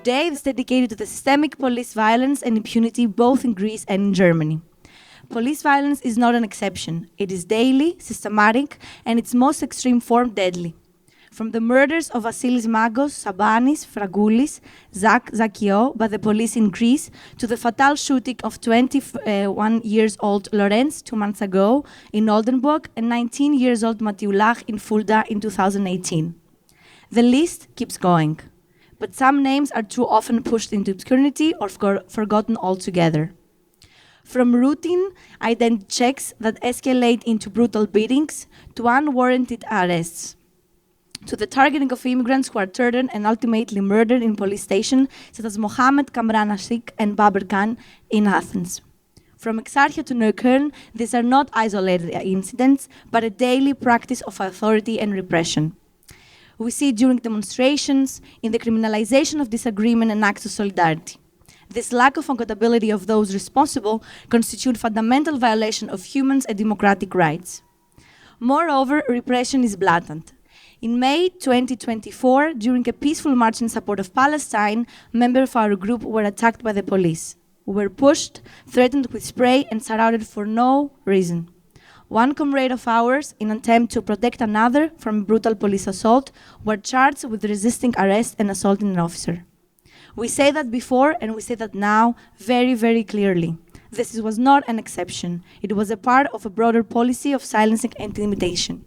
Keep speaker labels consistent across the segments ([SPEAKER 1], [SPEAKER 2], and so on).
[SPEAKER 1] Today, it's dedicated to the systemic police violence and impunity both in Greece and in Germany. Police violence is not an exception. It is daily, systematic, and its most extreme form, deadly. From the murders of Vasilis Magos, Sabanis, Fragoulis, Zakio by the police in Greece, to the fatal shooting of 21-year-old Lorenz 2 months ago in Oldenburg and 19-year-old Matiulach in Fulda in 2018. The list keeps going, but some names are too often pushed into obscurity or forgotten altogether. From routine identity checks that escalate into brutal beatings to unwarranted arrests, to the targeting of immigrants who are tortured and ultimately murdered in police stations, such as Mohammed Kamranashik and Baber Khan in Athens. From Exarchia to Neukölln, these are not isolated incidents, but a daily practice of authority and repression. We see it during demonstrations, in the criminalization of disagreement and acts of solidarity. This lack of accountability of those responsible constitute fundamental violation of human and democratic rights. Moreover, repression is blatant. In May 2024, during a peaceful march in support of Palestine, members of our group were attacked by the police. We were pushed, threatened with spray, and surrounded for no reason. One comrade of ours, in an attempt to protect another from brutal police assault, were charged with resisting arrest and assaulting an officer. We say that before, and we say that now very, very clearly. This was not an exception. It was a part of a broader policy of silencing and intimidation.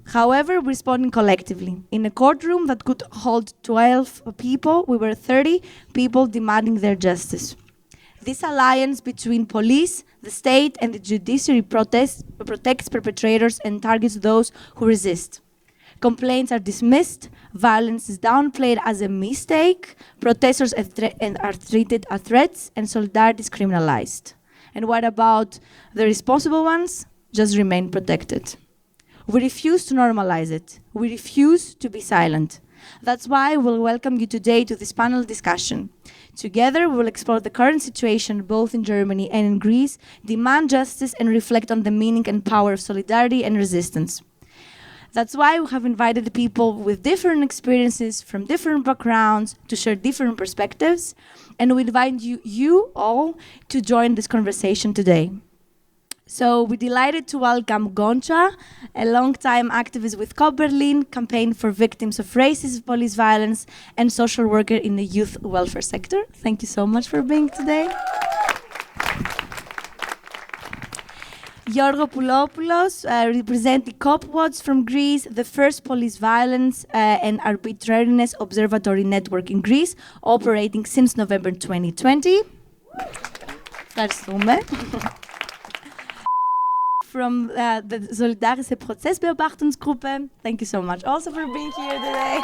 [SPEAKER 1] However, we're responding collectively. In a courtroom that could hold 12 people, we were 30 people demanding their justice. This alliance between police, the state, and the judiciary protects perpetrators and targets those who resist. Complaints are dismissed, violence is downplayed as a mistake, protesters are treated as threats, and solidarity is criminalized. And what about the responsible ones? Just remain protected. We refuse to normalize it. We refuse to be silent. That's why we'll welcome you today to this panel discussion. Together, we will explore the current situation both in Germany and in Greece, demand justice, and reflect on the meaning and power of solidarity and resistance. That's why we have invited people with different experiences from different backgrounds to share different perspectives, and we invite you all to join this conversation today. So we're delighted to welcome Goncha, a long-time activist with KOP Berlin, campaign for victims of racist police violence, and social worker in the youth welfare sector. Thank you so much for being today. Giorgos Poulopoulos, representing CopWatch from Greece, the first police violence and arbitrariness observatory network in Greece, operating since November 2020. Ευχαριστούμε. From the Solidarische Prozessbeobachtungsgruppe. Thank you so much also for being here today.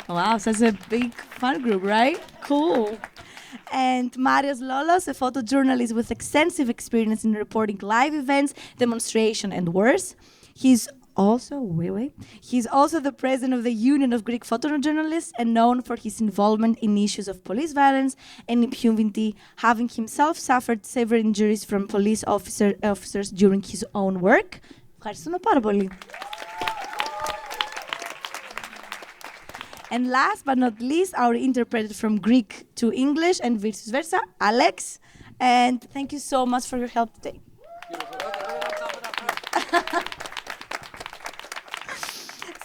[SPEAKER 1] Wow, such a big fun group, right? Cool. And Marios Lolos, a photojournalist with extensive experience in reporting live events, demonstration, and wars. He's also the president of the Union of Greek Photojournalists and known for his involvement in issues of police violence and impunity, having himself suffered severe injuries from police officers during his own work. Ευχαριστούμε πάρα πολύ. And last but not least, our interpreter from Greek to English and vice versa, Alex. And thank you so much for your help today.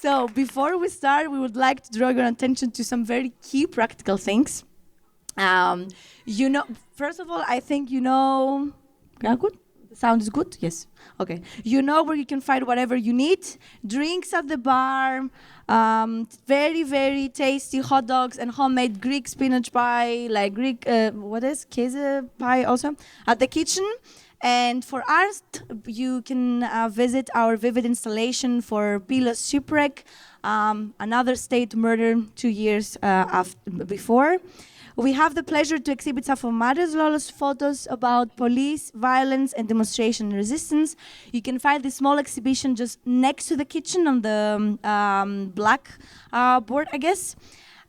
[SPEAKER 1] So before we start, we would like to draw your attention to some very key practical things. First of all, I think yeah, good? The sound is good? Yes. Okay. You know where you can find whatever you need. Drinks at the bar, very, very tasty hot dogs and homemade Greek spinach pie, like Greek, Käse pie also, at the kitchen. And for art, you can visit our vivid installation for Pylos Shipwreck, another state murder 2 years before. We have the pleasure to exhibit some of Marios Lolos photos about police, violence, and demonstration resistance. You can find this small exhibition just next to the kitchen on the black board, I guess.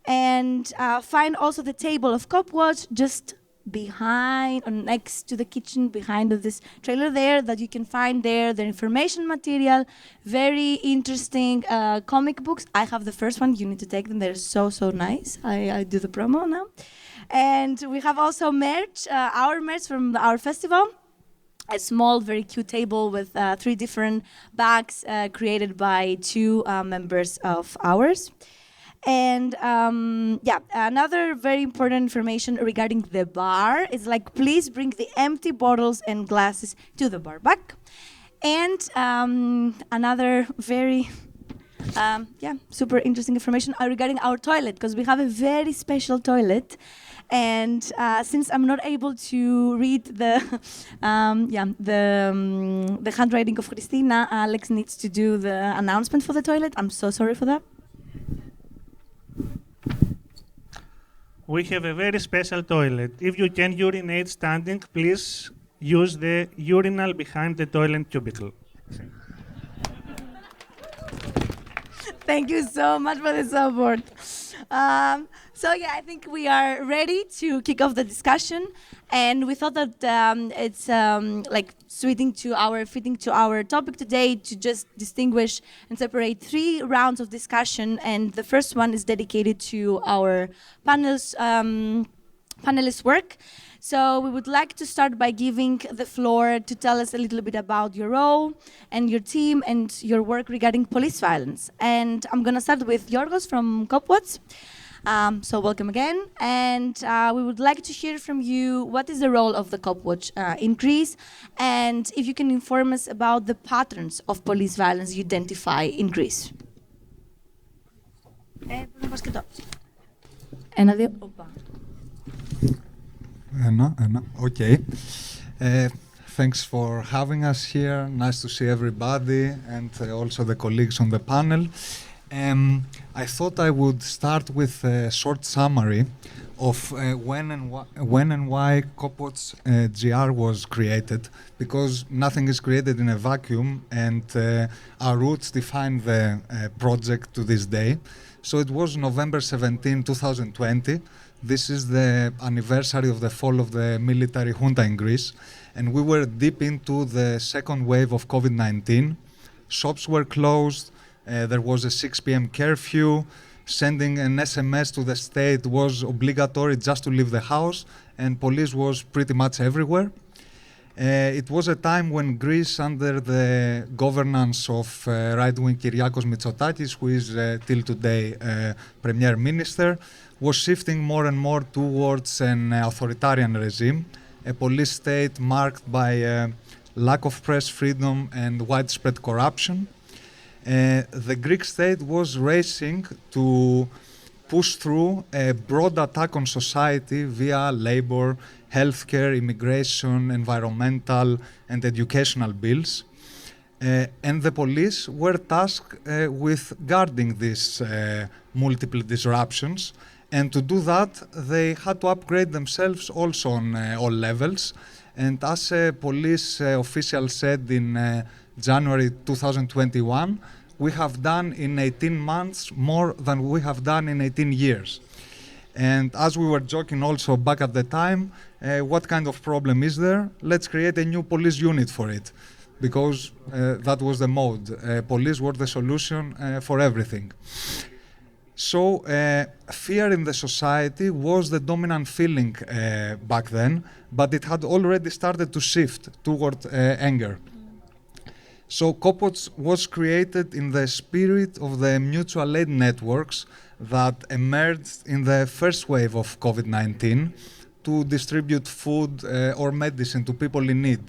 [SPEAKER 1] And find also the table of CopWatch just behind or next to the kitchen, behind of this trailer there, that you can find there the information material, very interesting comic books. I have the first one. You need to take them. They're so nice. I do the promo now. And we have also merch, our merch from our festival. A small, very cute table with 3 different bags created by 2 members of ours. And another very important information regarding the bar is like, please bring the empty bottles and glasses to the bar back. And another very super interesting information regarding our toilet, because we have a very special toilet. And since I'm not able to read the handwriting of Christina, Alex needs to do the announcement for the toilet. I'm so sorry for that.
[SPEAKER 2] We have a very special toilet. If you can urinate standing, please use the urinal behind the toilet cubicle.
[SPEAKER 1] Thank you so much for the support. I think we are ready to kick off the discussion, and we thought that it's fitting to our topic today to just distinguish and separate 3 rounds of discussion, and the first one is dedicated to our panelists' work. So we would like to start by giving the floor to tell us a little bit about your role and your team and your work regarding police violence. And I'm going to start with Yorgos from CopWatch. So welcome again. And we would like to hear from you, what is the role of the CopWatch in Greece? And if you can inform us about the patterns of police violence you identify in Greece.
[SPEAKER 3] Okay. Thanks for having us here. Nice to see everybody and also the colleagues on the panel. I thought I would start with a short summary of when and why CopWatch GR was created, because nothing is created in a vacuum, and our roots define the project to this day. So it was November 17, 2020. This is the anniversary of the fall of the military junta in Greece, and we were deep into the second wave of COVID-19. Shops were closed, there was a 6 p.m. curfew, sending an SMS to the state was obligatory just to leave the house, and police was pretty much everywhere. It was a time when Greece, under the governance of right-wing Kyriakos Mitsotakis, who is till today Premier Minister, was shifting more and more towards an authoritarian regime, a police state marked by lack of press freedom and widespread corruption. The Greek state was racing to push through a broad attack on society via labor, healthcare, immigration, environmental and educational bills. And the police were tasked with guarding these multiple disruptions. And to do that, they had to upgrade themselves also on all levels. And as a police official said in January 2021, we have done in 18 months more than we have done in 18 years. And as we were joking also back at the time, what kind of problem is there? Let's create a new police unit for it, because that was the mode. Police were the solution for everything. So fear in the society was the dominant feeling back then, but it had already started to shift toward anger. So CopWatch was created in the spirit of the mutual aid networks that emerged in the first wave of COVID-19 to distribute food or medicine to people in need.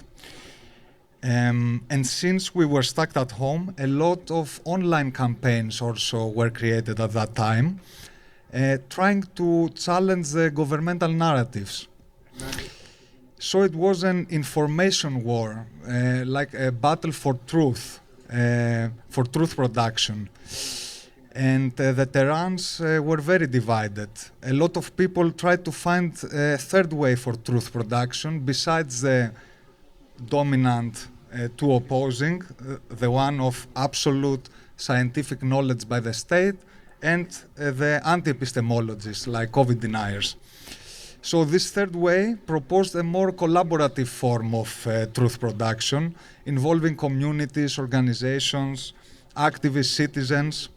[SPEAKER 3] And since we were stuck at home, a lot of online campaigns also were created at that time, trying to challenge the governmental narratives. So it was an information war, like a battle for truth production. And the terrains were very divided. A lot of people tried to find a third way for truth production besides the dominant two opposing, the one of absolute scientific knowledge by the state and the anti-epistemologists like COVID deniers. So this third way proposed a more collaborative form of truth production involving communities, organizations, activist citizens,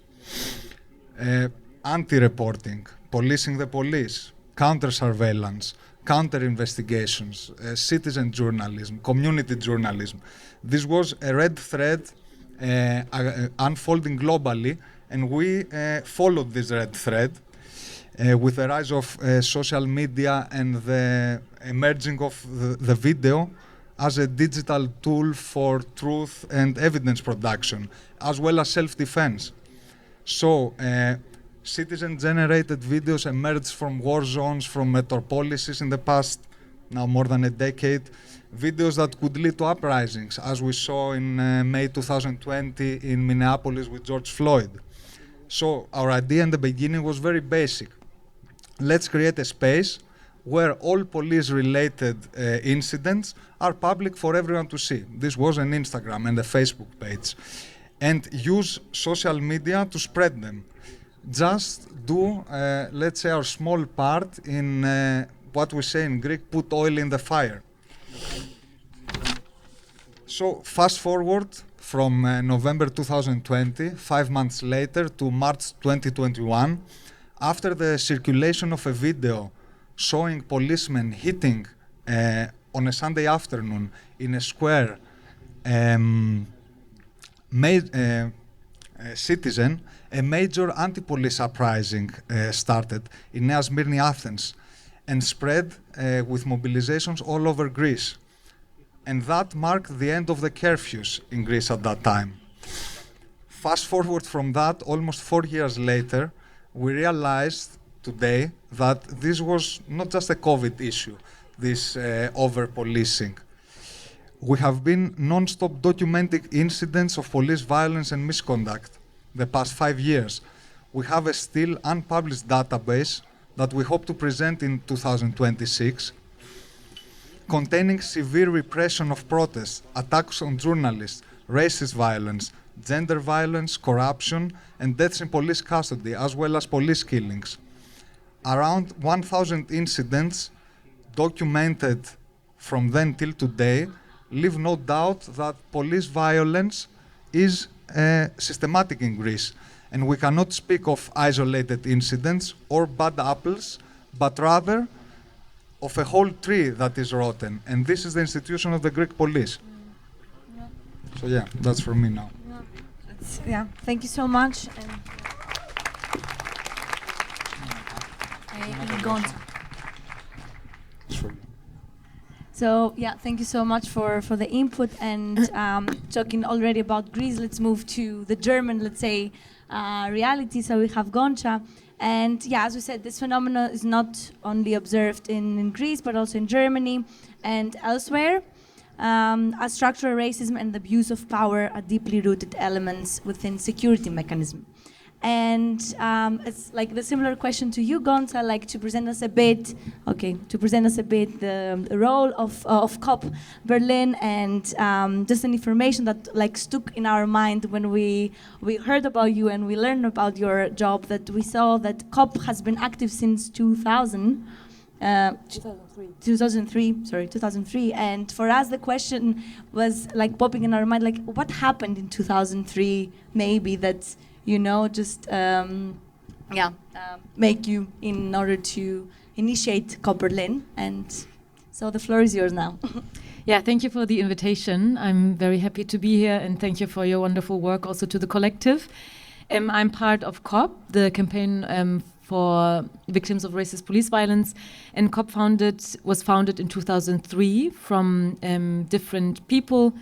[SPEAKER 3] anti-reporting, policing the police, counter-surveillance, counter-investigations, citizen journalism, community journalism. This was a red thread unfolding globally, and we followed this red thread with the rise of social media and the emerging of the video as a digital tool for truth and evidence production, as well as self-defense. So, citizen-generated videos emerged from war zones, from metropolises in the past, now more than a decade, videos that could lead to uprisings, as we saw in May 2020 in Minneapolis with George Floyd. So our idea in the beginning was very basic. Let's create a space where all police-related incidents are public for everyone to see. This was an Instagram and a Facebook page. And use social media to spread them. Just do, let's say, our small part in what we say in Greek, put oil in the fire. So fast forward from November 2020, 5 months later, to March 2021, after the circulation of a video showing policemen hitting on a Sunday afternoon in a square citizen, a major anti-police uprising started in Nea Smyrni, Athens, and spread with mobilizations all over Greece. And that marked the end of the curfews in Greece at that time. Fast forward from that, almost 4 years later, we realized today that this was not just a COVID issue, this over-policing. We have been non-stop documenting incidents of police violence and misconduct the past 5 years. We have a still unpublished database that we hope to present in 2026, containing severe repression of protests, attacks on journalists, racist violence, gender violence, corruption, and deaths in police custody, as well as police killings. Around 1,000 incidents documented from then till today leave no doubt that police violence is systematic in Greece. And we cannot speak of isolated incidents or bad apples, but rather of a whole tree that is rotten. And this is the institution of the Greek police. Yeah. So yeah, that's for me now.
[SPEAKER 1] Yeah, thank you so much. So yeah, thank you so much for the input and talking already about Greece. Let's move to the German, let's say, reality. So we have Goncha. And yeah, as we said, this phenomenon is not only observed in Greece, but also in Germany and elsewhere. As structural racism and the abuse of power are deeply rooted elements within security mechanism. And it's like the similar question to you, Gonza, like to present us a bit, the role of COP Berlin and just an information that like stuck in our mind when we heard about you and we learned about your job, that we saw that COP has been active since 2003. And for us the question was like popping in our mind, like what happened in 2003 maybe that make you in order to initiate COP Berlin. And so the floor is yours now.
[SPEAKER 4] Yeah, thank you for the invitation. I'm very happy to be here, and thank you for your wonderful work also to the collective. I'm part of COP, the campaign for victims of racist police violence, and COP was founded in 2003 from different people.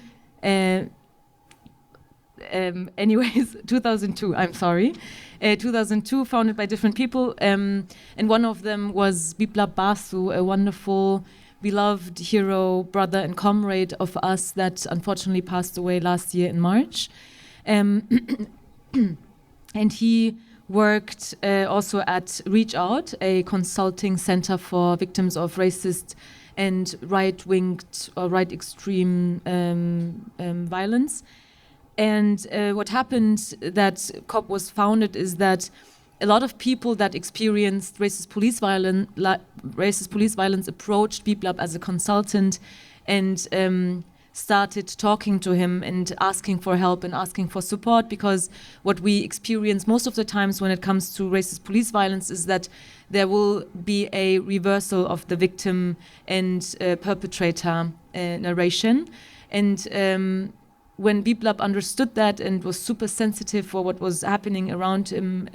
[SPEAKER 4] 2002, I'm sorry. 2002, founded by different people, and one of them was Biplab Basu, a wonderful, beloved hero, brother and comrade of us that unfortunately passed away last year in March. And he worked also at Reach Out, a consulting center for victims of racist and right-winged or right-extreme violence. And what happened that COP was founded is that a lot of people that experienced racist police violence approached Biplab as a consultant and started talking to him and asking for help and asking for support, because what we experience most of the times when it comes to racist police violence is that there will be a reversal of the victim and perpetrator narration. And when Biplab understood that and was super sensitive for what was happening around him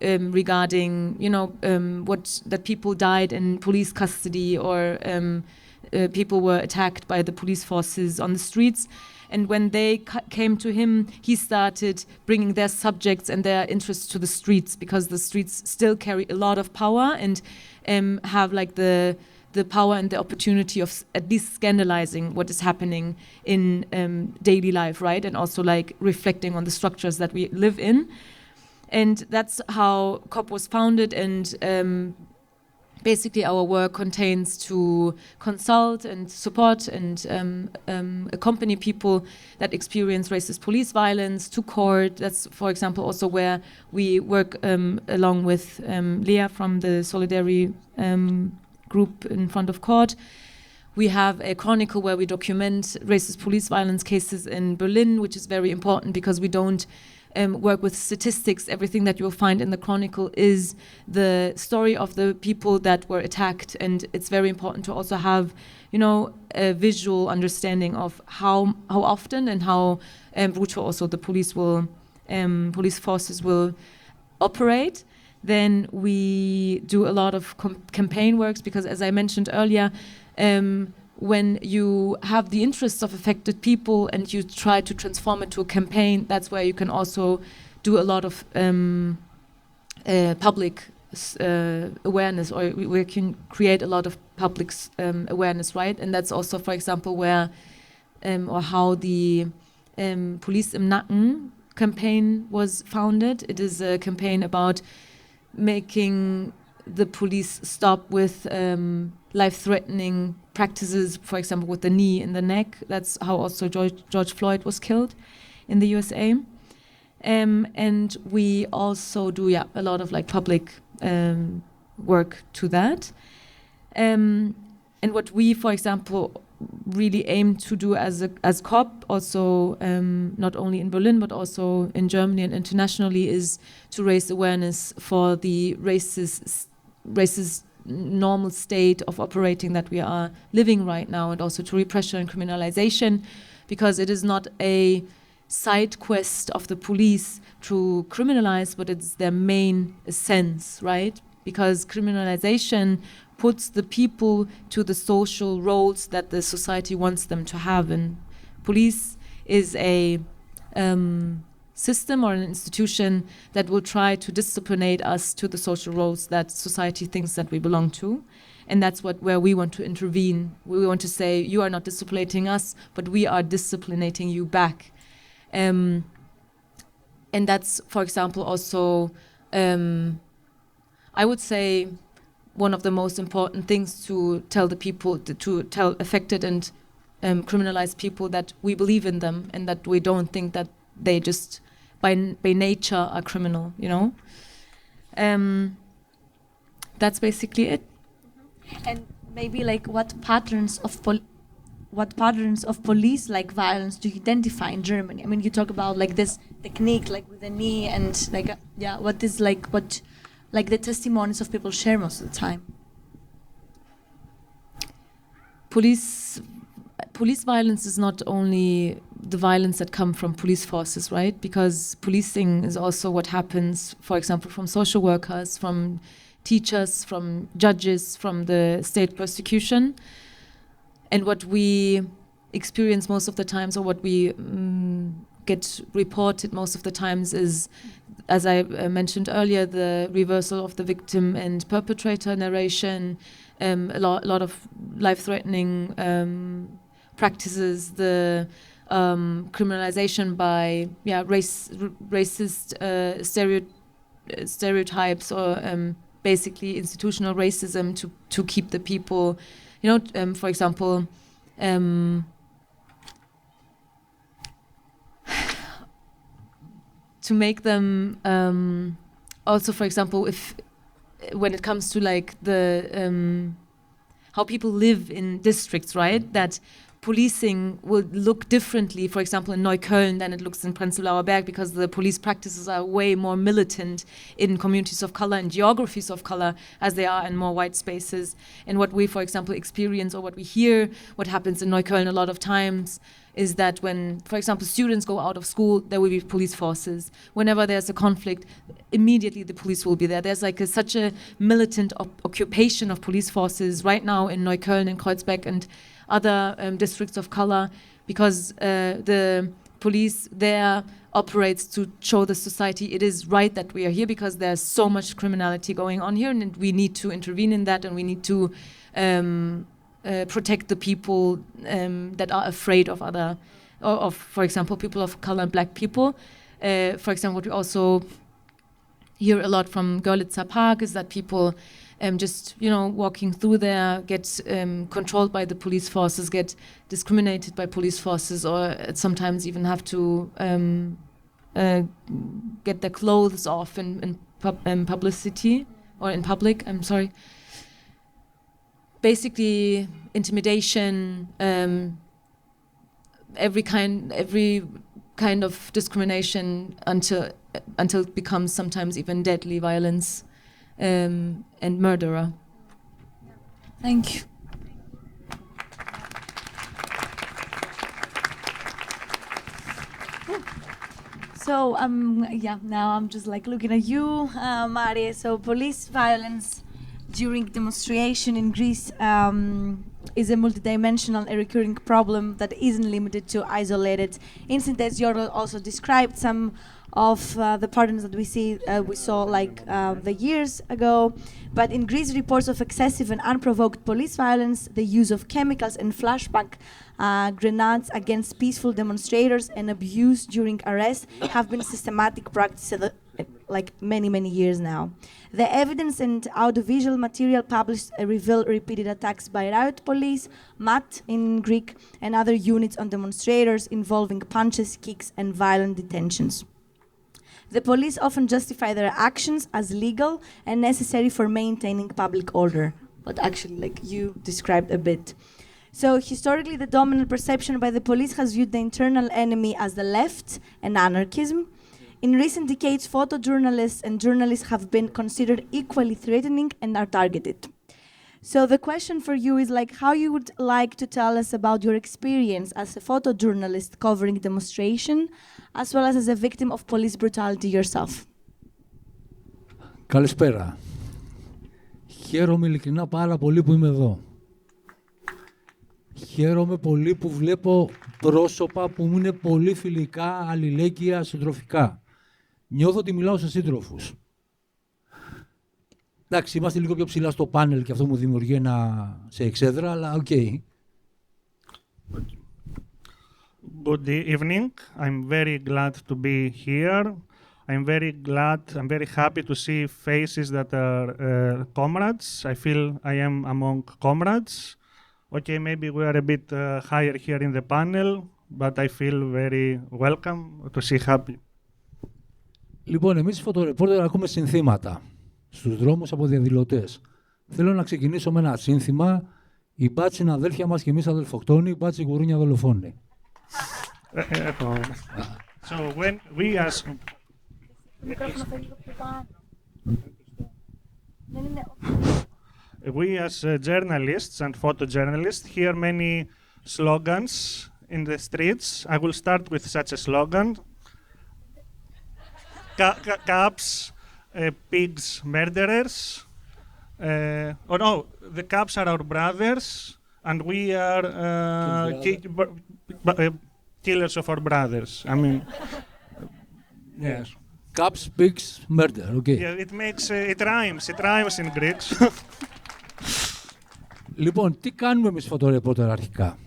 [SPEAKER 4] regarding, that people died in police custody or people were attacked by the police forces on the streets. And when they came to him, he started bringing their subjects and their interests to the streets, because the streets still carry a lot of power and have like the power and the opportunity of at least scandalizing what is happening in daily life, right? And also like reflecting on the structures that we live in. And that's how COP was founded, and basically our work contains to consult and support and accompany people that experience racist police violence to court. That's, for example, also where we work along with Lea from the Solidarische group in front of court. We have a chronicle where we document racist police violence cases in Berlin, which is very important because we don't work with statistics. Everything that you'll find in the chronicle is the story of the people that were attacked, and it's very important to also have, a visual understanding of how often and how brutal also the police forces will operate. Then we do a lot of campaign works, because as I mentioned earlier, when you have the interests of affected people and you try to transform it to a campaign, that's where you can also do a lot of public awareness, or we can create a lot of public awareness, right? And that's also, for example, where or how the Police im Nacken campaign was founded. It is a campaign about making the police stop with life-threatening practices, for example, with the knee in the neck. That's how also George Floyd was killed in the USA. And we also do a lot of like public work to that. And what we, for example, really aim to do as COP, also not only in Berlin but also in Germany and internationally, is to raise awareness for the racist normal state of operating that we are living right now, and also to repression and criminalization, because it is not a side quest of the police to criminalize, but it's their main essence, right? Because criminalization puts the people to the social roles that the society wants them to have, and police is a system or an institution that will try to disciplinate us to the social roles that society thinks that we belong to. And that's where we want to intervene. We want to say, you are not disciplinating us, but we are disciplinating you back. And that's, for example, also, I would say, one of the most important things to tell the people, to tell affected and criminalized people that we believe in them, and that we don't think that they just by nature are criminal, That's basically it.
[SPEAKER 1] And maybe like what patterns of police-like violence do you identify in Germany? I mean, you talk about like this technique, like with the knee, and like what is like the testimonies of people share most of the time.
[SPEAKER 4] Police violence is not only the violence that comes from police forces, right? Because policing is also what happens, for example, from social workers, from teachers, from judges, from the state prosecution. And what we experience most of the times, or what we get reported most of the times, is, as I mentioned earlier, the reversal of the victim and perpetrator narration, a lot of life-threatening practices, the criminalization by racist stereotypes, or basically institutional racism to keep the people, for example, to make them also, for example, when it comes to like the how people live in districts, right? That policing will look differently, for example, in Neukölln than it looks in Prenzlauer Berg, because the police practices are way more militant in communities of color and geographies of color as they are in more white spaces. And what we, for example, experience or what we hear, what happens in Neukölln a lot of times is that when, for example, students go out of school, there will be police forces. Whenever there's a conflict, immediately the police will be there. There's like such a militant occupation of police forces right now in Neukölln and Kreuzberg and other districts of color, because the police there operates to show the society it is right that we are here, because there's so much criminality going on here, and we need to intervene in that, and we need to protect the people that are afraid of other, of, for example, people of color and black people. For example, what we also hear a lot from Görlitzer Park is that people just, walking through there get controlled by the police forces, get discriminated by police forces, or sometimes even have to get their clothes off in publicity or in public. I'm sorry. Basically, intimidation, every kind of discrimination until it becomes sometimes even deadly violence. And murderer.
[SPEAKER 1] Thank you. So now I'm just like looking at you, Mari. So police violence during demonstration in Greece is a multidimensional and recurring problem that isn't limited to isolated incidents. You also described some of the patterns that we saw the years ago. But in Greece, reports of excessive and unprovoked police violence, the use of chemicals and flashbang grenades against peaceful demonstrators, and abuse during arrests have been systematic practices many, many years now. The evidence and audiovisual material published reveal repeated attacks by riot police, MAT in Greek, and other units on demonstrators involving punches, kicks, and violent detentions. The police often justify their actions as legal and necessary for maintaining public order, but actually, like you described a bit. So historically, the dominant perception by the police has viewed the internal enemy as the left and anarchism. In recent decades, photojournalists and journalists have been considered equally threatening and are targeted. So the question for you is how you would like to tell us about your experience as a photojournalist covering demonstration, as well as a victim of police brutality yourself.
[SPEAKER 5] Καλησπέρα. Χαίρομαι ειλικρινά πάρα πολύ που είμαι εδώ. Χαίρομαι πολύ που βλέπω πρόσωπα που μου είναι πολύ φιλικά, αλληλέγγυα, συντροφικά. Νιώθω ότι μιλάω σε σύντροφους. Εντάξει, είμαστε λίγο πιο ψηλά στο πάνελ και αυτό μου δημιουργεί σε εξέδρα, αλλά οκ.
[SPEAKER 2] Good evening. I'm very glad to be here. I'm very happy to see faces that are comrades. I feel I am among comrades. Okay, maybe we are a bit higher here in the panel, but I feel very welcome to see happy.
[SPEAKER 5] Λοιπόν, εμείς οι φωτορεπόρτερ ακούμε συνθήματα στους δρόμους από διαδηλωτές. Θέλω να ξεκινήσω με ένα σύνθημα. Οι μπάτσι είναι αδέλφια μας και εμείς αδελφοκτόνοι, οι μπάτσι γουρούνια δολοφόνοι.
[SPEAKER 2] So when we as journalists and photojournalists hear many slogans in the streets. I will start with such a slogan. Cops, pigs, murderers. Oh no, the cops are our brothers, and we are killers of our brothers. I mean, yes.
[SPEAKER 5] Cops, pigs, murder. Okay.
[SPEAKER 2] Yeah, it rhymes in Greek.
[SPEAKER 5] Λοιπόν, τι κάνουμε εμείς φωτορεπόρτερ αρχικά?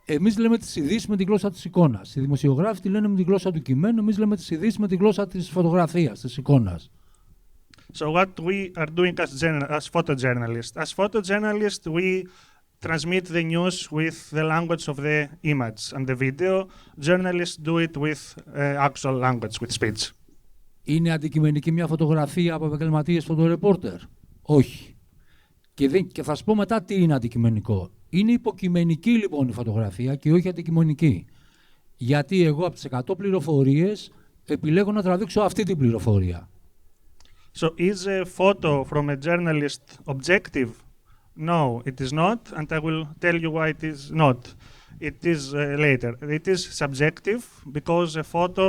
[SPEAKER 5] Εμείς λέμε τις ειδήσεις με τη γλώσσα της εικόνας. Οι δημοσιογράφοι τη λένε με τη γλώσσα του κειμένου, εμείς λέμε τις ειδήσεις με τη γλώσσα της φωτογραφίας, της εικόνας.
[SPEAKER 2] So what we are doing as photojournalists? As photojournalists, we transmit the news with the language of the image and the video. Journalists do it with actual language, with speech.
[SPEAKER 5] Είναι αντικειμενική μια φωτογραφία από επαγγελματίες φωτορεπόρτερ? Όχι. Και θα σας πω μετά τι είναι αντικειμενικό. Είναι υποκειμενική λοιπόν η φωτογραφία και όχι αντικειμενική. Γιατί εγώ από τις 100 πληροφορίες επιλέγω να τραβήξω αυτή την πληροφορία.
[SPEAKER 2] So is a photo from a journalist objective? No, it is not, and I will tell you why it is not. It is later. It is subjective because a photo,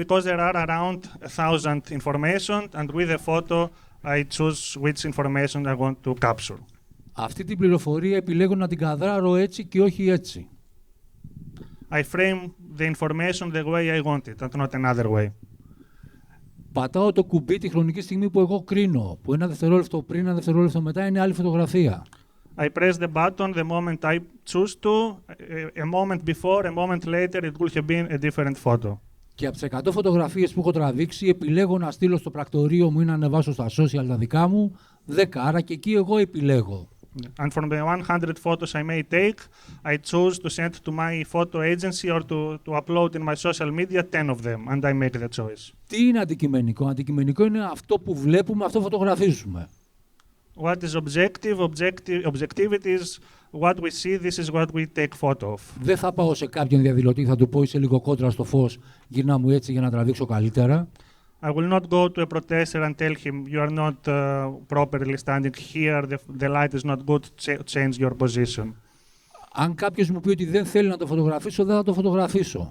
[SPEAKER 2] because there are around 1,000 information, and with a photo I choose which information I want to capture.
[SPEAKER 5] Αυτή την πληροφορία επιλέγω να την καδράρω έτσι και όχι έτσι.
[SPEAKER 2] I frame the information the way I want it, and not another way.
[SPEAKER 5] Πατάω το κουμπί τη χρονική στιγμή που εγώ κρίνω, που ένα δευτερόλεπτο πριν, ένα δευτερόλεπτο μετά είναι άλλη φωτογραφία.
[SPEAKER 2] I press the button the moment I choose to. A moment before, a moment later, it will have been a different photo.
[SPEAKER 5] Και από τις 100 φωτογραφίες που έχω τραβήξει, επιλέγω να στείλω στο πρακτορείο μου ή να ανεβάσω στα social τα δικά μου 10, άρα και εκεί εγώ επιλέγω.
[SPEAKER 2] And from the 100 photos I may take, I choose to send to my photo agency or to upload in my social media 10 of them, and I make the choice.
[SPEAKER 5] Τι είναι αντικειμενικό? Αντικειμενικό είναι αυτό που βλέπουμε, αυτό φωτογραφίζουμε.
[SPEAKER 2] What is objective? Objectivity is what we see, this is what we take photo of.
[SPEAKER 5] Δεν θα πάω σε κάποιον διαδηλωτή, θα του πω είσαι λίγο κόντρα στο φως, γυρνά μου έτσι για να τραβήξω καλύτερα.
[SPEAKER 2] I will not go to a protester and tell him you are not properly standing here, the light is not good, change your position.
[SPEAKER 5] Αν κάποιος μου πει ότι δεν θέλει να το φωτογραφίσω, δεν θα το φωτογραφίσω.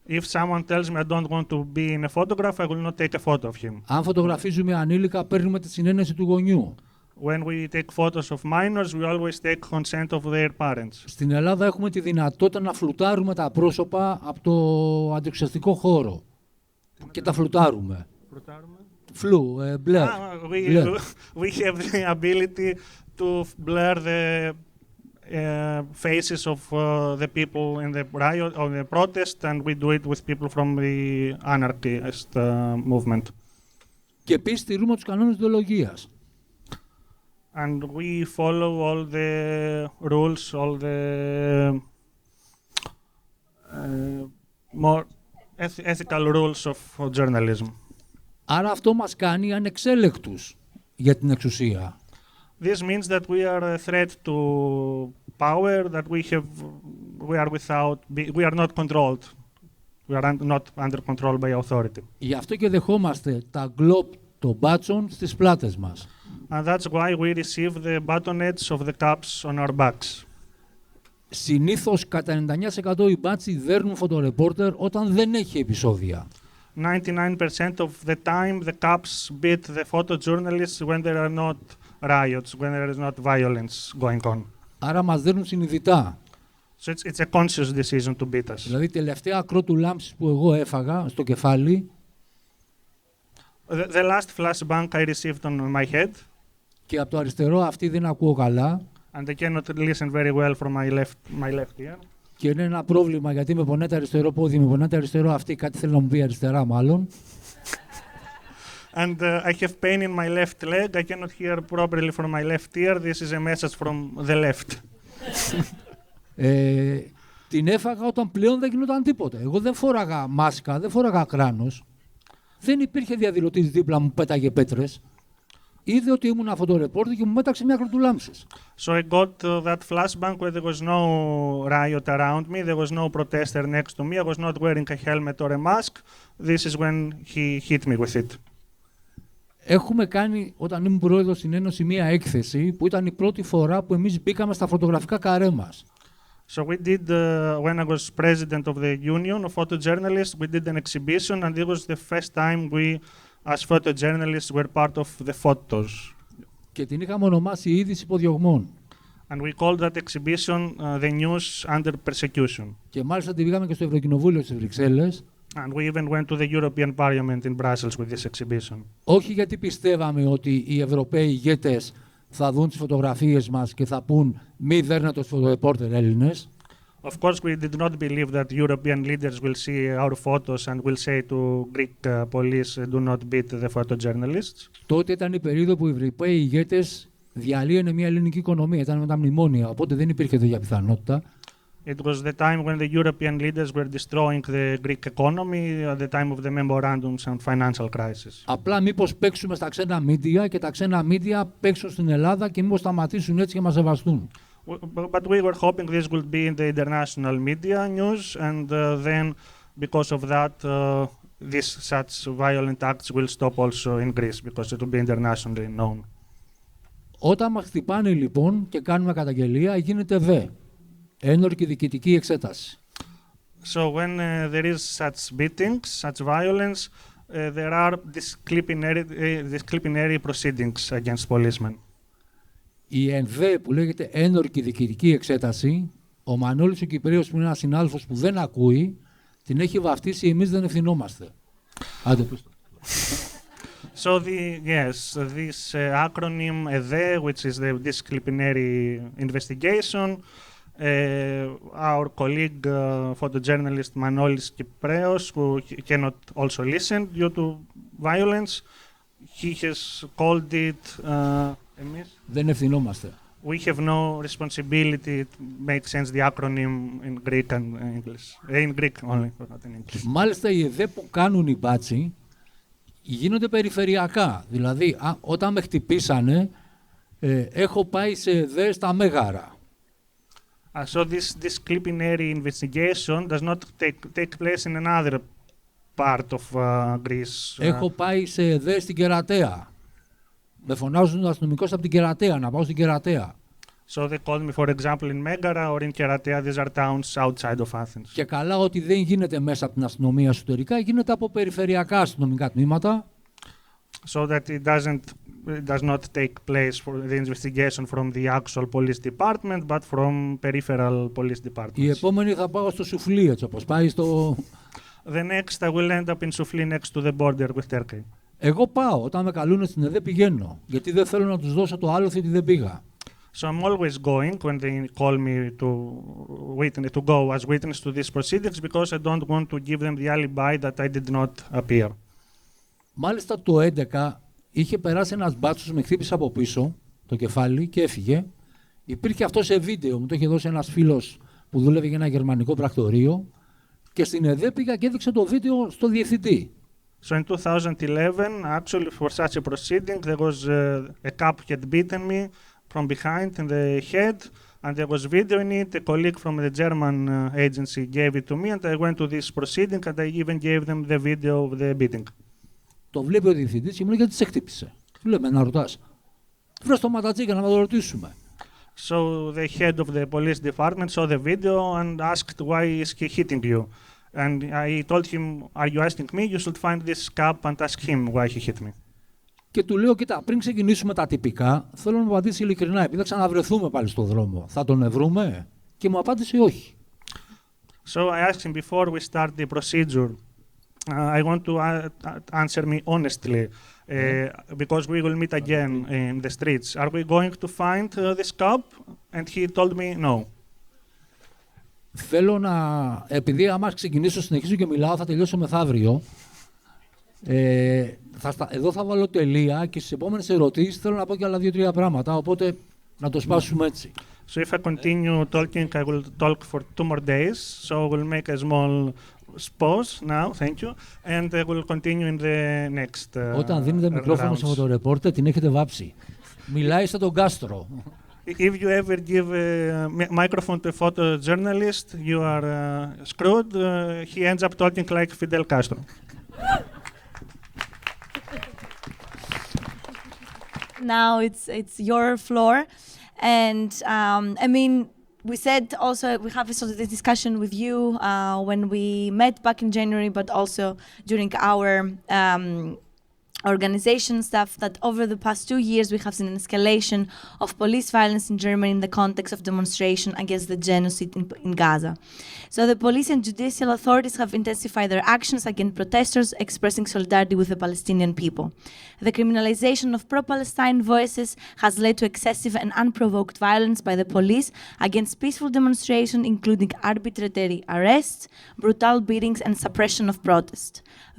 [SPEAKER 2] If someone tells me I don't want to be in a photograph, I will not take a photo of him.
[SPEAKER 5] Αν φωτογραφίζουμε ανήλικα, παίρνουμε τη συνένεση του γονιού.
[SPEAKER 2] When we take photos of minors, we always take consent of their parents.
[SPEAKER 5] Στην Ελλάδα έχουμε τη δυνατότητα να φλουτάρουμε τα πρόσωπα από το αντιεξουσιαστικό χώρο. Και τα φλουτάρουμε. Φλου, blur.
[SPEAKER 2] We have the ability to blur the faces of the people in the riot or the protest, and we do it with people from the anarchist movement.
[SPEAKER 5] Και επίσης στηρούμε τους κανόνες ιδεολογίας.
[SPEAKER 2] And we follow all the rules, all the more ethical rules of journalism.
[SPEAKER 5] Άρα αυτό μας κάνει ανεξέλεκτους για την εξουσία.
[SPEAKER 2] This means that we are a threat to power, that we are not controlled. We are not under control by authority.
[SPEAKER 5] Γι' αυτό και δεχόμαστε τα γκλόπ των μπάτσων στις πλάτες μας.
[SPEAKER 2] And that's why we receive the buttonets of the caps on our backs.
[SPEAKER 5] Συνήθως κατά 99% οι μπάτσοι δέρνουν φωτορεπόρτερ όταν δεν έχει επεισόδια.
[SPEAKER 2] 99% of the time the caps beat the photojournalists when there are not riots, when there is not violence going on.
[SPEAKER 5] Άρα μας δέρνουν συνειδητά.
[SPEAKER 2] So it's a conscious decision to beat us.
[SPEAKER 5] Δηλαδή τελευταία κρότου λάμψης που εγώ έφαγα στο κεφάλι.
[SPEAKER 2] The last flashbang I received on my head.
[SPEAKER 5] Και από το αριστερό αυτή δεν ακούω καλά.
[SPEAKER 2] And I cannot listen very well from my left ear.
[SPEAKER 5] Και είναι ένα πρόβλημα γιατί με πονάει το αριστερό πόδι, με πονάει το αριστερό αυτή, κάτι θέλει να μου πει αριστερά μάλλον.
[SPEAKER 2] And I have pain in my left leg, I cannot hear properly from my left ear, this is a message from the left.
[SPEAKER 5] Την έφαγα όταν πλέον δεν γινόταν τίποτα. Εγώ δεν φόραγα μάσκα, δεν φόραγα κράνος. Δεν υπήρχε διαδηλωτής δίπλα μου που πέταγε πέτρες. Είδε ότι ήμουν φωτορεπόρτερ και μου μέταξε μια κροτουλάμψης.
[SPEAKER 2] So I got that flashbang where there was no riot around me, there was no protester next to me, I was not wearing a helmet or a mask. This is when he hit me with it.
[SPEAKER 5] Έχουμε κάνει, όταν ήμουν πρόεδρος στην Ένωση, μία έκθεση που ήταν η πρώτη φορά που εμείς μπήκαμε στα φωτογραφικά καρέ μας.
[SPEAKER 2] So we did, when I was president of the Union of Photojournalists, we did an exhibition and it was the first time we, as photojournalists, were part of the photos.
[SPEAKER 5] Και την είχαμε ονομάσει είδηση υποδιωγμών.
[SPEAKER 2] And we called that exhibition the news under persecution.
[SPEAKER 5] Και μάλιστα την πήγαμε και στο Ευρωκοινοβούλιο στις Βρυξέλλες.
[SPEAKER 2] And we even went to the European Parliament in Brussels with this exhibition.
[SPEAKER 5] Όχι γιατί πιστεύαμε ότι οι Ευρωπαίοι ηγέτες θα δουν τις φωτογραφίες μας και θα πούν μη δέρνετε τους φωτορεπόρτερ Έλληνες.
[SPEAKER 2] Of course, we did not believe that European leaders will see our photos and will say to Greek police, do not beat the photojournalists.
[SPEAKER 5] Τότε ήταν η περίοδο που οι Ευρωπαίοι ηγέτες διαλύανε μια ελληνική οικονομία. Ήταν με τα μνημόνια, οπότε δεν υπήρχε τέτοια πιθανότητα.
[SPEAKER 2] It was the time when the European leaders were destroying the Greek economy at the time of the memorandums and financial crisis.
[SPEAKER 5] Απλά μήπως παίξουμε στα ξένα μίντια και τα ξένα μίντια παίξουν στην Ελλάδα και μήπως σταματήσουν έτσι και μας σεβαστούν.
[SPEAKER 2] But we were hoping this would be in the international media news, and then because of that, such violent acts will stop also in Greece, because it will be internationally known.
[SPEAKER 5] Όταν μας χτυπάνε λοιπόν και κάνουμε καταγγελία, γίνεται ένορκη διοικητική εξέταση.
[SPEAKER 2] So when there is such beatings, such violence, there are disciplinary proceedings against policemen.
[SPEAKER 5] Η ΕΝΔΕ που λέγεται ένορκη διοικητική εξέταση, ο Μανώλης ο Κυπρέος που είναι ένας συνάδελφος που δεν ακούει, την έχει βαφτίσει «Εμείς δεν ευθυνόμαστε». Άντε πες το.
[SPEAKER 2] So this acronym EDE, which is the disciplinary investigation, our colleague photojournalist Manolis Kypreos, who cannot also listen due to violence, he has called it
[SPEAKER 5] Δεν ευθυνόμαστε.
[SPEAKER 2] We have no responsibility to make sense the acronym in Greek and English. In Greek only, not in English.
[SPEAKER 5] Μάλιστα οι ΕΔΕ που κάνουν οι μπάτσοι γίνονται περιφερειακά. Δηλαδή, όταν με χτυπήσανε, έχω πάει σε ΕΔΕ στα Μέγαρα.
[SPEAKER 2] So this disciplinary investigation does not take place in another part of Greece.
[SPEAKER 5] Έχω πάει σε ΕΔΕ στην Κερατέα. Με φωνάζουν ο αστυνομικός από την Κερατέα, να πάω στην Κερατέα.
[SPEAKER 2] So they called me, for example, in Megara or in Keratea. These are towns outside of Athens.
[SPEAKER 5] Και καλά ότι δεν γίνεται μέσα από την αστυνομία εσωτερικά, γίνεται από περιφερειακά αστυνομικά τμήματα.
[SPEAKER 2] So that it does not take place for the investigation from the actual police department, but from peripheral police departments.
[SPEAKER 5] Η επόμενη θα πάω στο Σουφλί, έτσι όπως πάει στο...
[SPEAKER 2] The next I will end up in Soufli next to the border with Turkey.
[SPEAKER 5] Εγώ πάω, όταν με καλούν στην ΕΔΕ πηγαίνω, γιατί δεν θέλω να τους δώσω το άλοθη ότι δεν πήγα.
[SPEAKER 2] So I'm always going when they call me to go as witness to these proceedings, because I don't want to give them the alibi that I did not appear.
[SPEAKER 5] Μάλιστα το 2011 είχε περάσει ένας μπάτσος, με χτύπησε από πίσω το κεφάλι και έφυγε. Υπήρχε αυτό σε βίντεο, μου το είχε δώσει ένας φίλος που δούλευε για ένα γερμανικό πρακτορείο και στην ΕΔΕ πήγα και έδειξε το βίντεο στο διευθυντή.
[SPEAKER 2] So in 2011, actually for such a proceeding, there was a cop had beaten me from behind in the head, and there was video in it. A colleague from the German agency gave it to me, and I went to this proceeding, and I even gave them the video of the beating.
[SPEAKER 5] Το βλέπει ο διευθυντής και μου λέει γιατί σε χτύπησε. Του λέμε να ρωτάς. Βρες το ματατζίκα να το ρωτήσουμε.
[SPEAKER 2] So the head of the police department saw the video and asked, why is he hitting you? And I told him, are you asking me? You should find this cop and ask him why he hit me.
[SPEAKER 5] Και του λέω, κοίτα, πριν ξεκινήσουμε τα τυπικά, θέλω να μου απαντήσει ειλικρινά, επειδή θα ξαναβρεθούμε πάλι στον δρόμο. Θα τον ευρούμε? Και μου απάντησε όχι.
[SPEAKER 2] So I asked him before we start the procedure, I want to answer me honestly, because we will meet again in the streets. Are we going to find this cop? And he told me no.
[SPEAKER 5] Θέλω να, επειδή άμα ξεκινήσω, συνεχίσω και μιλάω, θα τελειώσω μεθαύριο. Εδώ θα βάλω τελεία και στις επόμενες ερωτήσεις θέλω να πω και άλλα 2-3 πράγματα, οπότε να το σπάσουμε έτσι.
[SPEAKER 2] So if I continue talking, I will talk for 2 more days. So I will make a small pause now, thank you, and I will continue in the next
[SPEAKER 5] Όταν δίνετε μικρόφωνο σε φωτορεπόρτερ, την έχετε βάψει. Μιλάει σαν τον Κάστρο.
[SPEAKER 2] If you ever give a microphone to a photojournalist, you are screwed. He ends up talking like Fidel Castro.
[SPEAKER 1] Now it's your floor, and I mean, we said also we have sort of this discussion with you when we met back in January, but also during our organization stuff, that over the past 2 years we have seen an escalation of police violence in Germany in the context of demonstration against the genocide in Gaza. So the police and judicial authorities have intensified their actions against protesters expressing solidarity with the Palestinian people. The criminalization of pro-Palestine voices has led to excessive and unprovoked violence by the police against peaceful demonstration, including arbitrary arrests, brutal beatings and suppression of protest.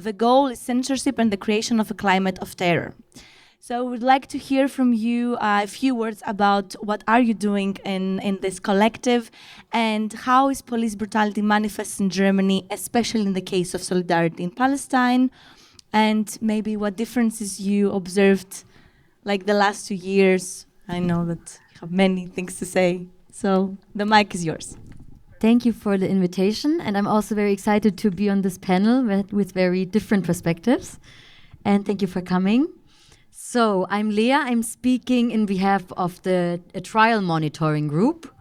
[SPEAKER 1] The goal is censorship and the creation of a climate of terror. So we'd like to hear from you a few words about what are you doing in this collective, and how is police brutality manifest in Germany, especially in the case of solidarity in Palestine, and maybe what differences you observed like the last 2 years. I know that you have many things to say, so the mic is yours.
[SPEAKER 6] Thank you for the invitation, and I'm also very excited to be on this panel with very different perspectives. And thank you for coming. So I'm Lea. I'm speaking in behalf of the trial monitoring group,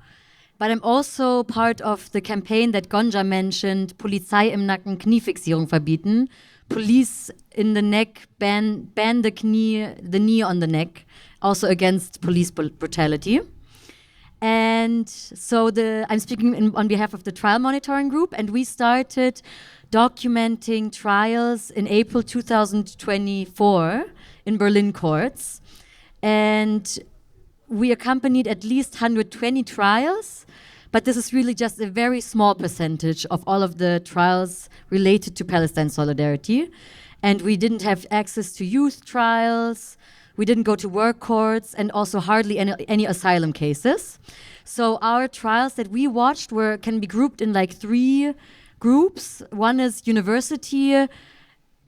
[SPEAKER 6] but I'm also part of the campaign that Gonja mentioned, Polizei im Nacken, Kniefixierung verbieten. Police in the neck, ban the knee on the neck, also against police brutality. And so I'm speaking on behalf of the trial monitoring group, and we started documenting trials in April 2024 in Berlin courts. And we accompanied at least 120 trials, but this is really just a very small percentage of all of the trials related to Palestine solidarity. And we didn't have access to youth trials, we didn't go to work courts, and also hardly any asylum cases. So our trials that we watched can be grouped in like 3 groups. One is university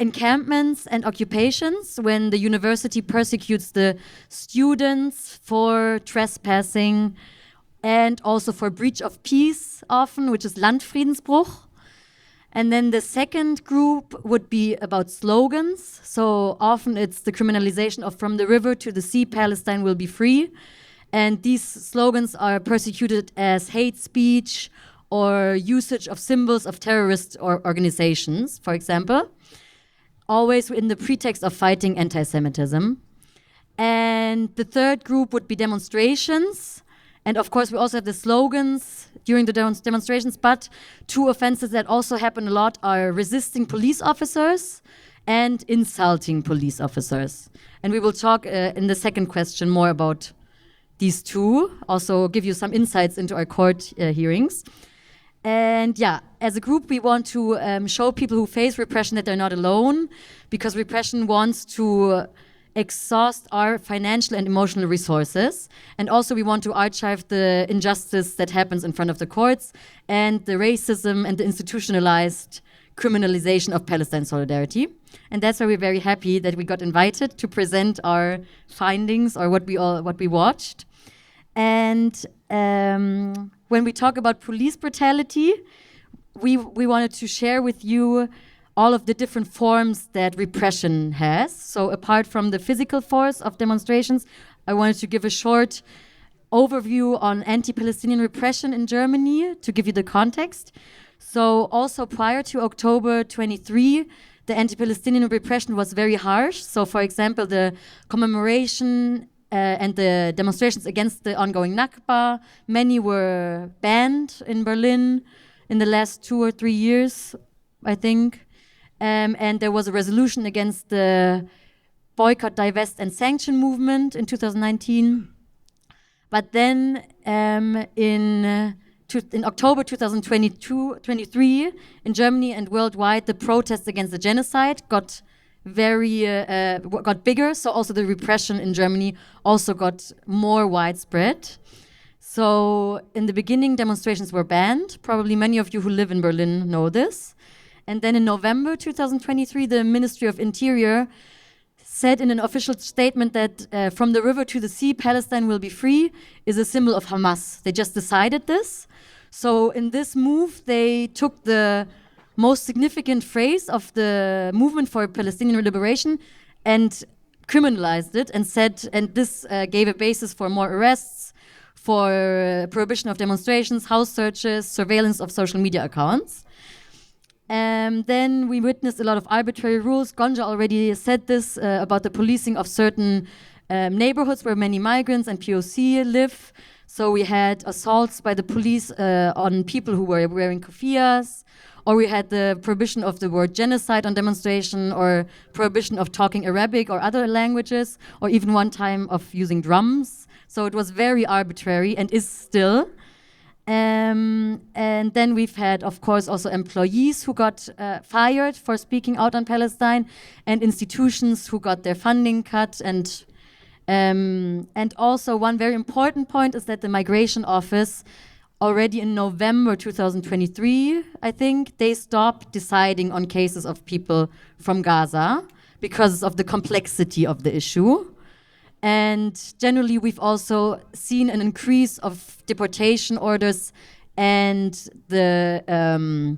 [SPEAKER 6] encampments and occupations, when the university persecutes the students for trespassing and also for breach of peace often, which is Landfriedensbruch. And then the second group would be about slogans. So often it's the criminalization of from the river to the sea, Palestine will be free. And these slogans are persecuted as hate speech or usage of symbols of terrorist organizations, for example, always in the pretext of fighting anti-Semitism. And the third group would be demonstrations. And of course, we also have the slogans during the demonstrations, but 2 offenses that also happen a lot are resisting police officers and insulting police officers. And we will talk in the second question more about these 2, also give you some insights into our court hearings. And yeah, as a group, we want to show people who face repression that they're not alone, because repression wants to exhaust our financial and emotional resources. And also we want to archive the injustice that happens in front of the courts and the racism and the institutionalized criminalization of Palestine solidarity. And that's why we're very happy that we got invited to present our findings or what we watched. And when we talk about police brutality, we wanted to share with you all of the different forms that repression has. So apart from the physical force of demonstrations, I wanted to give a short overview on anti-Palestinian repression in Germany to give you the context. So also prior to October 23, the anti-Palestinian repression was very harsh. So for example, the commemoration and the demonstrations against the ongoing Nakba, many were banned in Berlin in the last 2 or 3 years, I think. And there was a resolution against the boycott, divest, and sanction movement in 2019. But then in October 2023, in Germany and worldwide, the protests against the genocide got bigger. So also the repression in Germany also got more widespread. So in the beginning, demonstrations were banned. Probably many of you who live in Berlin know this. And then in November 2023, the Ministry of Interior said in an official statement that from the river to the sea, Palestine will be free is a symbol of Hamas. They just decided this. So in this move, they took the most significant phrase of the movement for Palestinian liberation and criminalized it and said, and this gave a basis for more arrests, for prohibition of demonstrations, house searches, surveillance of social media accounts. Then we witnessed a lot of arbitrary rules. Gonja already said this about the policing of certain neighborhoods where many migrants and POC live. So we had assaults by the police on people who were wearing kufiyas, or we had the prohibition of the word genocide on demonstration, or prohibition of talking Arabic or other languages, or even one time of using drums. So it was very arbitrary and is still. And then we've had, of course, also employees who got fired for speaking out on Palestine, and institutions who got their funding cut. And also one very important point is that the Migration Office, already in November 2023, I think, they stopped deciding on cases of people from Gaza because of the complexity of the issue. And generally, we've also seen an increase of deportation orders and the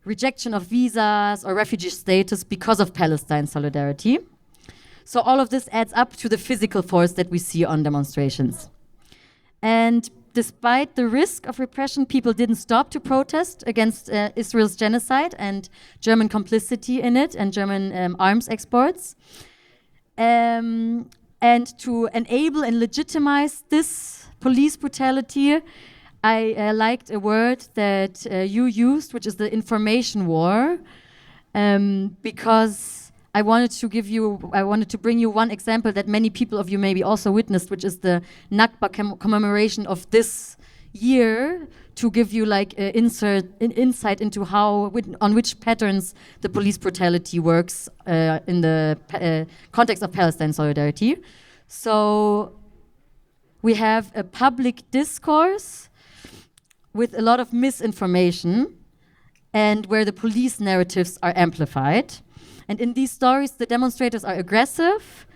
[SPEAKER 6] rejection of visas or refugee status because of Palestine solidarity. So all of this adds up to the physical force that we see on demonstrations. And despite the risk of repression, people didn't stop to protest against Israel's genocide and German complicity in it and German arms exports. And to enable and legitimize this police brutality, I liked a word that you used, which is the information war, because I wanted to bring you one example that many people of you maybe also witnessed, which is the Nakba commemoration of this year, to give you like insight into how, on which patterns the police brutality works in the context of Palestine solidarity. So we have a public discourse with a lot of misinformation and where the police narratives are amplified. And in these stories, the demonstrators are aggressive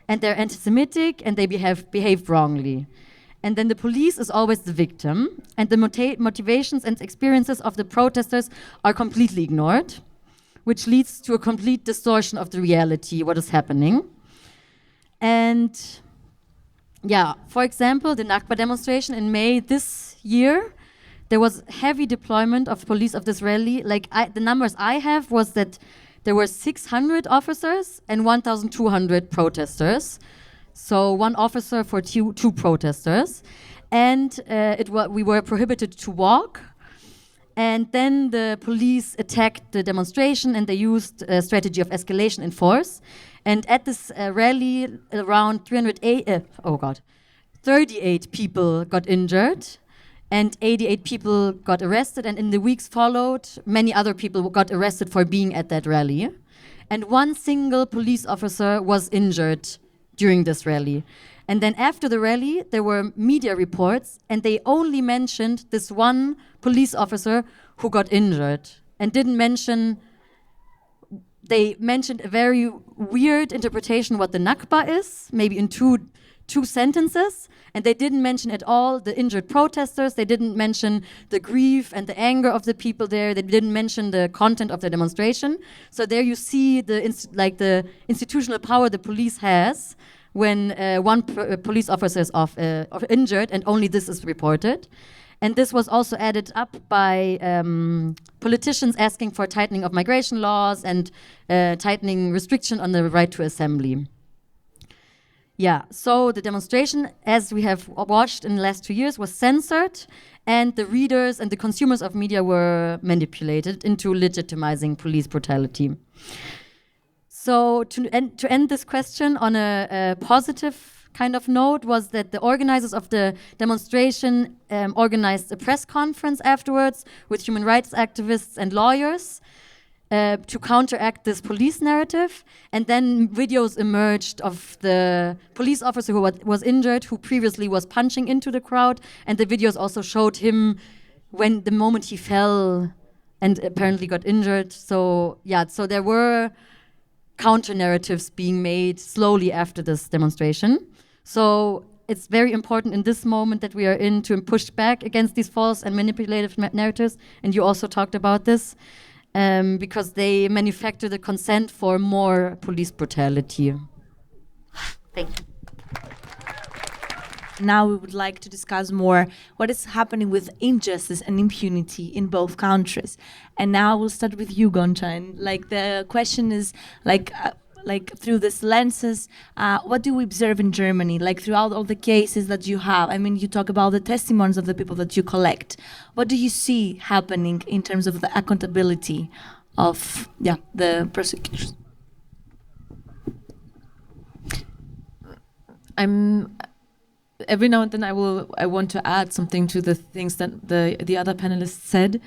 [SPEAKER 6] and they're anti-Semitic and they behave wrongly. And then the police is always the victim, and the motivations and experiences of the protesters are completely ignored, which leads to a complete distortion of the reality, what is happening. And yeah, for example, the Nakba demonstration in May this year, there was heavy deployment of police of this rally. Like the numbers I have was that there were 600 officers and 1,200 protesters. So one officer for two protesters. And we were prohibited to walk. And then the police attacked the demonstration and they used a strategy of escalation in force. And at this rally, around 38 people got injured and 88 people got arrested. And in the weeks followed, many other people got arrested for being at that rally. And one single police officer was injured during this rally. And then after the rally, there were media reports, and they only mentioned this one police officer who got injured, and they mentioned a very weird interpretation what the Nakba is, maybe in two sentences, and they didn't mention at all the injured protesters. They didn't mention the grief and the anger of the people there. They didn't mention the content of the demonstration. So there you see the institutional power the police has when one police officer is injured, and only this is reported. And this was also added up by politicians asking for tightening of migration laws and tightening restriction on the right to assembly. Yeah, so the demonstration, as we have watched in the last 2 years, was censored, and the readers and the consumers of media were manipulated into legitimizing police brutality. So to end this question on a positive kind of note was that the organizers of the demonstration organized a press conference afterwards with human rights activists and lawyers to counteract this police narrative. And then videos emerged of the police officer who was injured, who previously was punching into the crowd. And the videos also showed him when the moment he fell and apparently got injured. So yeah, so there were counter narratives being made slowly after this demonstration. So it's very important in this moment that we are in to push back against these false and manipulative narratives. And you also talked about this. Because they manufacture the consent for more police brutality. Thank you.
[SPEAKER 1] Now we would like to discuss more what is happening with injustice and impunity in both countries. And now we'll start with you, Gonca. And the question is through these lenses, what do we observe in Germany? Throughout all the cases that you have, I mean, you talk about the testimonies of the people that you collect. What do you see happening in terms of the accountability of the prosecutors?
[SPEAKER 4] every now and then I want to add something to the things that the other panelists said.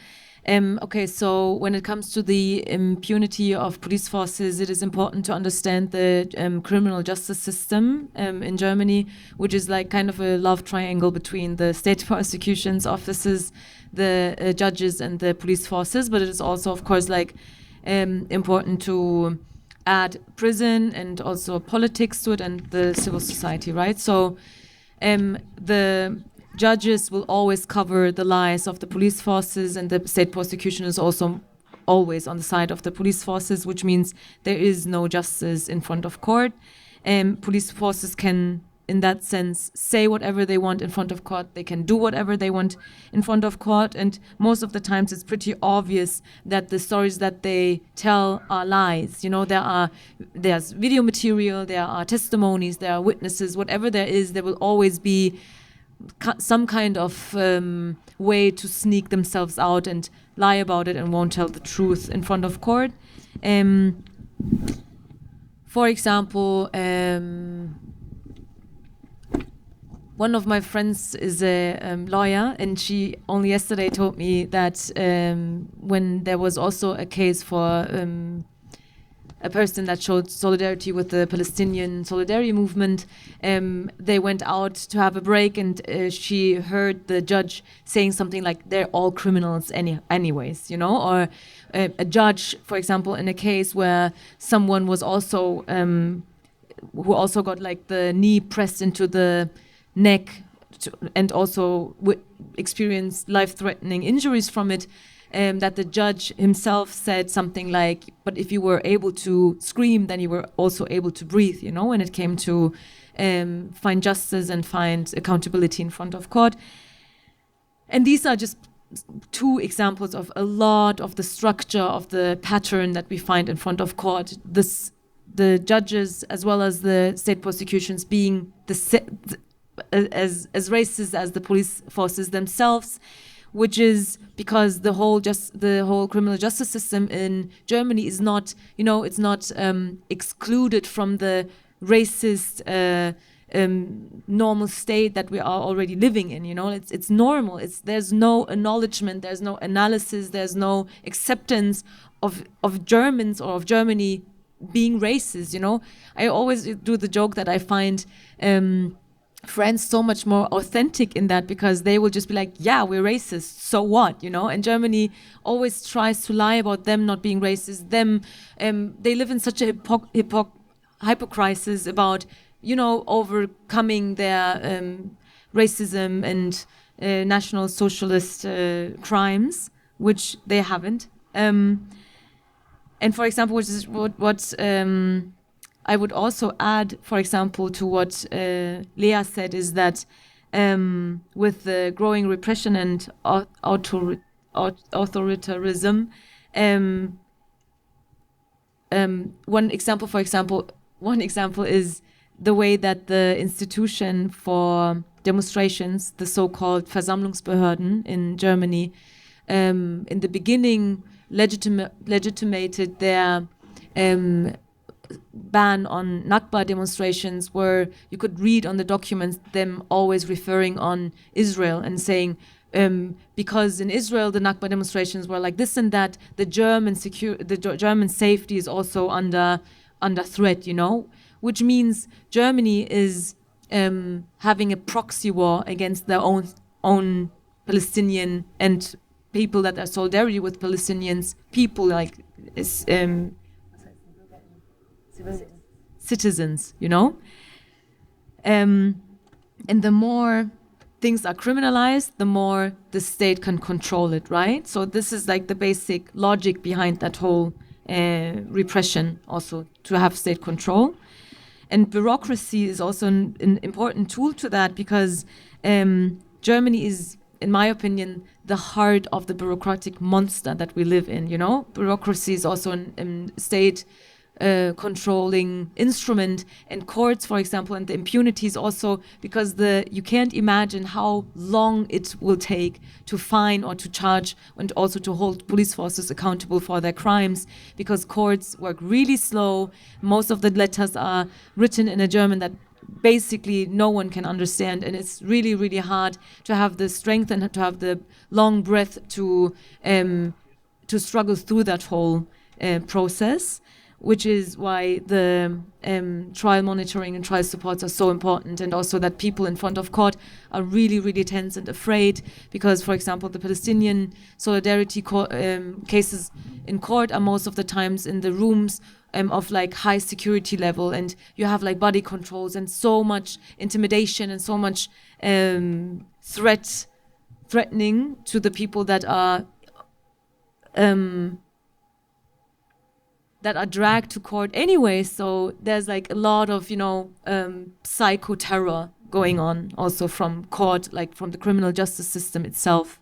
[SPEAKER 4] Okay, so when it comes to the impunity of police forces, it is important to understand the criminal justice system in Germany, which is like kind of a love triangle between the state prosecutions offices, the judges, and the police forces. But it is also, of course, like important to add prison and also politics to it and the civil society, right? So the judges will always cover the lies of the police forces, and the state prosecution is also always on the side of the police forces, which means there is no justice in front of court. Police forces can, in that sense, say whatever they want in front of court. They can do whatever they want in front of court, and most of the times it's pretty obvious that the stories that they tell are lies. You know, there's video material, there are testimonies, there are witnesses. Whatever there is, there will always be some kind of way to sneak themselves out and lie about it and won't tell the truth in front of court. For example, one of my friends is a lawyer, and she only yesterday told me that when there was also a case for a person that showed solidarity with the Palestinian solidarity movement, they went out to have a break, and she heard the judge saying something like, they're all criminals anyways, you know? Or a judge, for example, in a case where someone was also, who also got like the knee pressed into the neck and also experienced life-threatening injuries from it, that the judge himself said something like, but if you were able to scream, then you were also able to breathe, you know, when it came to find justice and find accountability in front of court. And these are just two examples of a lot of the structure of the pattern that we find in front of court. The judges, as well as the state prosecutions, being as racist as the police forces themselves, which is because the whole criminal justice system in Germany is not, you know, it's not excluded from the racist normal state that we are already living in. You know, it's normal. There's no acknowledgement, there's no analysis, there's no acceptance of Germans or of Germany being racist. You know, I always do the joke that I find friends so much more authentic in that, because they will just be like, yeah, we're racist, so what, you know? And Germany always tries to lie about them not being racist. They live in such a hypocrisy about, you know, overcoming their racism and national socialist crimes, which they haven't. And for example, which is what I would also add, for example, to what Lea said, is that with the growing repression and authoritarianism, one example is the way that the institution for demonstrations, the so-called Versammlungsbehörden in Germany, in the beginning legitimated their ban on Nakba demonstrations, where you could read on the documents them always referring on Israel and saying, because in Israel the Nakba demonstrations were like this and that, the German safety is also under threat, you know, which means Germany is having a proxy war against their own Palestinian and people that are solidarity with Palestinians, people like citizens, you know? And the more things are criminalized, the more the state can control it, right? So this is like the basic logic behind that whole repression, also to have state control. And bureaucracy is also an important tool to that, because Germany is, in my opinion, the heart of the bureaucratic monster that we live in, you know? Bureaucracy is also a state controlling instrument, and courts, for example, and the impunities also, because you can't imagine how long it will take to fine or to charge and also to hold police forces accountable for their crimes, because courts work really slow. Most of the letters are written in a German that basically no one can understand, and it's really, really hard to have the strength and to have the long breath to struggle through that whole process, which is why the trial monitoring and trial supports are so important, and also that people in front of court are really, really tense and afraid because, for example, the Palestinian solidarity cases in court are most of the times in the rooms of like high security level, and you have like body controls and so much intimidation and so much threatening to the people that are dragged to court anyway. So there's like a lot of, psycho terror going on also from court, like from the criminal justice system itself.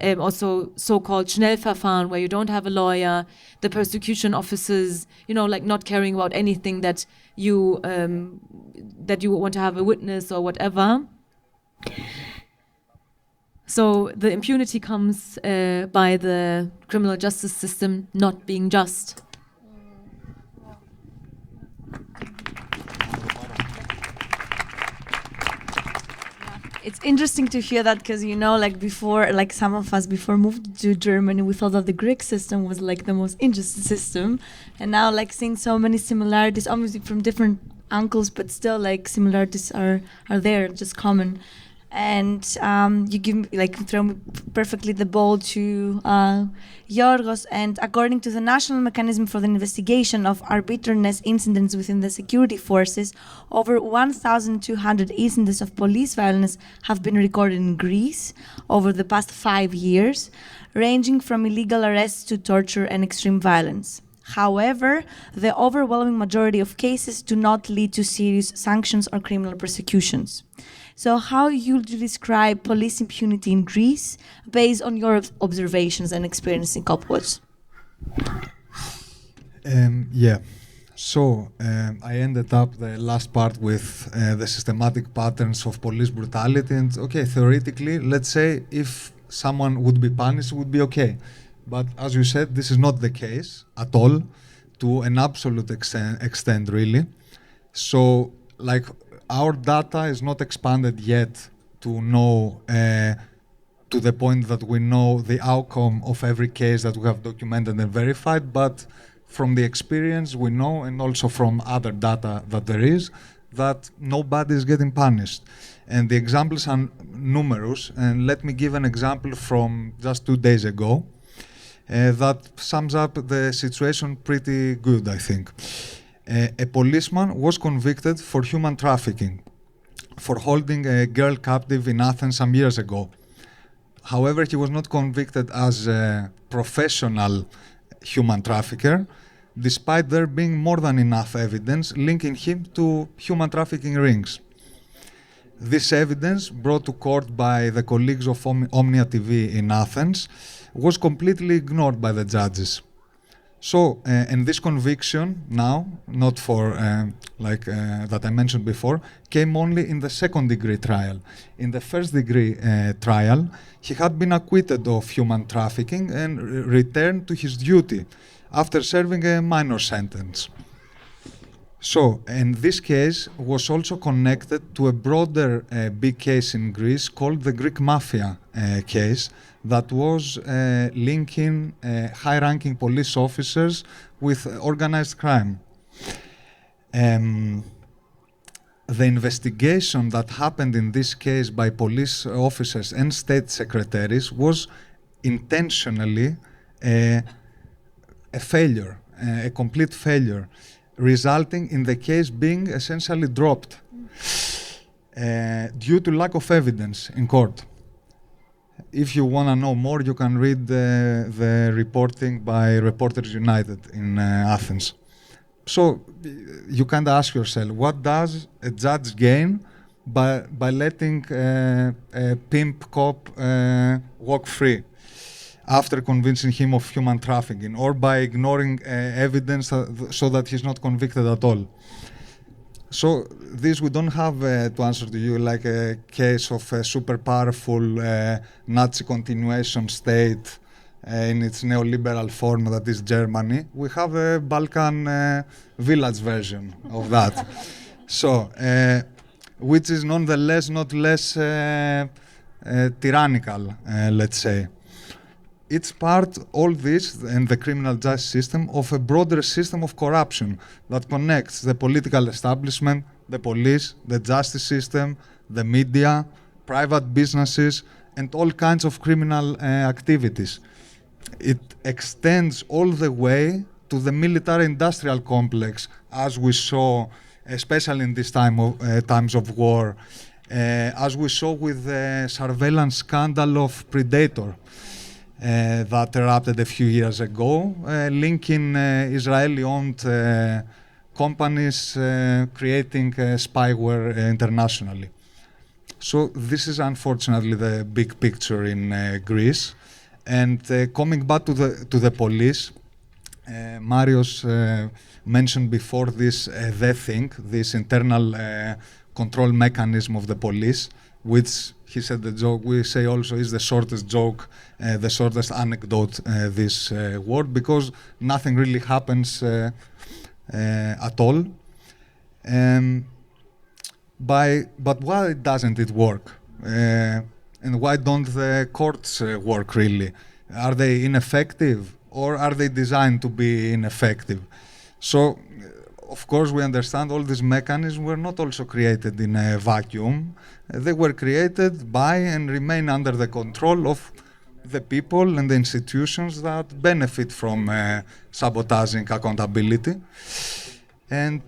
[SPEAKER 4] Also so-called Schnellverfahren, where you don't have a lawyer, the persecution officers, like not caring about anything that you want to have a witness or whatever. So the impunity comes by the criminal justice system not being just.
[SPEAKER 1] It's interesting to hear that because, before, like some of us before moved to Germany, we thought that the Greek system was like the most unjust system. And now like seeing so many similarities, obviously from different angles, but still like similarities are there, just common. And you give me, throw me perfectly the ball to Yorgos. And according to the National Mechanism for the Investigation of Arbitrariness Incidents within the Security Forces, over 1,200 incidents of police violence have been recorded in Greece over the past 5 years, ranging from illegal arrests to torture and extreme violence. However, the overwhelming majority of cases do not lead to serious sanctions or criminal prosecutions. So how would you describe police impunity in Greece based on your observations and experience in CopWatch?
[SPEAKER 3] So I ended up the last part with the systematic patterns of police brutality. And okay, theoretically, let's say if someone would be punished, it would be okay. But as you said, this is not the case at all, to an absolute extent really. So like, our data is not expanded yet to know, to the point that we know the outcome of every case that we have documented and verified, but from the experience we know, and also from other data that there is, that nobody is getting punished. And the examples are numerous, and let me give an example from just 2 days ago that sums up the situation pretty good, I think. A policeman was convicted for human trafficking, for holding a girl captive in Athens some years ago. However, he was not convicted as a professional human trafficker, despite there being more than enough evidence linking him to human trafficking rings. This evidence, brought to court by the colleagues of Omnia TV in Athens, was completely ignored by the judges. So, and this conviction now, not for that I mentioned before, came only in the second-degree trial. In the first-degree trial, he had been acquitted of human trafficking and returned to his duty after serving a minor sentence. So, and this case was also connected to a broader big case in Greece called the Greek Mafia case, that was linking high-ranking police officers with organized crime. The investigation that happened in this case by police officers and state secretaries was intentionally a failure, a complete failure, resulting in the case being essentially dropped due to lack of evidence in court. If you want to know more, you can read the reporting by Reporters United in Athens. So you kind of ask yourself, what does a judge gain by letting a pimp cop walk free after convincing him of human trafficking, or by ignoring evidence so that he's not convicted at all? So this we don't have to answer to you like a case of a super powerful Nazi continuation state in its neoliberal form that is Germany. We have a Balkan village version of that. So which is nonetheless not less tyrannical, let's say. It's part, all this, and the criminal justice system, of a broader system of corruption that connects the political establishment, the police, the justice system, the media, private businesses, and all kinds of criminal activities. It extends all the way to the military-industrial complex, as we saw, especially in this times of war, as we saw with the surveillance scandal of Predator that erupted a few years ago, linking Israeli-owned companies creating spyware internationally. So this is unfortunately the big picture in Greece. And coming back to the police, Marios mentioned before this this internal control mechanism of the police, which he said the joke, we say also is the shortest joke, the shortest anecdote this war, because nothing really happens at all. But why doesn't it work? And why don't the courts work really? Are they ineffective, or are they designed to be ineffective? So, of course, we understand all these mechanisms were not also created in a vacuum. They were created by and remain under the control of the people and the institutions that benefit from sabotaging accountability. And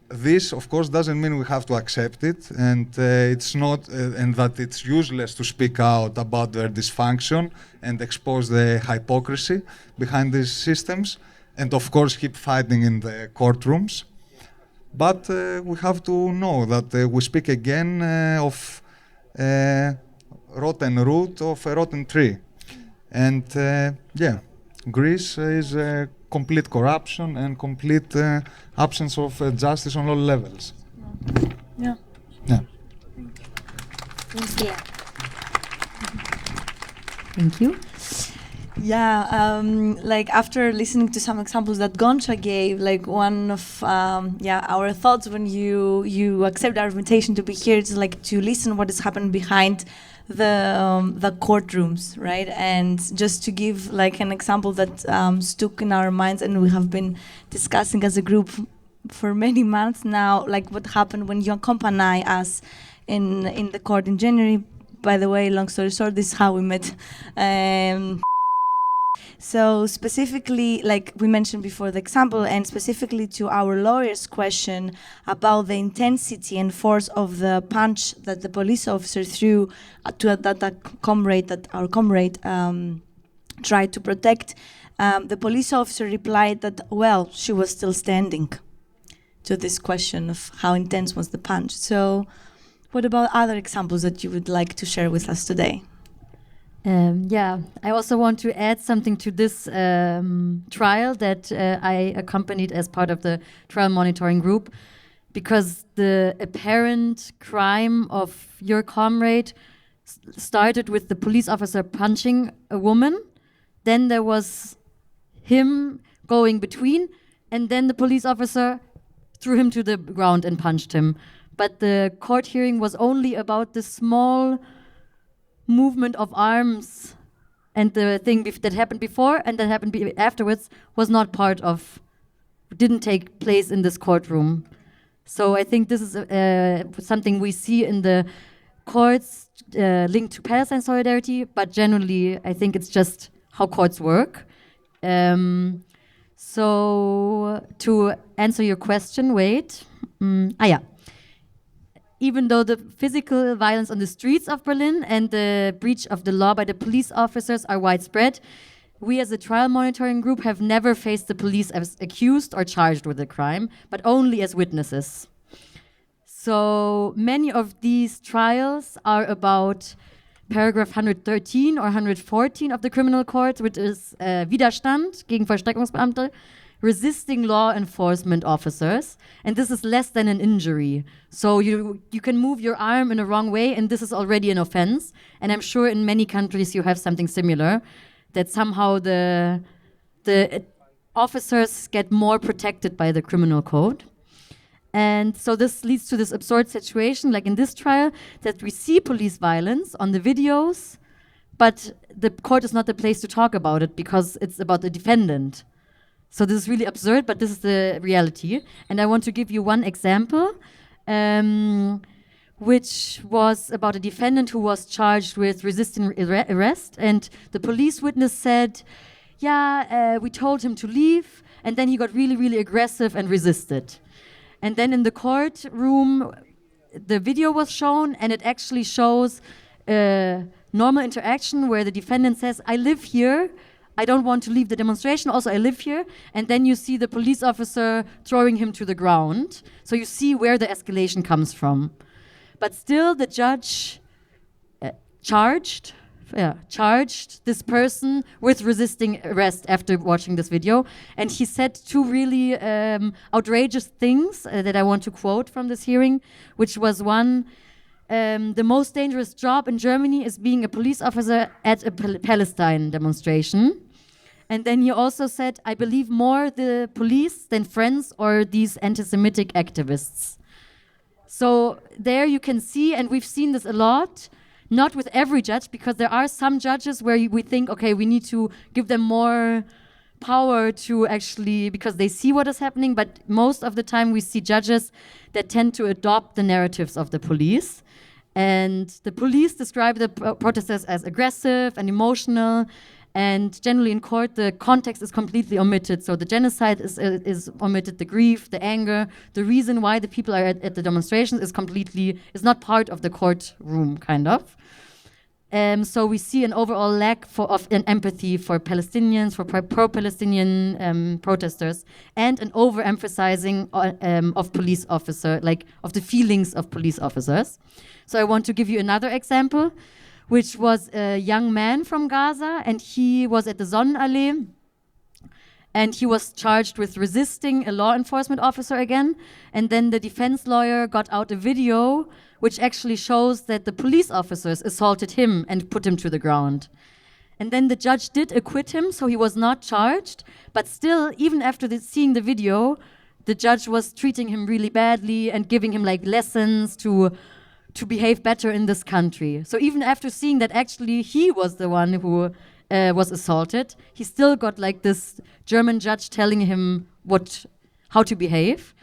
[SPEAKER 3] this, of course, doesn't mean we have to accept it, and it's not, and that it's useless to speak out about their dysfunction and expose the hypocrisy behind these systems, and of course keep fighting in the courtrooms. But we have to know that we speak again of rotten root of a rotten tree, and yeah, Greece is complete corruption and complete absence of justice on all levels.
[SPEAKER 1] Yeah.
[SPEAKER 3] Yeah.
[SPEAKER 6] Thank you. Thank you.
[SPEAKER 1] Yeah, like after listening to some examples that Goncha gave, like one of our thoughts when you accept our invitation to be here is like to listen what is happening behind the courtrooms, right? And just to give like an example that stuck in our minds and we have been discussing as a group for many months now, like what happened when you accompany us in the court in January. By the way, long story short, this is how we met. So specifically, like we mentioned before the example, and specifically to our lawyer's question about the intensity and force of the punch that the police officer threw to our comrade tried to protect, the police officer replied that, well, she was still standing, to this question of how intense was the punch. So what about other examples that you would like to share with us today?
[SPEAKER 6] Yeah, I also want to add something to this trial that I accompanied as part of the trial monitoring group, because the apparent crime of your comrade started with the police officer punching a woman, then there was him going between, and then the police officer threw him to the ground and punched him. But the court hearing was only about the small movement of arms, and the thing that happened before and that happened afterwards was not didn't take place in this courtroom. So I think this is something we see in the courts linked to Palestine solidarity, but generally I think it's just how courts work. So to answer your question, even though the physical violence on the streets of Berlin and the breach of the law by the police officers are widespread, we as a trial monitoring group have never faced the police as accused or charged with a crime, but only as witnesses. So many of these trials are about paragraph 113 or 114 of the criminal code, which is Widerstand gegen Vollstreckungsbeamte, resisting law enforcement officers, and this is less than an injury. So you can move your arm in a wrong way, and this is already an offense. And I'm sure in many countries you have something similar, that somehow the officers get more protected by the criminal code. And so this leads to this absurd situation, like in this trial, that we see police violence on the videos, but the court is not the place to talk about it because it's about the defendant. So this is really absurd, but this is the reality. And I want to give you one example, which was about a defendant who was charged with resisting arrest. And the police witness said, we told him to leave. And then he got really, really aggressive and resisted. And then in the courtroom, the video was shown, and it actually shows normal interaction where the defendant says, I live here. I don't want to leave the demonstration. Also, I live here. And then you see the police officer throwing him to the ground. So you see where the escalation comes from. But still, the judge charged this person with resisting arrest after watching this video. And he said two really outrageous things that I want to quote from this hearing, which was one, the most dangerous job in Germany is being a police officer at a Palestine demonstration. And then he also said, I believe more the police than friends or these anti-Semitic activists. So there you can see, and we've seen this a lot, not with every judge, because there are some judges where we think, okay, we need to give them more power to actually, because they see what is happening, but most of the time we see judges that tend to adopt the narratives of the police. And the police describe the protesters as aggressive and emotional, and generally in court the context is completely omitted. So the genocide is omitted, the grief, the anger, the reason why the people are at the demonstrations is not part of the courtroom, kind of. So we see an overall lack of an empathy for Palestinians, for pro-Palestinian protesters, and an overemphasizing of police officer, like of the feelings of police officers. So I want to give you another example, which was a young man from Gaza, and he was at the Sonnenallee, and he was charged with resisting a law enforcement officer again. And then the defense lawyer got out a video which actually shows that the police officers assaulted him and put him to the ground. And then the judge did acquit him, so he was not charged. But still, even after seeing the video, the judge was treating him really badly and giving him like lessons to behave better in this country. So even after seeing that actually he was the one who was assaulted, he still got like this German judge telling him how to behave.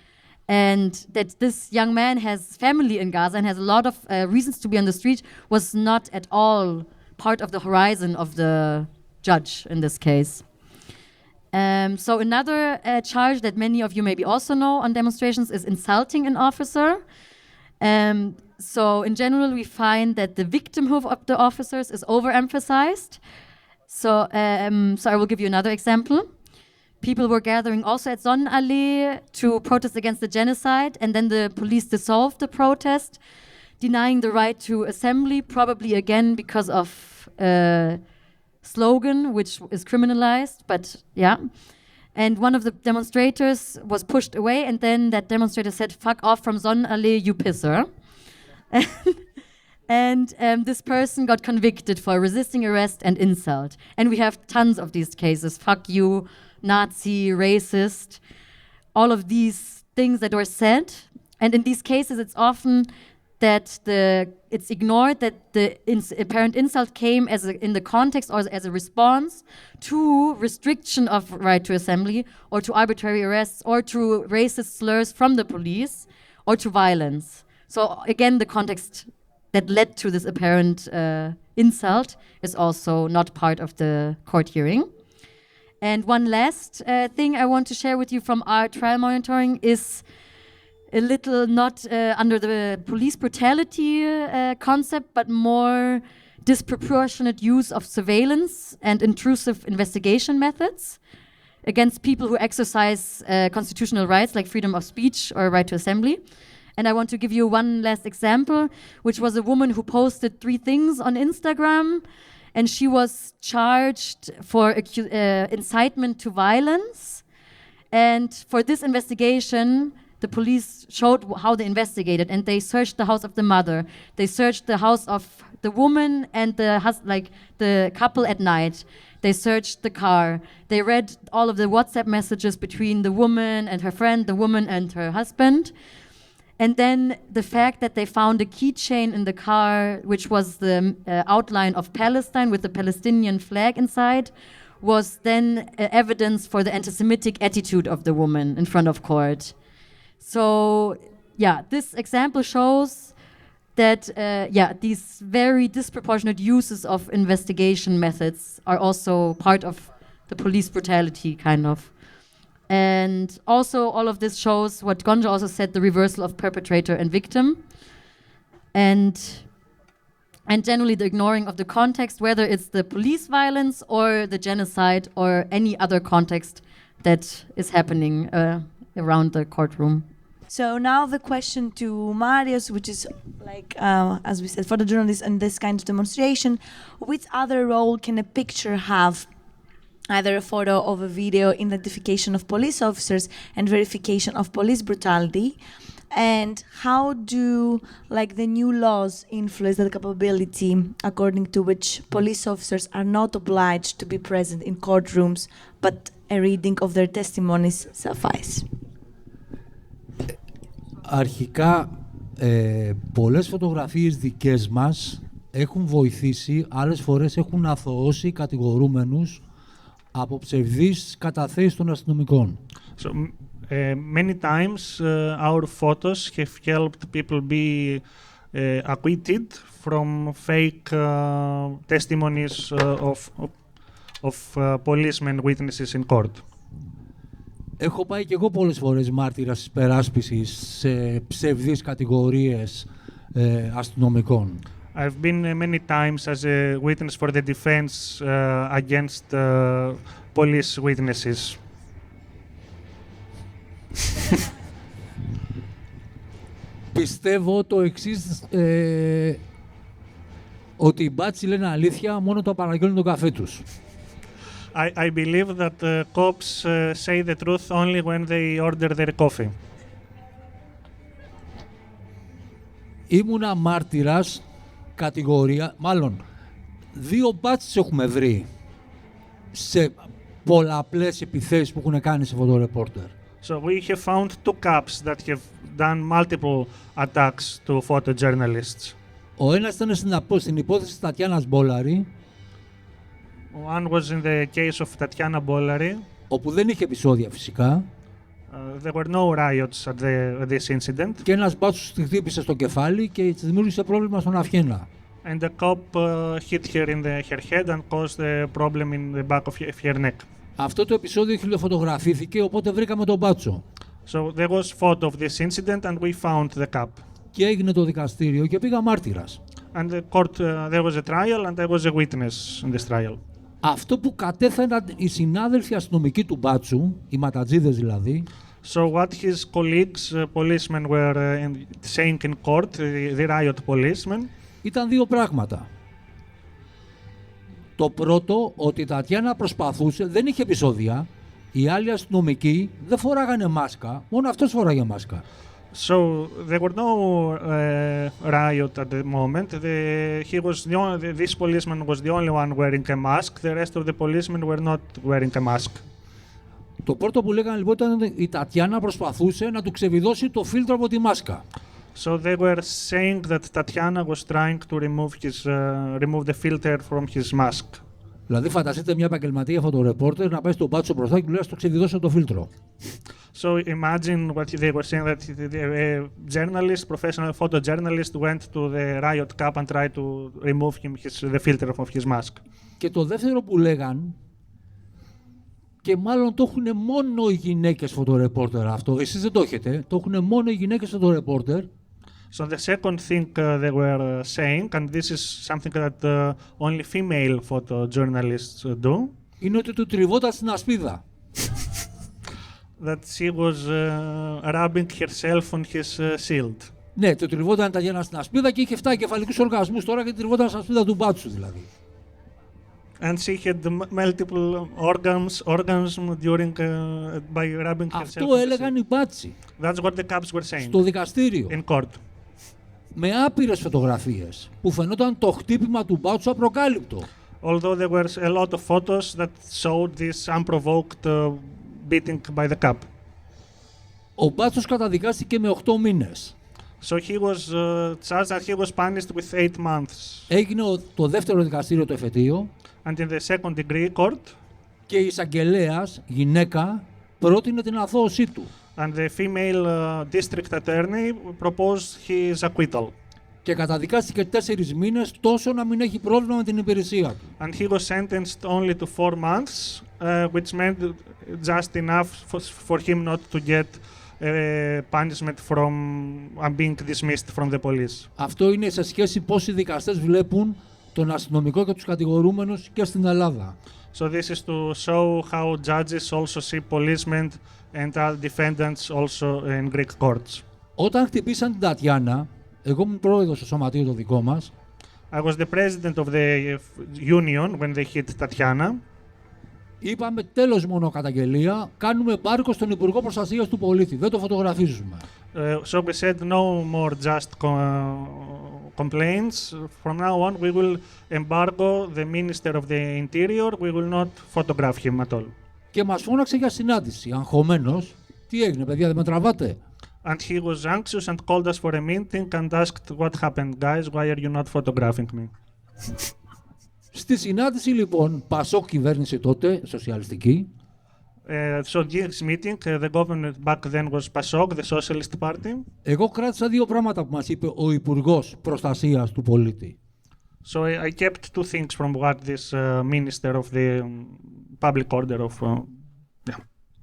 [SPEAKER 6] And that this young man has family in Gaza and has a lot of reasons to be on the street was not at all part of the horizon of the judge in this case. So another charge that many of you maybe also know on demonstrations is insulting an officer. So in general, we find that the victimhood of the officers is overemphasized. So I will give you another example. People were gathering also at Sonnenallee to protest against the genocide, and then the police dissolved the protest, denying the right to assembly, probably again because of slogan, which is criminalized, but yeah. And one of the demonstrators was pushed away, and then that demonstrator said, "Fuck off from Sonnenallee, you pisser." And this person got convicted for resisting arrest and insult. And we have tons of these cases. Fuck you, Nazi, racist, all of these things that were said. And in these cases, it's often that it's ignored that the apparent insult came in the context or as a response to restriction of right to assembly, or to arbitrary arrests, or to racist slurs from the police, or to violence. So again, the context that led to this apparent insult is also not part of the court hearing. And one last thing I want to share with you from our trial monitoring is a little not under the police brutality concept, but more disproportionate use of surveillance and intrusive investigation methods against people who exercise constitutional rights like freedom of speech or right to assembly. And I want to give you one last example, which was a woman who posted 3 things on Instagram, and she was charged for incitement to violence. And for this investigation, the police showed how they investigated, and they searched the house of the mother. They searched the house of the woman and the couple at night. They searched the car. They read all of the WhatsApp messages between the woman and her friend, the woman and her husband. And then the fact that they found a keychain in the car, which was the outline of Palestine with the Palestinian flag inside, was then evidence for the anti-Semitic attitude of the woman in front of court. So, yeah, this example shows that, these very disproportionate uses of investigation methods are also part of the police brutality, kind of. And also, all of this shows what Gonja also said, the reversal of perpetrator and victim. And generally the ignoring of the context, whether it's the police violence or the genocide or any other context that is happening around the courtroom.
[SPEAKER 1] So now the question to Marius, which is like, as we said, for the journalists in this kind of demonstration, which other role can a picture have? Either a photo of a video, identification of police officers, and verification of police brutality. And how do the new laws influence the capability according to which police officers are not obliged to be present in courtrooms, but a reading of their testimonies suffice?
[SPEAKER 5] Αρχικά, πολλές φωτογραφίες δικές μας έχουν βοηθήσει, άλλες φορές έχουν αθωώσει κατηγορούμενους από ψευδείς καταθέσεις των αστυνομικών.
[SPEAKER 2] So, many times our photos have helped people be acquitted from fake testimonies of policemen witnesses in court.
[SPEAKER 5] Έχω πάει και εγώ πολλές φορές μάρτυρας της περάσπισης σε ψευδείς κατηγορίες αστυνομικών.
[SPEAKER 2] I've been many times as a witness for the defense against police witnesses.
[SPEAKER 5] Πιστεύω το εξής, ότι οι μπάτσοι λένε αλήθεια μόνο το παραγγέλνουν τον καφέ τους.
[SPEAKER 2] I believe that cops say the truth only when they order their coffee.
[SPEAKER 5] Ήμουνα μάρτυρας κατηγορία, μάλλον 2 μπάτσες έχουμε βρει σε πολλαπλές επιθέσεις που έχουν κάνει σε φωτορεπόρτερ.
[SPEAKER 2] So we have found 2 cops that have done multiple attacks to photojournalists.
[SPEAKER 5] Ο ένας ήταν στην υπόθεση της Τατιάνας Μπόλαρη.
[SPEAKER 2] One was in the case of Tatiana Bollari.
[SPEAKER 5] Όπου δεν είχε επεισόδια φυσικά.
[SPEAKER 2] There were no riots at this incident.
[SPEAKER 5] Και ένας μπάτσος τη χτύπησε στο κεφάλι και της δημιούργησε πρόβλημα στον αυχένα.
[SPEAKER 2] And the cop hit her in her head and caused a problem in the back of her neck.
[SPEAKER 5] Αυτό το επεισόδιο χιλιοφωτογραφήθηκε, οπότε βρήκαμε τον μπάτσο.
[SPEAKER 2] So there was photo of this incident and we found the cop.
[SPEAKER 5] Και έγινε το δικαστήριο και πήγα μάρτυρας.
[SPEAKER 2] And the court, there was a trial and I was a witness in this trial.
[SPEAKER 5] Αυτό που κατέφεραν οι συνάδελφοι αστυνομικοί του μπάτσου, οι ματατζίδες δηλαδή.
[SPEAKER 2] So what his colleagues, policemen were saying in court, the riot policemen.
[SPEAKER 5] Ήταν 2 πράγματα. Το πρώτο, ότι η Τατιάνα προσπαθούσε, δεν είχε επεισόδια, οι άλλοι αστυνομικοί δεν φοράγανε μάσκα, μόνο αυτός φοράγε μάσκα.
[SPEAKER 2] So there were no riot at the moment. This policeman was the only one wearing a mask. The rest of the policemen were not wearing a mask.
[SPEAKER 5] Το πρώτο που λέγανε λοιπόν ήταν ότι η Τατιάνα προσπαθούσε να του ξεβιδώσει το φίλτρο από τη μάσκα.
[SPEAKER 2] So they were saying that Tatiana was trying to remove the filter from his mask.
[SPEAKER 5] Δηλαδή φανταστείτε μια επαγγελματία φωτορεπόρτερ να πάει στον μπάτσο μπροστά και του λέει: «Στο ξεβιδώσω το φίλτρο».
[SPEAKER 2] So imagine what they were saying, that a journalist, professional photojournalist, went to the riot cop and tried to remove the filter of his mask.
[SPEAKER 5] Και το δεύτερο που λέγαν, και μάλλον το έχουν μόνο οι γυναίκες φωτορεπόρτερ αυτό, εσείς δεν το έχετε, το έχουν μόνο οι γυναίκες φωτορεπόρτερ.
[SPEAKER 2] So the second thing they were saying, and this is something that only female photojournalists do,
[SPEAKER 5] είναι ότι του τριβόταν στην ασπίδα.
[SPEAKER 2] That she was rubbing herself on his shield.
[SPEAKER 5] Ναι, του τριβόταν η Τατιάνα στην ασπίδα και είχε 7 κεφαλικούς οργασμούς τώρα και τριβόταν στην ασπίδα του μπάτσου δηλαδή.
[SPEAKER 2] And she had multiple orgasm during by rubbing herself.
[SPEAKER 5] Αυτό έλεγαν οι μπάτσοι.
[SPEAKER 2] That's what the cops were saying.
[SPEAKER 5] Στο δικαστήριο.
[SPEAKER 2] In court.
[SPEAKER 5] Με άπειρες φωτογραφίες που φαινόταν το χτύπημα του μπάτσου απροκάλυπτο.
[SPEAKER 2] Although there were a lot of photos that showed this unprovoked beating by the cop.
[SPEAKER 5] Ο μπάτσος καταδικάστηκε με 8 μήνες.
[SPEAKER 2] So he was charged and he was punished with 8 months.
[SPEAKER 5] Έγινε το δεύτερο δικαστήριο το εφετείο
[SPEAKER 2] And in the second degree court,
[SPEAKER 5] και η εισαγγελέας, γυναίκα, πρότεινε την αθώωσή του.
[SPEAKER 2] and the female district attorney proposed his acquittal.
[SPEAKER 5] Και καταδικάστηκε 4 μήνες, τόσο να μην έχει πρόβλημα με την υπηρεσία του.
[SPEAKER 2] And he was sentenced only to 4 months, which meant just enough for him not to get punishment from being dismissed from the police.
[SPEAKER 5] Αυτό είναι σε σχέση πώς οι δικαστές βλέπουν τον αστυνομικό και τους κατηγορούμενους και στην Ελλάδα.
[SPEAKER 2] So this is to show how judges also see policemen and defendants also in Greek courts.
[SPEAKER 5] Όταν χτυπήσαν την Τατιάνα, εγώ ήμουν πρόεδρος στο σωματείο το δικό μας.
[SPEAKER 2] I was the president of the union when they hit Tatiana.
[SPEAKER 5] Είπαμε τέλος μόνο καταγγελία, κάνουμε μπάρκο στον Υπουργό Προστασίας του Πολίτη, δεν το φωτογραφίζουμε.
[SPEAKER 2] So we said no more just complaints. From now on we will embargo the Minister of the Interior. We will not photograph him at all.
[SPEAKER 5] Και μας φώναξε για συνάντηση, αγχωμένος. Τι έγινε, παιδιά, δεν με τραβάτε?
[SPEAKER 2] And he was anxious and called us for a meeting and asked what happened, guys, why are you not photographing me?
[SPEAKER 5] Στη συνάντηση λοιπόν, Πασόκ κυβέρνηση τότε, σοσιαλιστική.
[SPEAKER 2] So this meeting, the government back then was PASOK, the Socialist Party.
[SPEAKER 5] Εγώ κράτησα 2 πράγματα που μας είπε ο Υπουργός Προστασίας του Πολίτη.
[SPEAKER 2] So I kept 2 things from what this Minister of the Public Order of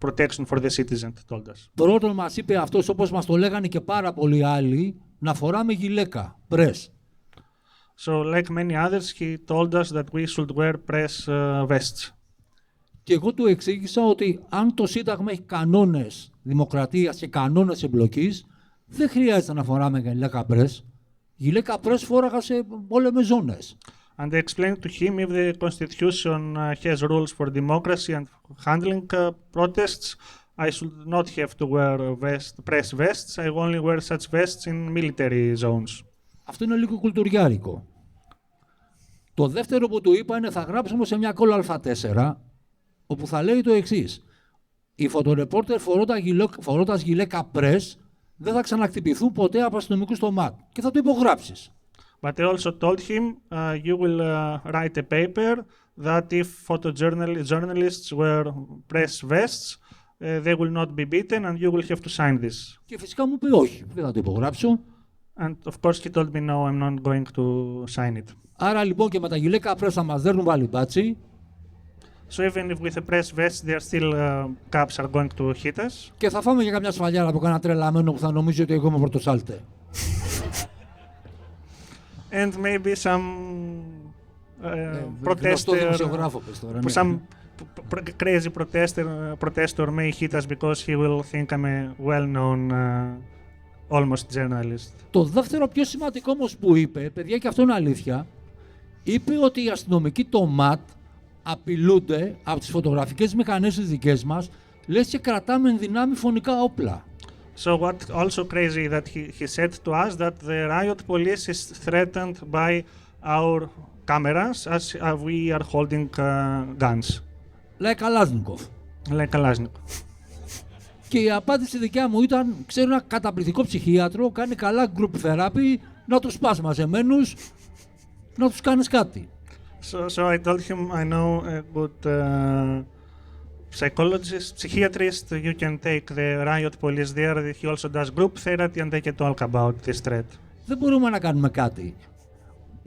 [SPEAKER 2] Protection for the Citizen told us.
[SPEAKER 5] Πρώτον μας είπε αυτός, όπως μας το λέγανε και πάρα πολλοί άλλοι, να φοράμε γυλαίκα, πρες.
[SPEAKER 2] So like many others, he told us that we should wear press vests.
[SPEAKER 5] Και εγώ του εξήγησα ότι αν το Σύνταγμα έχει κανόνες δημοκρατίας και κανόνες εμπλοκής, δεν χρειάζεται να φοράμε γυλαίκα πρες. Γυλαίκα πρες φόραγα σε πόλεμες ζώνες.
[SPEAKER 2] And I explained to him if the constitution has rules for democracy and handling protests, I should not have to wear press vests. I only wear such vests in military zones.
[SPEAKER 5] Αυτό είναι λίγο κουλτουριάρικο. Το δεύτερο που του είπα είναι θα γράψουμε σε μια κόλλα Α4, όπου θα λέει το εξής. Οι φωτορεπόρτερ φορώντας γυλαίκα πρες δεν θα ξανακτυπηθούν ποτέ από αστυνομικούς στο ΜΑΤ. Και θα το υπογράψεις.
[SPEAKER 2] But I also told him, you will write a paper that if photojournalists wear press vests, they will not be beaten and you will have to sign this.
[SPEAKER 5] Και φυσικά μου είπε όχι, δεν θα το υπογράψω.
[SPEAKER 2] And of course he told me no, I'm not going to sign it.
[SPEAKER 5] Άρα λοιπόν και με τα γυλαίκα πρες θα μας δέρνουν βαλιμπάτσι.
[SPEAKER 2] So even if with the press vests, there are still cops are going to hit us.
[SPEAKER 5] Και θα φάμε για καμιά σφαλιάρα από κανένα τρελαμένο που θα νομίζει ότι εγώ είμαι πρωτοσάλτε.
[SPEAKER 2] And maybe some protester, some crazy protester may hit us because he will think I'm a well-known almost journalist.
[SPEAKER 5] Το δεύτερο πιο σημαντικό όμως που είπε, παιδιά και αυτό είναι αλήθεια, είπε ότι οι αστυνομικοί το ΜΑΤ απειλούνται από τις φωτογραφικές μηχανές τις δικές μας, λες και κρατάμε εν δυνάμει φωνικά όπλα.
[SPEAKER 2] So what also crazy that he said to us that the riot police is threatened by our cameras as we are holding guns.
[SPEAKER 5] Like Kalashnikov.
[SPEAKER 2] Like Kalashnikov.
[SPEAKER 5] Και η απάντηση δικιά μου ήταν, ξέρω ένα καταπληκτικό ψυχίατρο, κάνει καλά group therapy, να τους πας μαζεμένους, να τους κάνεις κάτι.
[SPEAKER 2] So I told him I know a good psychologist, psychiatrist, you can take the riot police there, he also does group therapy and they can talk about this threat.
[SPEAKER 5] Δεν μπορούμε να κάνουμε κάτι.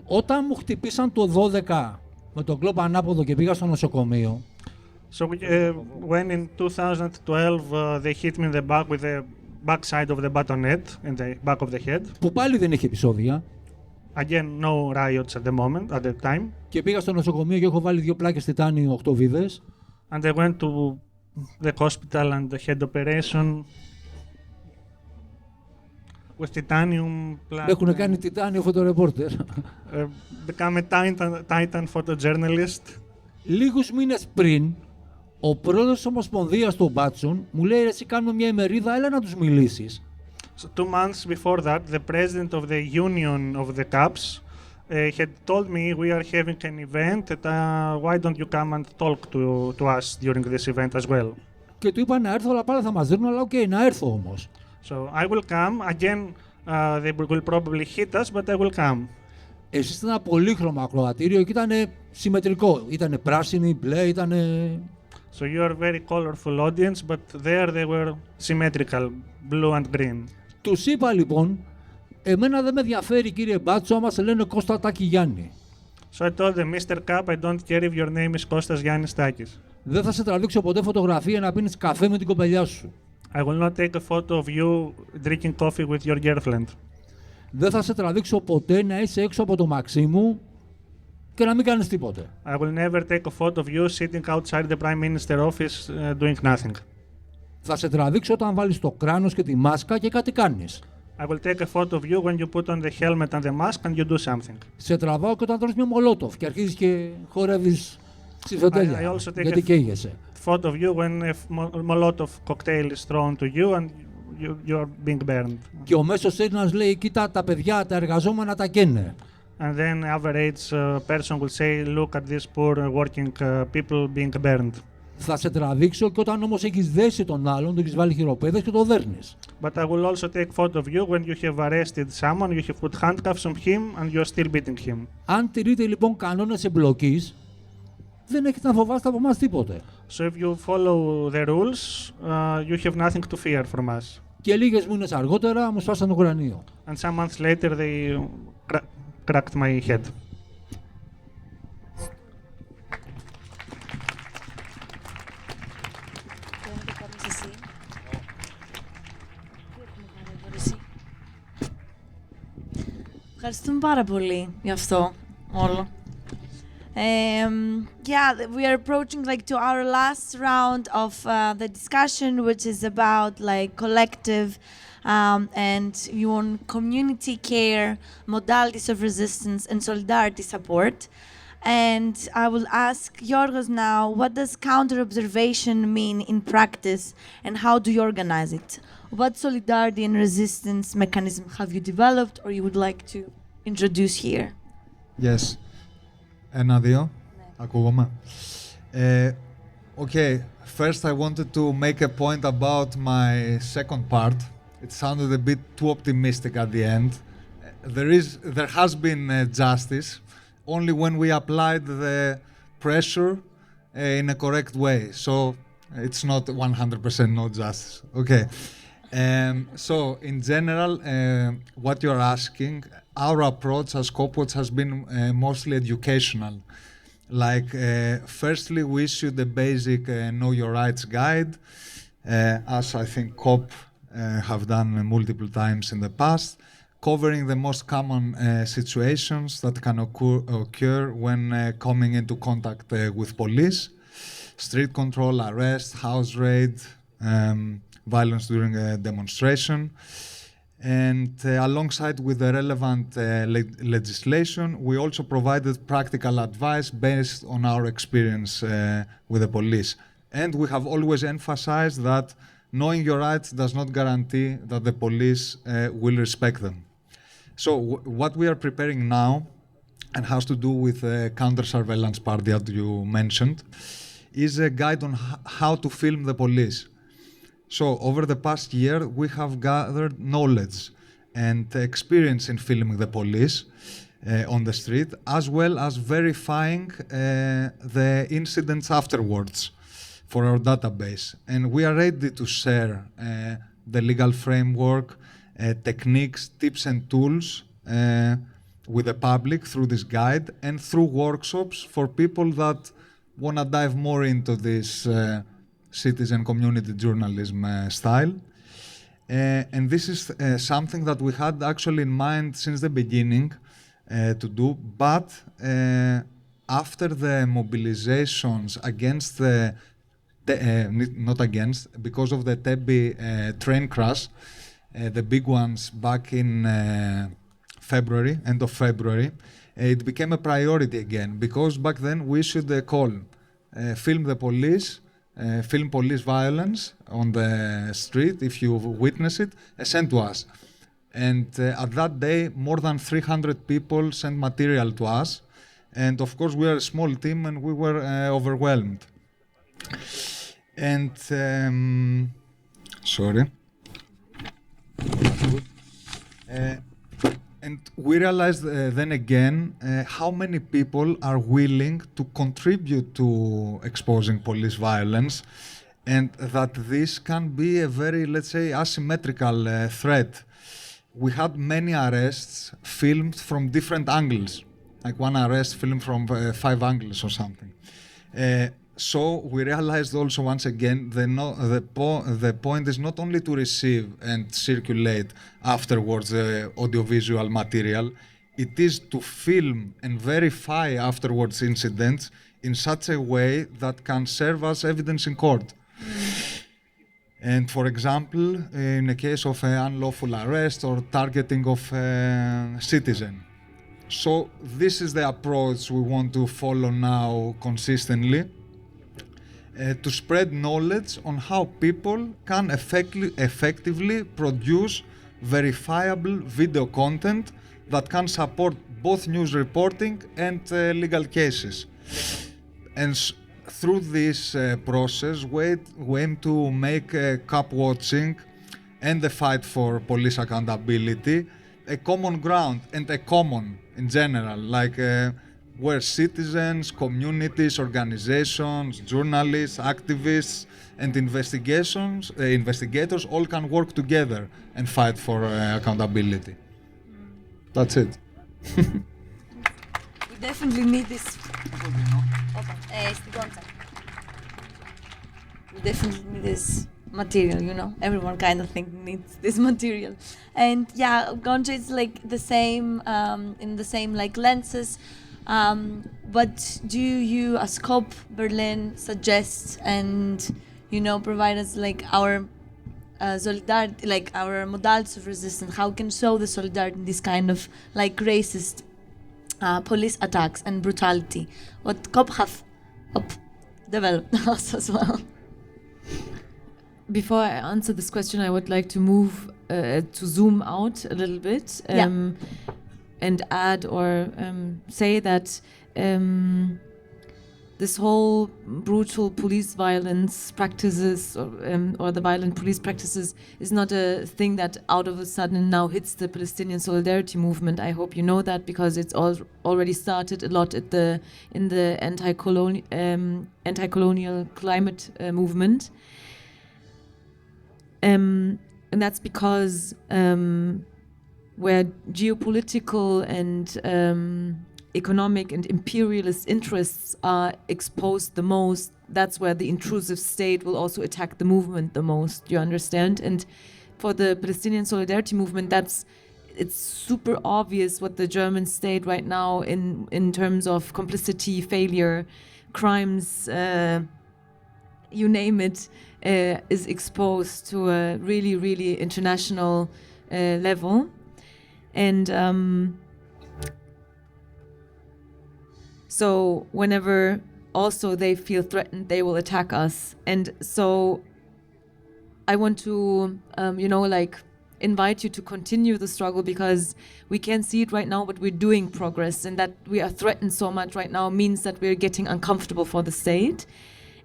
[SPEAKER 5] Όταν μου χτυπήσαν το 12 με τον κλόπ ανάποδο και πήγα στο νοσοκομείο.
[SPEAKER 2] So when in 2012 they hit me in the back with the back side of the bayonet in the back of the head.
[SPEAKER 5] Που πάλι δεν είχε επεισόδια.
[SPEAKER 2] Again, no riots at the moment, at the time.
[SPEAKER 5] Και πήγα στο νοσοκομείο και έχω βάλει 2 πλάκες τιτάνιο 8 βίδες.
[SPEAKER 2] And I went to the hospital and had operation with titanium plaque.
[SPEAKER 5] Έχουν κάνει τιτάνιο φωτορεπόρτερ.
[SPEAKER 2] Become a titan photojournalist.
[SPEAKER 5] Λίγους μήνες πριν, ο πρόεδρος της Ομοσπονδίας των Μπάτσων μου λέει εσύ κάνουμε μια ημερίδα, έλα να τους μιλήσεις.
[SPEAKER 2] So 2 months before that, the president of the union of the CAPS had told me we are having an event, why don't you come and talk to us during this event as well.
[SPEAKER 5] Και του είπα να έρθω, αλλά πάλι θα μας δίνουν, αλλά οκ, να έρθω όμως.
[SPEAKER 2] So I will come. Again, They will probably hit us, but I will come.
[SPEAKER 5] Εσείς ήταν ένα πολύχρωμο ακροατήριο και ήταν συμμετρικό. Ήταν πράσινη, μπλε, ήταν.
[SPEAKER 2] So you are very colorful audience, but there they were symmetrical, blue and green.
[SPEAKER 5] Τους είπα λοιπόν, εμένα δεν με ενδιαφέρει κύριε Μπάτσο άμα σε λένε Κώστα Τάκη Γιάννη.
[SPEAKER 2] So I told them, Mr. Kapp, I don't care if your name is Kostas Yannis Takis.
[SPEAKER 5] Δεν θα σε τραβήξω ποτέ φωτογραφία να πίνεις καφέ με την κοπελιά σου.
[SPEAKER 2] I will not take a photo of you drinking coffee with your girlfriend.
[SPEAKER 5] Δεν θα σε τραβήξω ποτέ να είσαι έξω από το μαξί μου και να μην κάνεις τίποτε.
[SPEAKER 2] I will never take a photo of you sitting outside the Prime Minister's office doing nothing.
[SPEAKER 5] Θα σε τραβήξω όταν βάλεις το κράνος και τη μάσκα και κάτι κάνεις.
[SPEAKER 2] I will take a photo of you when you put on the helmet and the mask and you do something.
[SPEAKER 5] Σε τραβάω και όταν τρως μια μολότοφ και αρχίζεις και χορεύεις ψηφοτέλεια, γιατί καίγεσαι.
[SPEAKER 2] Photo of you when a Molotov cocktail is thrown to you and you are being burned.
[SPEAKER 5] Και ο μέσος Έλληνας λέει, κοίτα τα παιδιά, τα εργαζόμενα τα καίνε.
[SPEAKER 2] And then average person will say, look at these poor working people being burned.
[SPEAKER 5] Θα σε τραβήξω και όταν όμως έχεις δέσει τον άλλον, του έχεις βάλει χειροπέδες και το δέρνεις.
[SPEAKER 2] But I will also take photo of you when you have arrested someone, you have put handcuffs on him and you're still beating him.
[SPEAKER 5] Αν τηρείτε λοιπόν κανόνες εμπλοκής, δεν έχετε να φοβάστε από εμάς τίποτε.
[SPEAKER 2] So if you follow the rules, you have nothing to fear from us.
[SPEAKER 5] Και λίγες μήνες αργότερα μου σπάσαν το κρανίο.
[SPEAKER 2] And some months later they cracked my head.
[SPEAKER 1] Ευχαριστούμε πάρα πολύ για αυτό όλο. Yeah, we are approaching like to our last round of the discussion, which is about like collective and you want community care, modalities of resistance, and solidarity support. And I will ask Yorgos now, what does counter-observation mean in practice, and how do you organize it? What solidarity and resistance mechanism have you developed, or you would like to introduce here?
[SPEAKER 3] Yes. Ένα, δύο. Ακούγομαι. Okay, first I wanted to make a point about my second part. It sounded a bit too optimistic at the end. There has been justice only when we applied the pressure in a correct way. So it's not 100% no justice. Okay. So in general, what you're asking, our approach as CopWatch has been mostly educational. Like, firstly, we issued a basic Know Your Rights guide, as I think COP have done multiple times in the past, covering the most common situations that can occur when coming into contact with police: street control, arrest, house raid, violence during a demonstration. And alongside with the relevant legislation, we also provided practical advice based on our experience with the police. And we have always emphasized that knowing your rights does not guarantee that the police will respect them. So what we are preparing now, and has to do with the counter-surveillance part that you mentioned, is a guide on how to film the police. So over the past year, we have gathered knowledge and experience in filming the police on the street, as well as verifying the incidents afterwards for our database. And we are ready to share the legal framework, techniques, tips and tools with the public through this guide and through workshops for people that want to dive more into this citizen community journalism style. And this is something that we had actually in mind since the beginning to do, but after the mobilizations against not against, because of the Tebi train crash, the big ones back in February, end of February, it became a priority again, because back then we issued a call, film the police, film police violence on the street, if you witness it, send to us. And at that day, more than 300 people sent material to us. And of course, we are a small team and we were overwhelmed. And, sorry. And we realized then again how many people are willing to contribute to exposing police violence, and that this can be a very, let's say, asymmetrical threat. We had many arrests filmed from different angles, like one arrest filmed from 5 angles or something. So we realized also once again the point is not only to receive and circulate afterwards the audiovisual material, it is to film and verify afterwards incidents in such a way that can serve as evidence in court. And for example, in a case of unlawful arrest or targeting of a citizen. So this is the approach we want to follow now consistently. To spread knowledge on how people can effectively produce verifiable video content that can support both news reporting and legal cases. And through this process, we aim to make COP watching and the fight for police accountability a common ground and a common in general, like where citizens, communities, organizations, journalists, activists, and investigators all can work together and fight for accountability. That's it.
[SPEAKER 1] We definitely need this. We definitely need this material, you know. Everyone kind of needs this material. And yeah, Gonja is like the same, in the same like lenses. What do you as COP Berlin suggest and, you know, provide us like our solidarity, like our modalities of resistance? How can show the solidarity in this kind of like racist police attacks and brutality? What COP have developed us as well.
[SPEAKER 4] Before I answer this question, I would like to move to zoom out a little bit. And add or say that this whole brutal police violence practices or the violent police practices is not a thing that out of a sudden now hits the Palestinian solidarity movement. I hope you know that, because it's already started a lot in the anti-colonial climate movement. And that's because where geopolitical and economic and imperialist interests are exposed the most, that's where the intrusive state will also attack the movement the most, you understand? And for the Palestinian Solidarity Movement, it's super obvious what the German state right now in terms of complicity, failure, crimes, you name it, is exposed to a really, really international level. And so whenever also they feel threatened, they will attack us. And so I want to, invite you to continue the struggle, because we can see it right now, but we're doing progress, and that we are threatened so much right now means that we're getting uncomfortable for the state.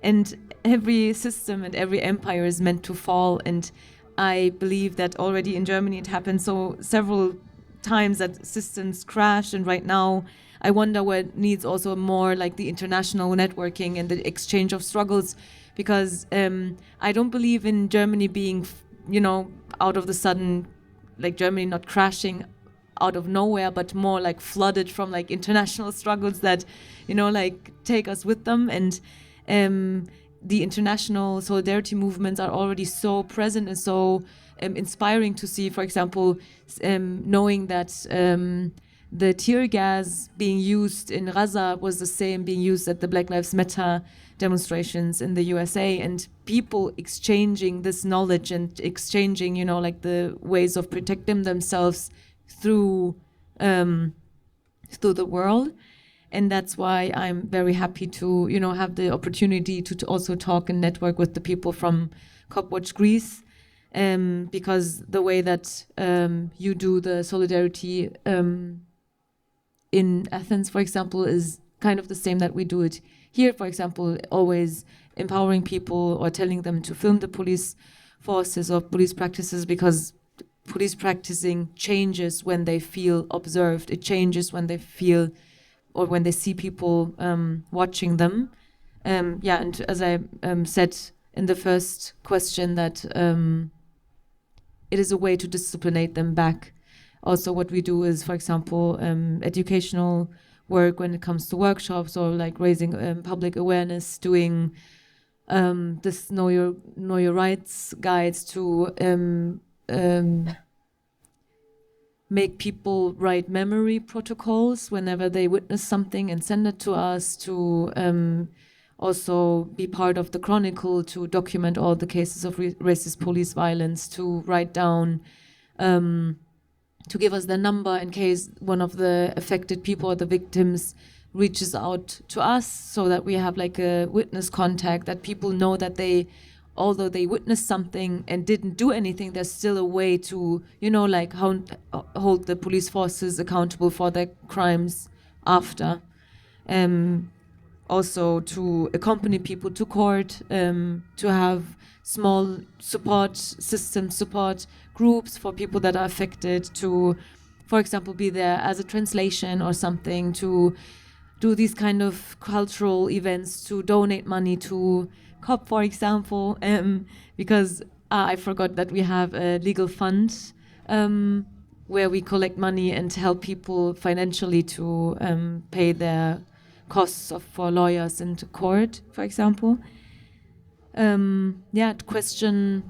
[SPEAKER 4] And every system and every empire is meant to fall. And I believe that already in Germany it happened so several times that systems crash, and right now I wonder what needs also more like the international networking and the exchange of struggles, because I don't believe in Germany being, out of the sudden, like Germany not crashing out of nowhere, but more like flooded from like international struggles that, take us with them. And the international solidarity movements are already so present and so inspiring to see, for example, knowing that the tear gas being used in Gaza was the same being used at the Black Lives Matter demonstrations in the USA, and people exchanging this knowledge and exchanging, the ways of protecting themselves through the world. And that's why I'm very happy to, have the opportunity to also talk and network with the people from CopWatch Greece, because the way that you do the solidarity in Athens, for example, is kind of the same that we do it here, for example, always empowering people or telling them to film the police forces or police practices, because police practicing changes when they feel observed. It changes when they feel or when they see people watching them. And as I said in the first question, that it is a way to disciplinate them back. Also, what we do is, for example, educational work when it comes to workshops or like raising public awareness, doing this know your rights guides to make people write memory protocols whenever they witness something and send it to us, to also be part of the chronicle, to document all the cases of racist police violence, to write down, to give us their number in case one of the affected people or the victims reaches out to us, so that we have like a witness contact, that people know that they, although they witnessed something and didn't do anything, there's still a way to, like hold the police forces accountable for their crimes after. Also to accompany people to court, to have small support groups for people that are affected, to, for example, be there as a translation or something, to do these kind of cultural events, to donate money to COP, for example, because I forgot that we have a legal fund where we collect money and help people financially to pay their costs for lawyers in court, for example. Question,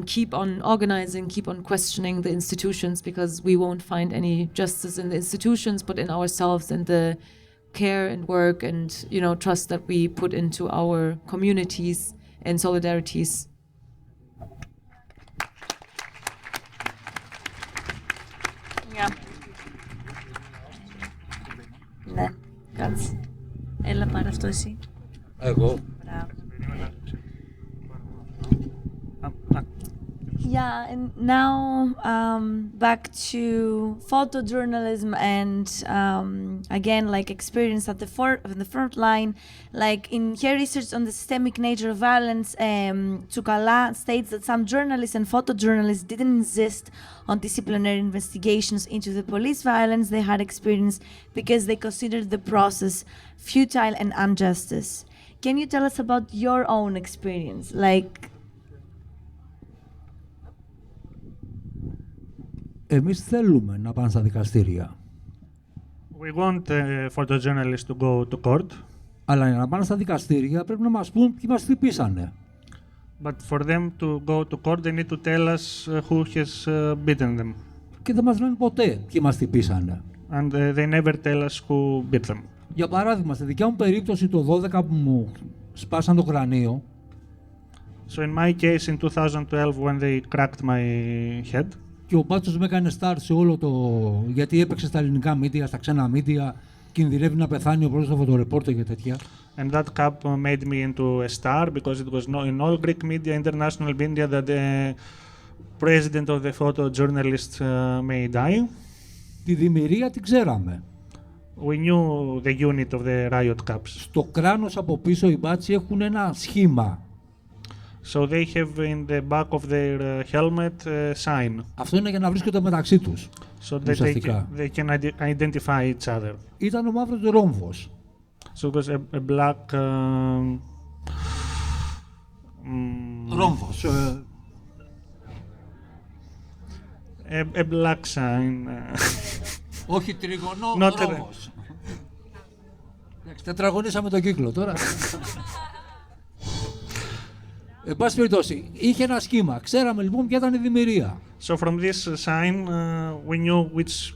[SPEAKER 4] keep on organizing, keep on questioning the institutions, because we won't find any justice in the institutions, but in ourselves and the care and work and trust that we put into our communities and solidarities.
[SPEAKER 1] Yeah. Ναι, κάτσε. Έλα πάρε αυτό εσύ.
[SPEAKER 5] Εγώ.
[SPEAKER 1] Μπράβο. Yeah, and now back to photojournalism and again, like experience at the front line. Like in her research on the systemic nature of violence, Tsukala states that some journalists and photojournalists didn't insist on disciplinary investigations into the police violence they had experienced because they considered the process futile and injustice. Can you tell us about your own experience? Like,
[SPEAKER 5] εμείς θέλουμε να πάνε στα δικαστήρια.
[SPEAKER 2] We want photojournalists to go to court.
[SPEAKER 5] Αλλά για να πάνε στα δικαστήρια πρέπει να μας πούν ποιοι μας χτυπήσανε.
[SPEAKER 2] But for them to go to court, they need to tell us who has beaten them.
[SPEAKER 5] Και δεν μας λένε ποτέ ποιοι μας χτυπήσανε.
[SPEAKER 2] And they never tell us who beat them.
[SPEAKER 5] Για παράδειγμα, στη δικιά μου περίπτωση το 12 που μου σπάσαν το κρανίο.
[SPEAKER 2] So in my case in 2012 when they cracked my head.
[SPEAKER 5] Και ο μπάτσος με έκανε start σε όλο το... γιατί έπαιξε στα ελληνικά μίντια, στα ξένα μίντια, κινδυνεύει να πεθάνει ο πρώτος φωτορεπόρτερ και τέτοια.
[SPEAKER 2] And that cup made me into a star because it was in all Greek media, international media, that the president of the photojournalists may die.
[SPEAKER 5] Τη δημιουργία την ξέραμε.
[SPEAKER 2] We knew the unit of the riot cups.
[SPEAKER 5] Στο κράνος από πίσω οι μπάτσοι έχουν ένα σχήμα.
[SPEAKER 2] So they have in the back of their helmet a sign.
[SPEAKER 5] Αυτό είναι για να βρίσκονται μεταξύ τους.
[SPEAKER 2] So that they can identify each other.
[SPEAKER 5] Ήταν ο μαύρος ρόμβος.
[SPEAKER 2] So it was a black
[SPEAKER 5] ρόμβος.
[SPEAKER 2] A black sign.
[SPEAKER 5] Όχι τριγωνό,
[SPEAKER 2] Not
[SPEAKER 5] ρόμβος. Τετραγωνίσαμε τον κύκλο τώρα. Εν πάση περιπτώσει, είχε ένα σχήμα. Ξέραμε λοιπόν ποια ήταν η δημιουργία.
[SPEAKER 2] So from this sign, we knew which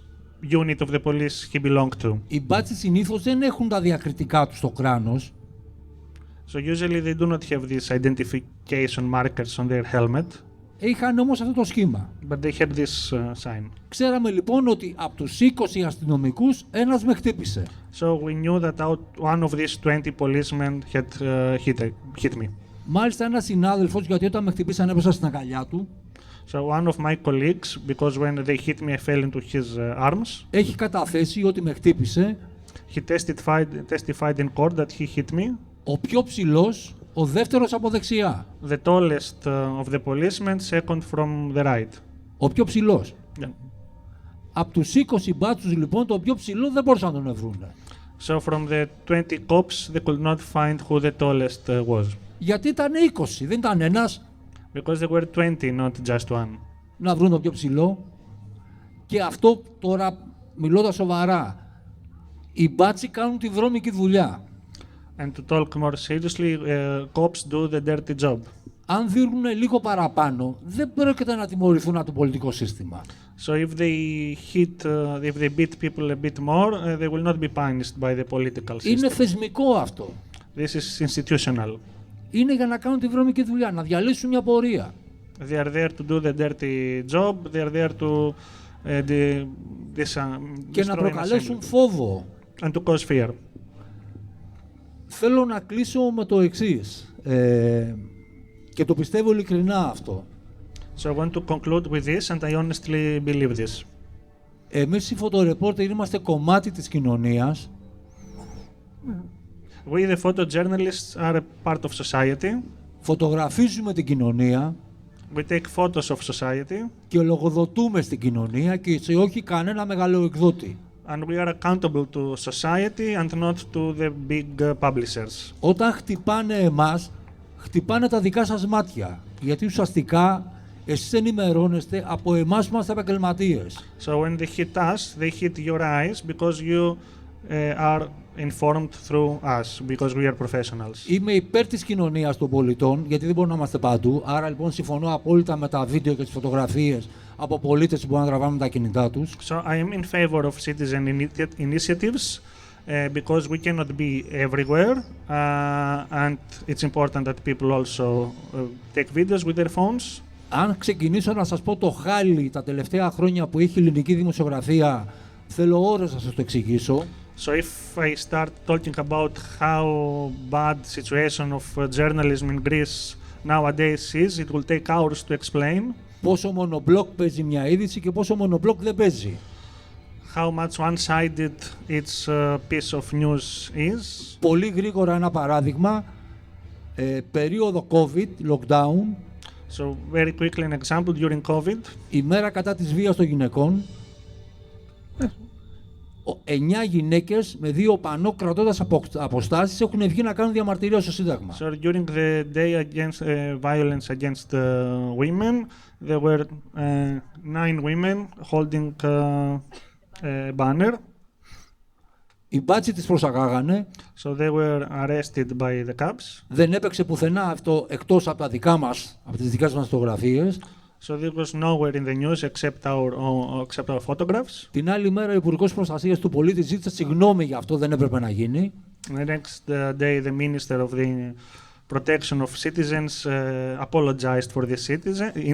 [SPEAKER 2] unit of the police he belonged to.
[SPEAKER 5] Οι μπάτσοι συνήθως δεν έχουν τα διακριτικά τους στο κράνος.
[SPEAKER 2] So usually they do not have these identification markers on their helmet.
[SPEAKER 5] Είχαν όμως αυτό το σχήμα.
[SPEAKER 2] But they had this sign.
[SPEAKER 5] Ξέραμε λοιπόν ότι από τους 20 αστυνομικούς ένας με χτύπησε.
[SPEAKER 2] So we knew that one of these 20 policemen had hit me.
[SPEAKER 5] Μάλιστα ένας συνάδελφος, γιατί όταν με χτυπήσαν έπεσα στην αγκαλιά του.
[SPEAKER 2] So one of my colleagues, because when they hit me I fell into his arms.
[SPEAKER 5] Έχει καταθέσει ότι με χτύπησε.
[SPEAKER 2] He testified in court that he hit me.
[SPEAKER 5] Ο πιο ψηλός, ο δεύτερος από δεξιά.
[SPEAKER 2] The tallest of the policemen, second from the right.
[SPEAKER 5] Ο πιο ψηλός.
[SPEAKER 2] Yeah.
[SPEAKER 5] Από τους 20 μπάτσους λοιπόν, το πιο ψηλό δεν μπορούσαν να τον βρουν.
[SPEAKER 2] So from the 20 cops, they could not find who the tallest was.
[SPEAKER 5] Γιατί ήταν 20, δεν ήταν ένας.
[SPEAKER 2] Because they were 20, not just one.
[SPEAKER 5] Να βρουν το πιο ψηλό. Και αυτό τώρα, μιλώντας σοβαρά, οι μπάτσοι κάνουν τη βρώμικη δουλειά.
[SPEAKER 2] And to talk more seriously, cops do the dirty job.
[SPEAKER 5] Αν δίνουν λίγο παραπάνω, δεν πρόκειται να τιμωρηθούν από το πολιτικό σύστημα.
[SPEAKER 2] So if they beat people a bit more, they will not be punished by the political system.
[SPEAKER 5] Είναι θεσμικό αυτό.
[SPEAKER 2] This is institutional.
[SPEAKER 5] Είναι για να κάνουν τη βρώμικη δουλειά, να διαλύσουν μια πορεία.
[SPEAKER 2] They are there to do the dirty job. They are there to
[SPEAKER 5] και να προκαλέσουν φόβο.
[SPEAKER 2] And to cause fear.
[SPEAKER 5] Θέλω να κλείσω με το εξής. Και το πιστεύω ειλικρινά αυτό.
[SPEAKER 2] So I want to conclude with this, and I honestly believe this.
[SPEAKER 5] Εμείς οι φωτορεπόρτερ είμαστε κομμάτι της κοινωνίας.
[SPEAKER 2] We, the photojournalists, are a part of society.
[SPEAKER 5] Φωτογραφίζουμε την κοινωνία.
[SPEAKER 2] We take photos of society.
[SPEAKER 5] Και λογοδοτούμε στην κοινωνία και σε όχι κανένα μεγαλοεκδότη.
[SPEAKER 2] And we are accountable to society and not to the big publishers.
[SPEAKER 5] Όταν χτυπάνε εμάς, χτυπάνε τα δικά σας μάτια. Γιατί ουσιαστικά εσείς ενημερώνεστε από εμάς που είμαστε επαγγελματίες.
[SPEAKER 2] So when they hit us, they hit your eyes because you are informed through us, because we are professionals.
[SPEAKER 5] Είμαι υπέρ της κοινωνίας των πολιτών, γιατί δεν μπορούμε να είμαστε παντού. Άρα λοιπόν συμφωνώ απόλυτα με τα βίντεο και τις φωτογραφίες από πολίτες που μπορούν να τραβάμε τα κινητά τους.
[SPEAKER 2] So I am in favor of citizen initiatives because we cannot be everywhere and it's important that people also take videos with their phones.
[SPEAKER 5] Αν ξεκινήσω να σας πω το χάλι τα τελευταία χρόνια που έχει η ελληνική δημοσιογραφία, θέλω ώρες να σας το εξηγήσω.
[SPEAKER 2] So if I start talking about how bad situation of journalism in Greece nowadays is, it will take hours to explain.
[SPEAKER 5] Πόσο μονομπλοκ παίζει μια είδηση και πόσο μονομπλοκ δεν παίζει.
[SPEAKER 2] How much one-sided each piece of news is.
[SPEAKER 5] Πολύ γρήγορα ένα παράδειγμα, περίοδο COVID, lockdown.
[SPEAKER 2] So very quickly an example during COVID.
[SPEAKER 5] Η μέρα κατά της βίας των γυναικών. 9 γυναίκες με 2 πανό κρατώντας αποστάσεις έχουν βγει να κάνουν διαμαρτυρία στο Σύνταγμα.
[SPEAKER 2] So during the day against violence against women, there were 9 women holding a banner.
[SPEAKER 5] Οι μπάτσοι τις προσαγάγανε.
[SPEAKER 2] So they were arrested by the cops.
[SPEAKER 5] Δεν έπαιξε πουθενά αυτό εκτός από τα δικά μας, από τις δικές μας φωτογραφίες.
[SPEAKER 2] So there was nowhere in the news except our photographs.
[SPEAKER 5] Την άλλη μέρα ο Υπουργός Προστασίας του Πολίτη ζήτησε συγγνώμη για αυτό, δεν έπρεπε να γίνει.
[SPEAKER 2] The next day the Minister of the Protection of Citizens apologized for this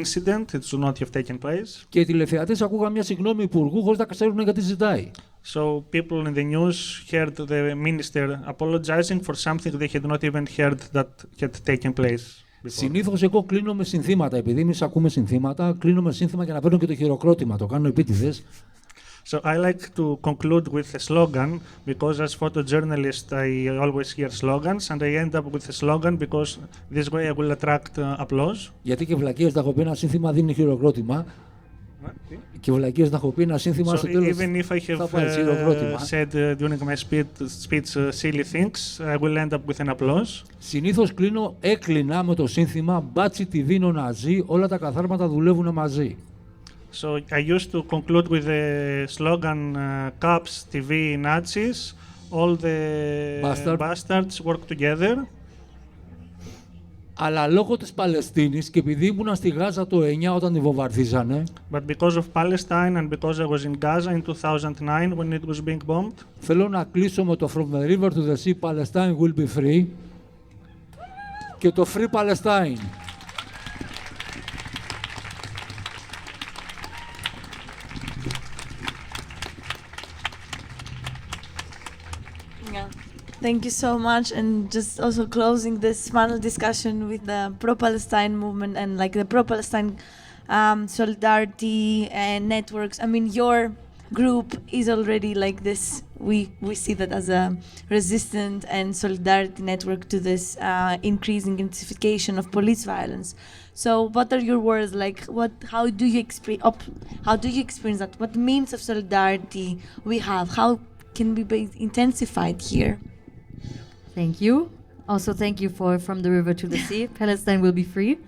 [SPEAKER 2] incident. It should not have taken place.
[SPEAKER 5] Και οι τηλεθεατές ακούγαν μια συγγνώμη υπουργού χωρίς να ξέρουν γιατί ζητάει.
[SPEAKER 2] So people in the news heard the minister apologizing for something they had not even heard that had taken place.
[SPEAKER 5] Συνήθως εγώ κλείνω με συνθήματα, επειδή εμείς ακούμε συνθήματα, κλείνω με σύνθημα για να παίρνω και το χειροκρότημα, το κάνω επίτηδες.
[SPEAKER 2] So I like to conclude with a slogan because as photojournalist I always hear slogans and I end up with a slogan because this way I will attract applause.
[SPEAKER 5] Γιατί και βλακίες θα έχω πει ένα σύνθημα δίνει χειροκρότημα. Και βλακίες θα έχω πει ένα σύνθημα στο τέλος
[SPEAKER 2] even if I have said during my speech silly things, I will end up with an applause.
[SPEAKER 5] Συνήθως έκλεινα με το σύνθημα «Μπάτσι τη δίνω να ζει, όλα τα καθάρματα δουλεύουν μαζί».
[SPEAKER 2] So I used to conclude with the slogan "Cops, TV, Nazis, all the bastards work together."
[SPEAKER 5] Αλλά λόγω της Παλαιστίνης και επειδή ήμουνα στη Γάζα το 9 όταν τη βομβαρδίζανε,
[SPEAKER 2] But because of Palestine and because I was in Gaza in 2009 when it was being bombed,
[SPEAKER 5] θέλω να κλείσω με το From the River to the Sea, Palestine will be free και το Free Palestine.
[SPEAKER 1] Thank you so much, and just also closing this panel discussion with the pro-Palestine movement and like the pro-Palestine solidarity and networks. I mean, your group is already like this. We see that as a resistant and solidarity network to this increasing intensification of police violence. So, what are your words like? How do you experience that? What means of solidarity we have? How can we be intensified here?
[SPEAKER 6] Thank you. Also, thank you for From the River to the Sea. Palestine will be free.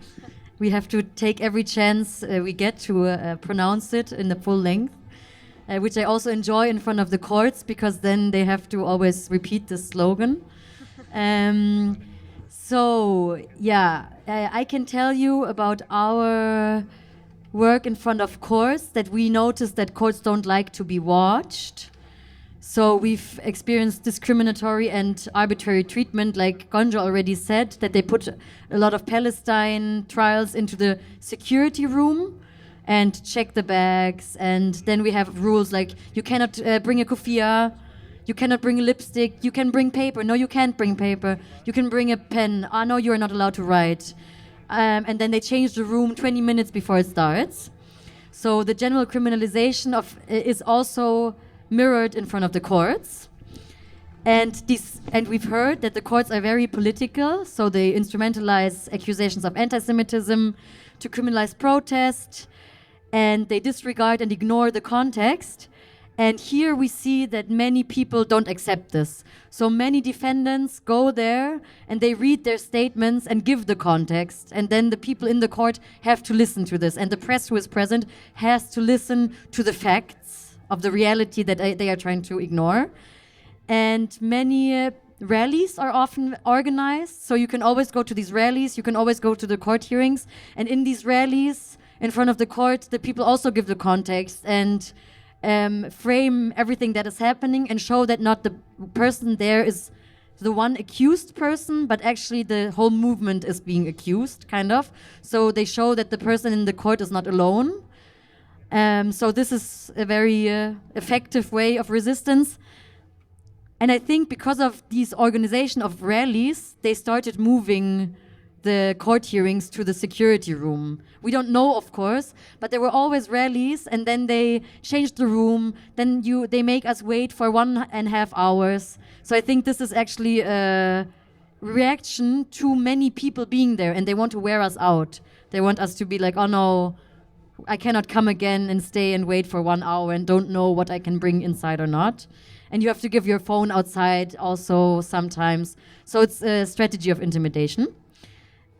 [SPEAKER 6] We have to take every chance we get to pronounce it in the full length, which I also enjoy in front of the courts, because then they have to always repeat the slogan. I can tell you about our work in front of courts, that we noticed that courts don't like to be watched. So we've experienced discriminatory and arbitrary treatment, like Gonja already said, that they put a lot of Palestine trials into the security room and check the bags. And then we have rules like you cannot bring a kufiya, you cannot bring a lipstick, you can bring paper. No, you can't bring paper. You can bring a pen. No, you are not allowed to write. And then they change the room 20 minutes before it starts. So the general criminalization is also mirrored in front of the courts, and we've heard that the courts are very political, so they instrumentalize accusations of anti-Semitism to criminalize protest, and they disregard and ignore the context. And here we see that many people don't accept this. So many defendants go there and they read their statements and give the context, and then the people in the court have to listen to this, and the press who is present has to listen to the facts of the reality that they are trying to ignore. And many rallies are often organized, so you can always go to these rallies, you can always go to the court hearings, and in these rallies, in front of the court, the people also give the context and frame everything that is happening and show that not the person there is the one accused person, but actually the whole movement is being accused, kind of. So they show that the person in the court is not alone. So this is a very effective way of resistance. And I think because of these organization of rallies, they started moving the court hearings to the security room. We don't know, of course, but there were always rallies, and then they changed the room. Then they make us wait for 1.5 hours. So I think this is actually a reaction to many people being there, and they want to wear us out. They want us to be like, oh no, I cannot come again and stay and wait for 1 hour and don't know what I can bring inside or not. And you have to give your phone outside also sometimes. So it's a strategy of intimidation.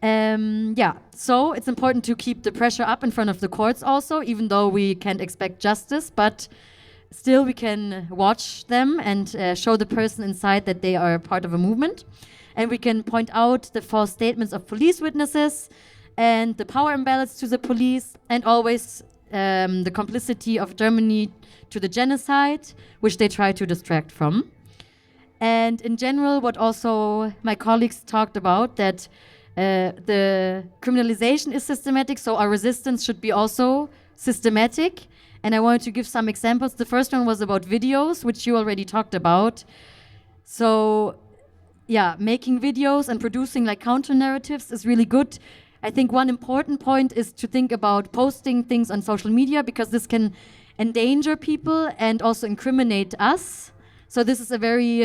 [SPEAKER 6] So it's important to keep the pressure up in front of the courts also, even though we can't expect justice, but still we can watch them and show the person inside that they are part of a movement. And we can point out the false statements of police witnesses and the power imbalance to the police, and always the complicity of Germany to the genocide, which they try to distract from. And in general, what also my colleagues talked about, that the criminalization is systematic, so our resistance should be also systematic. And I wanted to give some examples. The first one was about videos, which you already talked about. So yeah, making videos and producing like counter narratives is really good. I think one important point is to think about posting things on social media, because this can endanger people and also incriminate us. So this is a very,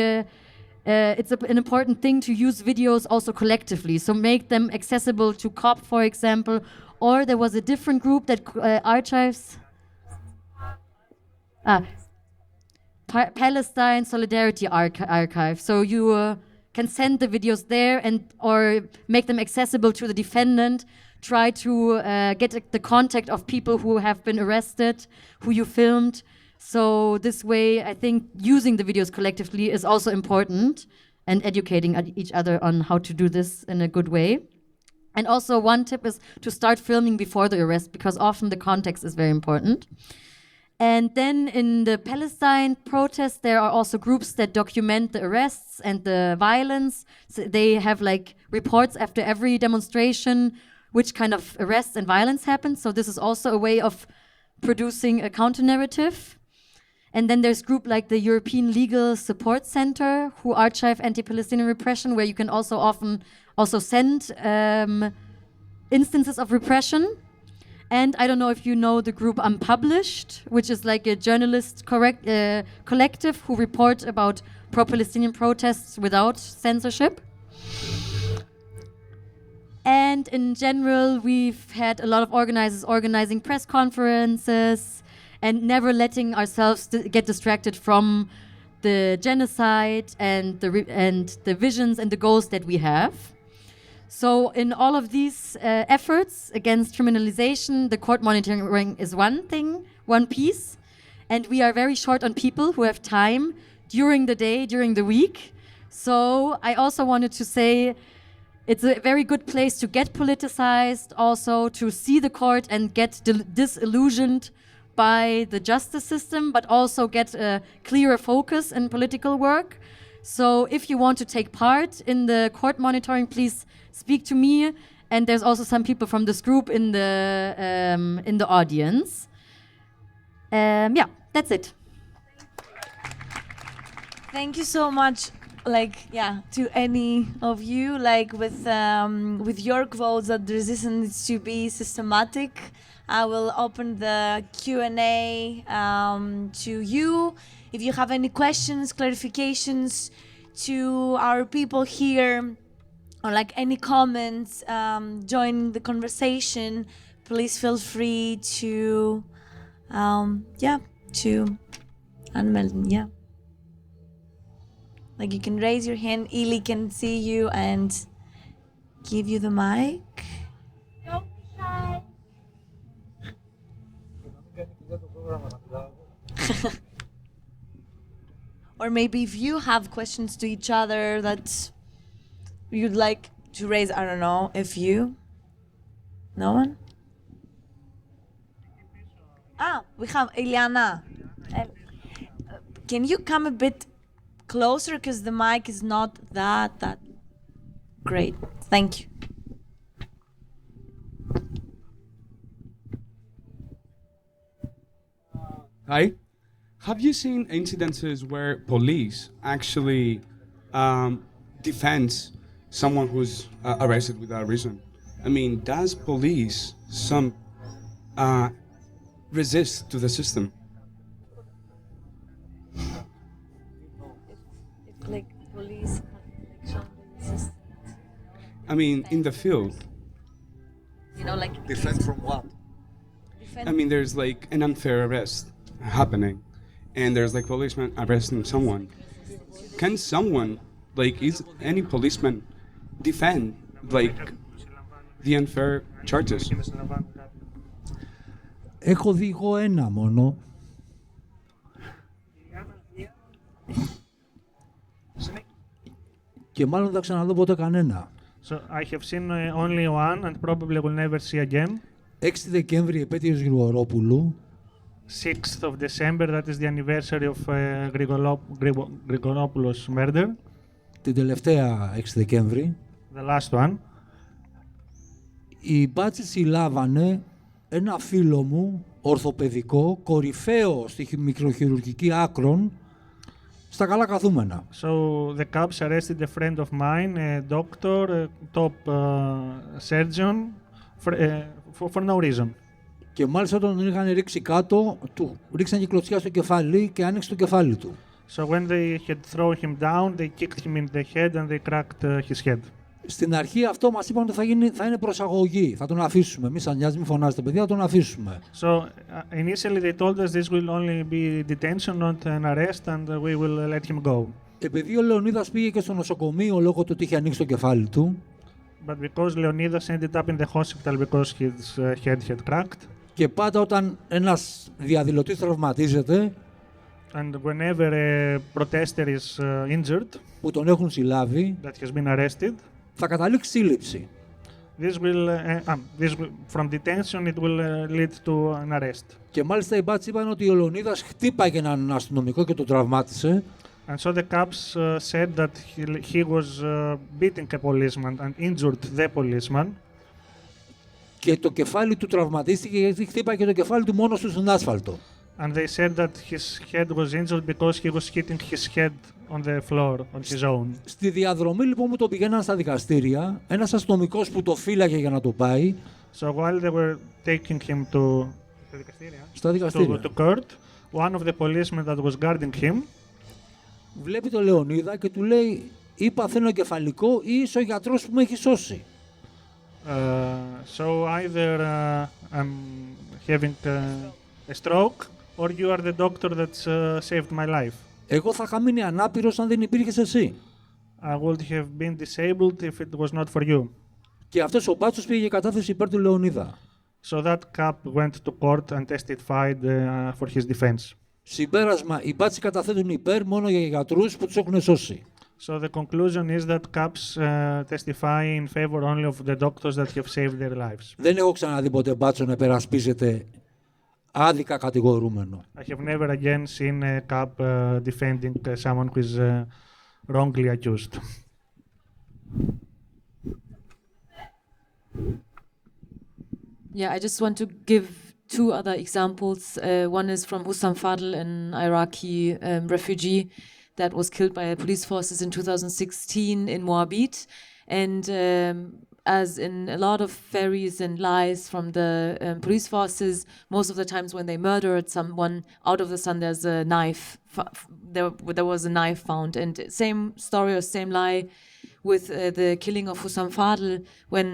[SPEAKER 6] an important thing to use videos also collectively. So make them accessible to COP, for example. Or there was a different group that archives Palestine Solidarity Archive. So you can send the videos there or make them accessible to the defendant. Try to get the contact of people who have been arrested, who you filmed. So this way, I think using the videos collectively is also important, and educating each other on how to do this in a good way. And also one tip is to start filming before the arrest, because often the context is very important. And then in the Palestine protests, there are also groups that document the arrests and the violence. So they have like reports after every demonstration, which kind of arrests and violence happens. So this is also a way of producing a counter-narrative. And then there's group like the European Legal Support Center, who archive anti-Palestinian repression, where you can also often also send instances of repression. And I don't know if you know the group Unpublished, which is like a journalist collective who report about pro-Palestinian protests without censorship. And in general, we've had a lot of organizers organizing press conferences and never letting ourselves get distracted from the genocide and the visions and the goals that we have. So in all of these efforts against criminalization, the court monitoring is one thing, one piece. And we are very short on people who have time during the day, during the week. So I also wanted to say it's a very good place to get politicized, also to see the court and get disillusioned by the justice system, but also get a clearer focus in political work. So if you want to take part in the court monitoring, please speak to me. And there's also some people from this group in the audience. Yeah, that's it.
[SPEAKER 1] Thank you so much. To any of you, with your quotes that resistance needs to be systematic, I will open the Q&A to you. If you have any questions, clarifications to our people here, or any comments, join the conversation, please feel free to unmeld. Yeah. You can raise your hand, Ili can see you and give you the mic. Don't be shy. Or maybe if you have questions to each other that you'd like to raise, I don't know, if you? No one? We have Iliana. Can you come a bit closer, because the mic is not that great. Thank you.
[SPEAKER 7] Hi. Have you seen incidences where police actually defends someone who's arrested without reason? I mean, does police resist to the system?
[SPEAKER 1] Police resistance.
[SPEAKER 7] I mean, in the field.
[SPEAKER 3] Defend from what?
[SPEAKER 7] I mean, there's an unfair arrest happening, and there's policemen arresting someone. Can someone, is any policeman defend the unfair charges?
[SPEAKER 5] Έχω δει εγώ ένα μόνο. Και μάλλον θα ξαναδώ ποτέ κανένα.
[SPEAKER 2] So I have seen only one and probably will never see again.
[SPEAKER 5] 6 Δεκέμβρη, επέτειος Γρηγορόπουλου.
[SPEAKER 2] 6th of December, that is the anniversary of Grigoropoulos murder.
[SPEAKER 5] Την τελευταία 6 Δεκέμβρη.
[SPEAKER 2] The last one.
[SPEAKER 5] Οι μπάτσες συλλάβανε ένα φίλο μου, ορθοπαιδικό, κορυφαίο στη μικροχειρουργική άκρων, στα καλά καθούμενα.
[SPEAKER 2] So the cops arrested a friend of mine, a doctor, a top surgeon, for no reason.
[SPEAKER 5] Και μάλιστα όταν τον είχαν ρίξει κάτω, του ρίξαν και κλωτσιά στο κεφάλι και άνοιξε το κεφάλι του.
[SPEAKER 2] So when they had thrown him down, they kicked him in the head and they cracked his head.
[SPEAKER 5] Στην αρχή αυτό μας είπαν ότι θα είναι προσαγωγή, θα τον αφήσουμε. Μη σας νοιάζει, μη φωνάζετε παιδιά, θα τον αφήσουμε.
[SPEAKER 2] So initially they told us this will only be detention, not an arrest, and we will let him go.
[SPEAKER 5] Επειδή ο Λεωνίδας πήγε και στο νοσοκομείο λόγω του ότι είχε ανοίξει το κεφάλι του.
[SPEAKER 2] But because Leonidas ended up in the hospital because his head had cracked.
[SPEAKER 5] Και πάντα όταν ένας διαδηλωτής τραυματίζεται,
[SPEAKER 2] and whenever a protester is injured,
[SPEAKER 5] που τον έχουν συλλάβει,
[SPEAKER 2] that has been arrested,
[SPEAKER 5] θα καταλήξει σύλληψη.
[SPEAKER 2] From detention it will lead to an arrest.
[SPEAKER 5] Και μάλιστα οι μπάτσοι είπαν ότι ο Λεωνίδας χτύπαγε έναν αστυνομικό και τον τραυμάτισε.
[SPEAKER 2] And so the cops said that he was beating a policeman and injured the policeman.
[SPEAKER 5] Και το κεφάλι του τραυματίστηκε γιατί χτύπαγε το κεφάλι του μόνος του στον άσφαλτο.
[SPEAKER 2] And they said that his head was injured because he was hitting his head on the floor on his own.
[SPEAKER 5] Στη διαδρομή λοιπόν που το πηγαίναν στα δικαστήρια, ένας αστυνομικός που το φύλαγε για να το πάει,
[SPEAKER 2] So while they were taking him to
[SPEAKER 5] Στα δικαστήρια.
[SPEAKER 2] to court, one of the policemen that was guarding him
[SPEAKER 5] Βλέπει τον Λεωνίδα και του λέει ή παθαίνω κεφαλικό ή είσαι ο γιατρός που με έχει σώσει.
[SPEAKER 2] So either I'm having a stroke or you are the doctor that saved my life.
[SPEAKER 5] Εγώ θα είχα μείνει ανάπηρος αν δεν υπήρχες εσύ.
[SPEAKER 2] I would have been disabled if it was not for you.
[SPEAKER 5] Και αυτός ο μπάτσος πήγε για κατάθεση υπέρ του Λεωνίδα.
[SPEAKER 2] So that cop went to court and testified for his defense.
[SPEAKER 5] Συμπέρασμα, οι μπάτσοι καταθέτουν υπέρ μόνο για γιατρούς που τους έχουν σώσει.
[SPEAKER 2] So the conclusion is that cops testify in favor only of the doctors that have saved their lives.
[SPEAKER 5] Δεν έχω ξαναδεί ποτέ μπάτσο να περασπίζεται άδικα κατηγορούμενο.
[SPEAKER 2] I have never again seen a cop defending someone who is wrongly accused.
[SPEAKER 4] Yeah, I just want to give two other examples. One is from Hussam Fadl, an Iraqi refugee that was killed by police forces in 2016 in Moabit. And as in a lot of theories and lies from the police forces, most of the times when they murdered someone, out of the sun there's a knife. There was a knife found. And same story or same lie with the killing of Hussam Fadl, when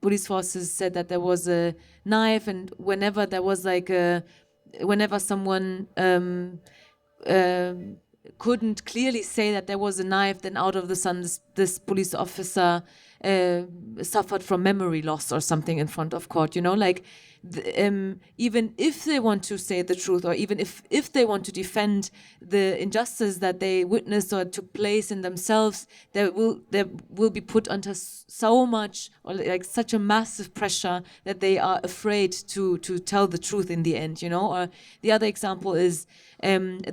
[SPEAKER 4] police forces said that there was a knife, and whenever there was whenever someone couldn't clearly say that there was a knife, then out of the sun this police officer suffered from memory loss or something in front of court, you know, like even if they want to say the truth, or even if they want to defend the injustice that they witnessed or took place in themselves, there will be put under so much, or like such a massive pressure that they are afraid to tell the truth in the end, you know. Or the other example is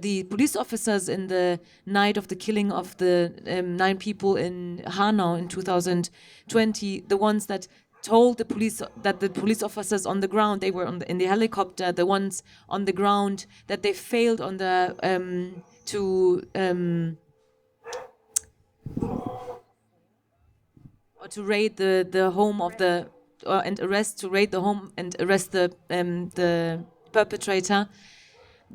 [SPEAKER 4] the police officers in the night of the killing of the 9 people in Hanau in 2020, the ones that told the police, that the police officers on the ground, they were in the helicopter, the ones on the ground, that they failed on the to raid the home of the raid the home and arrest the perpetrator,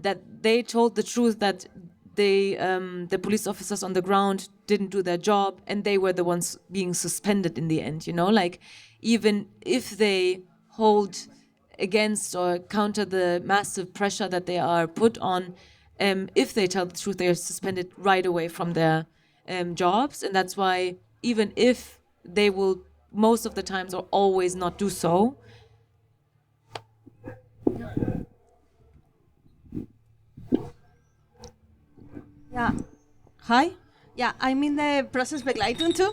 [SPEAKER 4] that they told the truth, that the police officers on the ground didn't do their job and they were the ones being suspended in the end, you know, like even if they hold against or counter the massive pressure that they are put on, if they tell the truth, they are suspended right away from their jobs. And that's why even if they will most of the times or always not do so.
[SPEAKER 8] Yeah. Hi. Yeah, I'm in the Prozessbeobachtung too,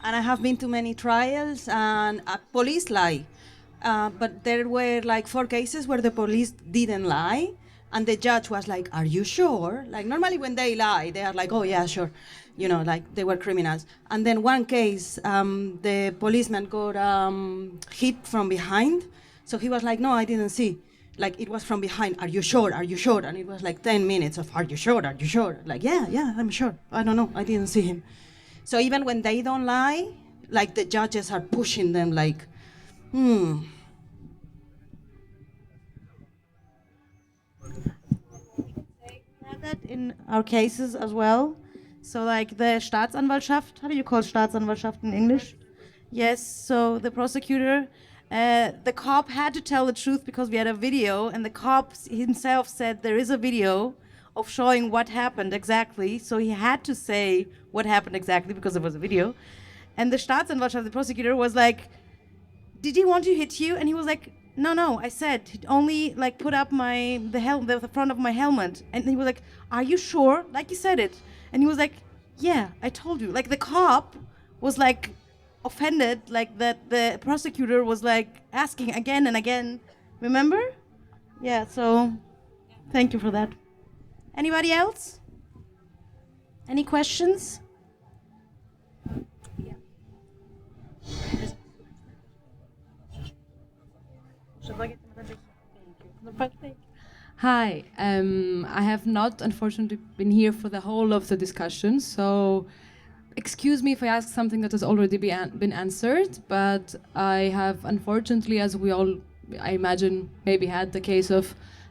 [SPEAKER 8] and I have been to many trials and police lie. But there were like 4 cases where the police didn't lie, and the judge was like, "Are you sure?" Like normally when they lie, they are like, "Oh yeah, sure," you know, like they were criminals. And then one case, the policeman got hit from behind, so he was like, "No, I didn't see." Like it was from behind. "Are you sure? Are you sure?" And it was like 10 minutes of "Are you sure? Are you sure?" Like, yeah, I'm sure. I don't know. I didn't see him. So even when they don't lie, like the judges are pushing them like,
[SPEAKER 1] That in our cases as well. So like the Staatsanwaltschaft, how do you call Staatsanwaltschaft in English? Yes, so the prosecutor, the cop had to tell the truth because we had a video, and the cop himself said there is a video of showing what happened exactly, so he had to say what happened exactly because it was a video. And the Staatsanwaltschaft, the prosecutor, was like, "Did he want to hit you?" And he was like, No, I said only like put up the front of my helmet. And he was like, "Are you sure?" Like you said it. And he was like, "Yeah, I told you." Like the cop was like offended, like that the prosecutor was like asking again and again. Remember? Yeah, so thank you for that. Anybody else? Any questions?
[SPEAKER 9] Hi, I have not unfortunately been here for the whole of the discussion, so excuse me if I ask something that has already been answered, but I have, unfortunately, as we all, I imagine, maybe had the case of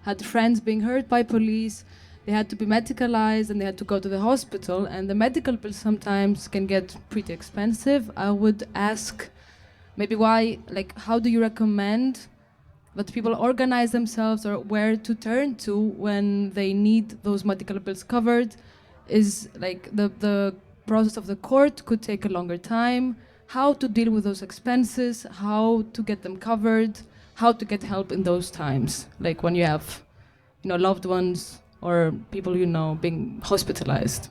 [SPEAKER 9] had friends being hurt by police. They had to be medicalized and they had to go to the hospital, and the medical bills sometimes can get pretty expensive. I would ask maybe why, like, how do you recommend that people organize themselves or where to turn to when they need those medical bills covered? Is like the process of the court could take a longer time, how to deal with those expenses, how to get them covered, how to get help in those times, like when you have, loved ones or people being hospitalized.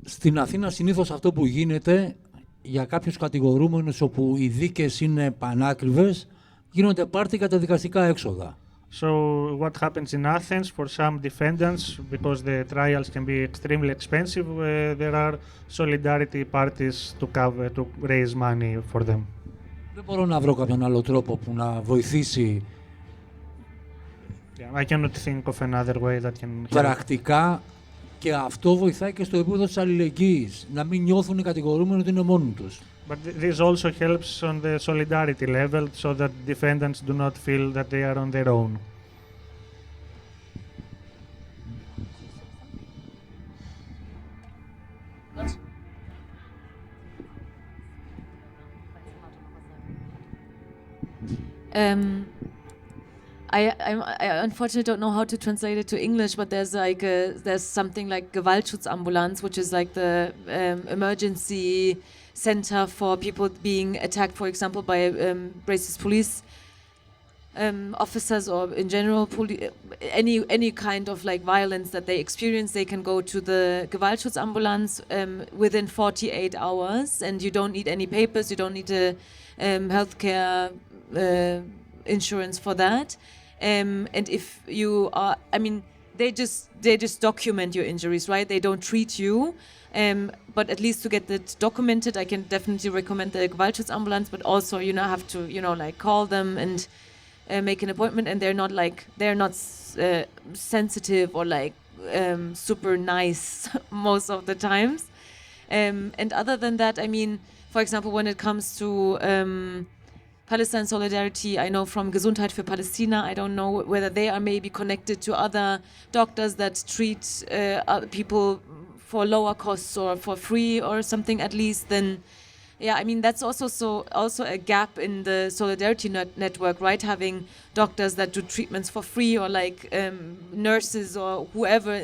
[SPEAKER 5] Στην Αθήνα συνήθως αυτό που γίνεται για κάποιους κατηγορούμενους όπου οι δίκες είναι πανάκριβες, γίνονται πάρτι κατά δικαστικά έξοδα.
[SPEAKER 2] So what happens in Athens for some defendants, because the trials can be extremely expensive, there are solidarity parties to raise money for them.
[SPEAKER 5] Δεν μπορώ να βρω κάποιον άλλο τρόπο που να βοηθήσει
[SPEAKER 2] I cannot think of another way that can help.
[SPEAKER 5] Πρακτικά, και αυτό βοηθάει και στο επίπεδο της αλληλεγγύης, να μην νιώθουν οι κατηγορούμενοι ότι είναι μόνοι τους.
[SPEAKER 2] But this also helps on the solidarity level, so that defendants do not feel that they are on their own.
[SPEAKER 4] I unfortunately don't know how to translate it to English, but there's something like Gewaltschutzambulanz, which is like the emergency center for people being attacked, for example, by racist police officers, or in general any kind of like violence that they experience. They can go to the Gewaltschutzambulanz within 48 hours, and you don't need any papers, you don't need a healthcare insurance for that. And if you are, they just document your injuries, right? They don't treat you. But at least to get that documented, I can definitely recommend the Gewaltschutzambulanz, but also, have to, call them and make an appointment, and they're not sensitive or super nice most of the times. And other than that, for example, when it comes to Palestine solidarity, I know from Gesundheit für Palästina, I don't know whether they are maybe connected to other doctors that treat other people for lower costs or for free or something at least. Then that's also a gap in the solidarity network, right? Having doctors that do treatments for free, or nurses or whoever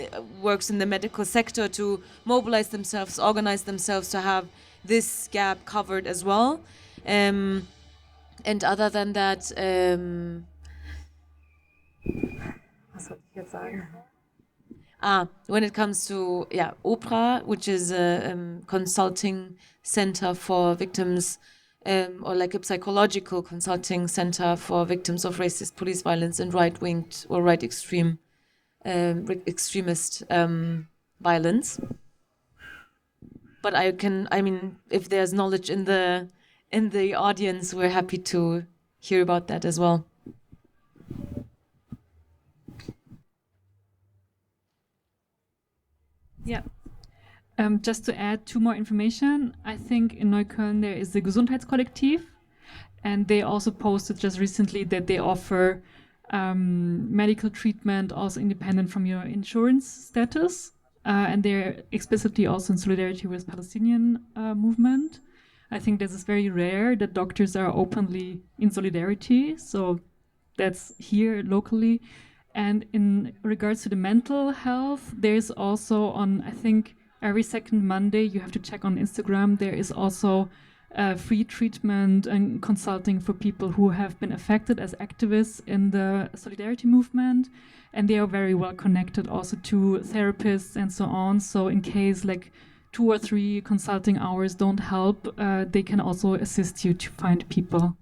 [SPEAKER 4] works in the medical sector to mobilize themselves, organize themselves to have this gap covered as well. And other than that, was soll ich jetzt sagen? When it comes to OPRA, which is a consulting center for victims, or like a psychological consulting center for victims of racist police violence and right-winged or extremist violence. But if there's knowledge in the audience, we're happy to hear about that as well.
[SPEAKER 10] Yeah. Just to add two more information, I think in Neukölln there is the Gesundheitskollektiv, and they also posted just recently that they offer medical treatment also independent from your insurance status, and they're explicitly also in solidarity with Palestinian movement. I think this is very rare that doctors are openly in solidarity, so that's here locally. And in regards to the mental health, there's also I think every second Monday, you have to check on Instagram, there is also free treatment and consulting for people who have been affected as activists in the solidarity movement. And they are very well connected also to therapists and so on. So in case 2 or 3 consulting hours don't help, they can also assist you to find people.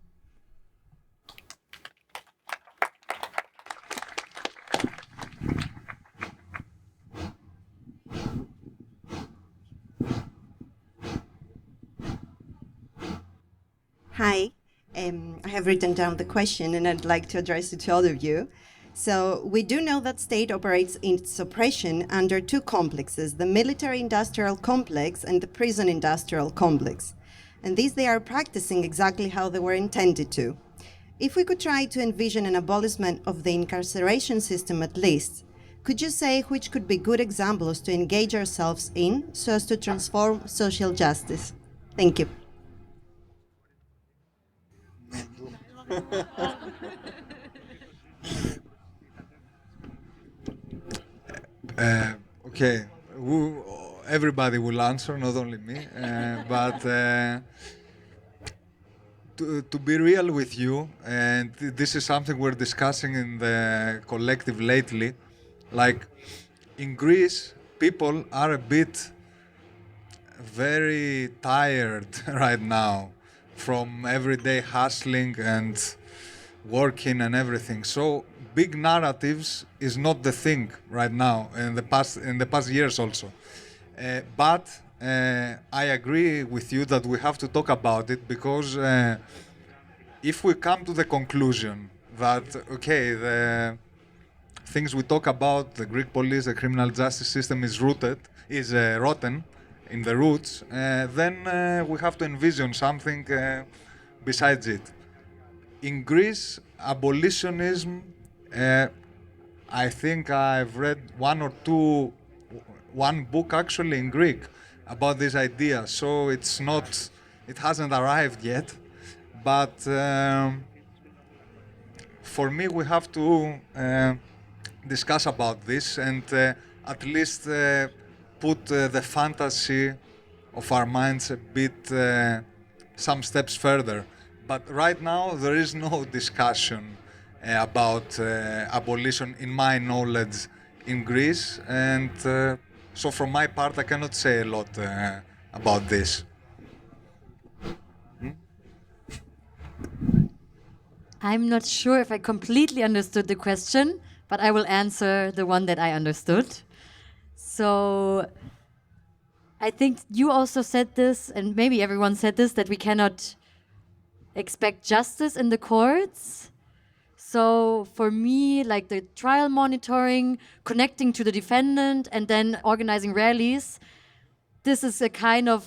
[SPEAKER 11] Hi, I have written down the question and I'd like to address it to all of you. So we do know that state operates its oppression under two complexes, the military-industrial complex and the prison-industrial complex. And these they are practicing exactly how they were intended to. If we could try to envision an abolishment of the incarceration system at least, could you say which could be good examples to engage ourselves in so as to transform social justice? Thank you.
[SPEAKER 3] Okay, everybody will answer, not only me, but to be real with you, and this is something we're discussing in the collective lately, like in Greece, people are a bit very tired right now from everyday hustling and working and everything. So big narratives is not the thing right now, in the past years also. But I agree with you that we have to talk about it, because if we come to the conclusion that, okay, the things we talk about, the Greek police, the criminal justice system is rotten in the roots, then we have to envision something besides it. In Greece, abolitionism, I think I've read one book actually in Greek about this idea, so it hasn't arrived yet, but for me we have to discuss about this and at least put the fantasy of our minds a bit some steps further. But right now there is no discussion about abolition in my knowledge in Greece, and so from my part I cannot say a lot about this.
[SPEAKER 6] I'm not sure if I completely understood the question, but I will answer the one that I understood. So I think you also said this, and maybe everyone said this, that we cannot expect justice in the courts. So for me, like the trial monitoring, connecting to the defendant, and then organizing rallies, this is a kind of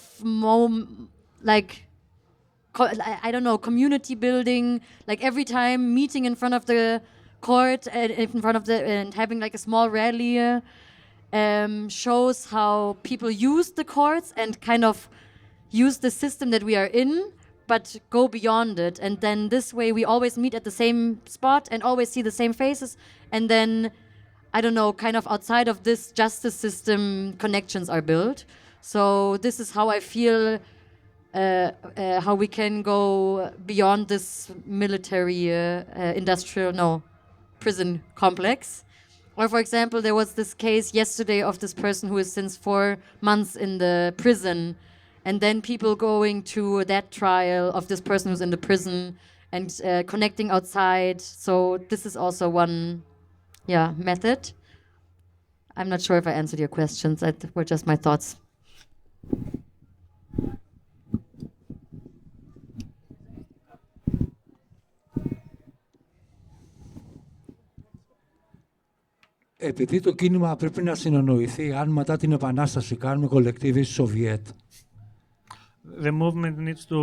[SPEAKER 6] I don't know, community building, like every time meeting in front of the court and having like a small rally shows how people use the courts and kind of use the system that we are in, but go beyond it. And then this way we always meet at the same spot and always see the same faces. And then, I don't know, kind of outside of this justice system, connections are built. So this is how I feel how we can go beyond this military prison complex. Or for example, there was this case yesterday of this person who is since 4 months in the prison, and then people going to that trial of this person who's in the prison and connecting outside. So this is also one method. I'm not sure if I answered your questions. That were just my thoughts.
[SPEAKER 5] Επειδή το κίνημα πρέπει να συνεννοηθεί, αν μετά την Επανάσταση κάνουμε κολεκτίβες Σοβιέτ.
[SPEAKER 2] The movement needs to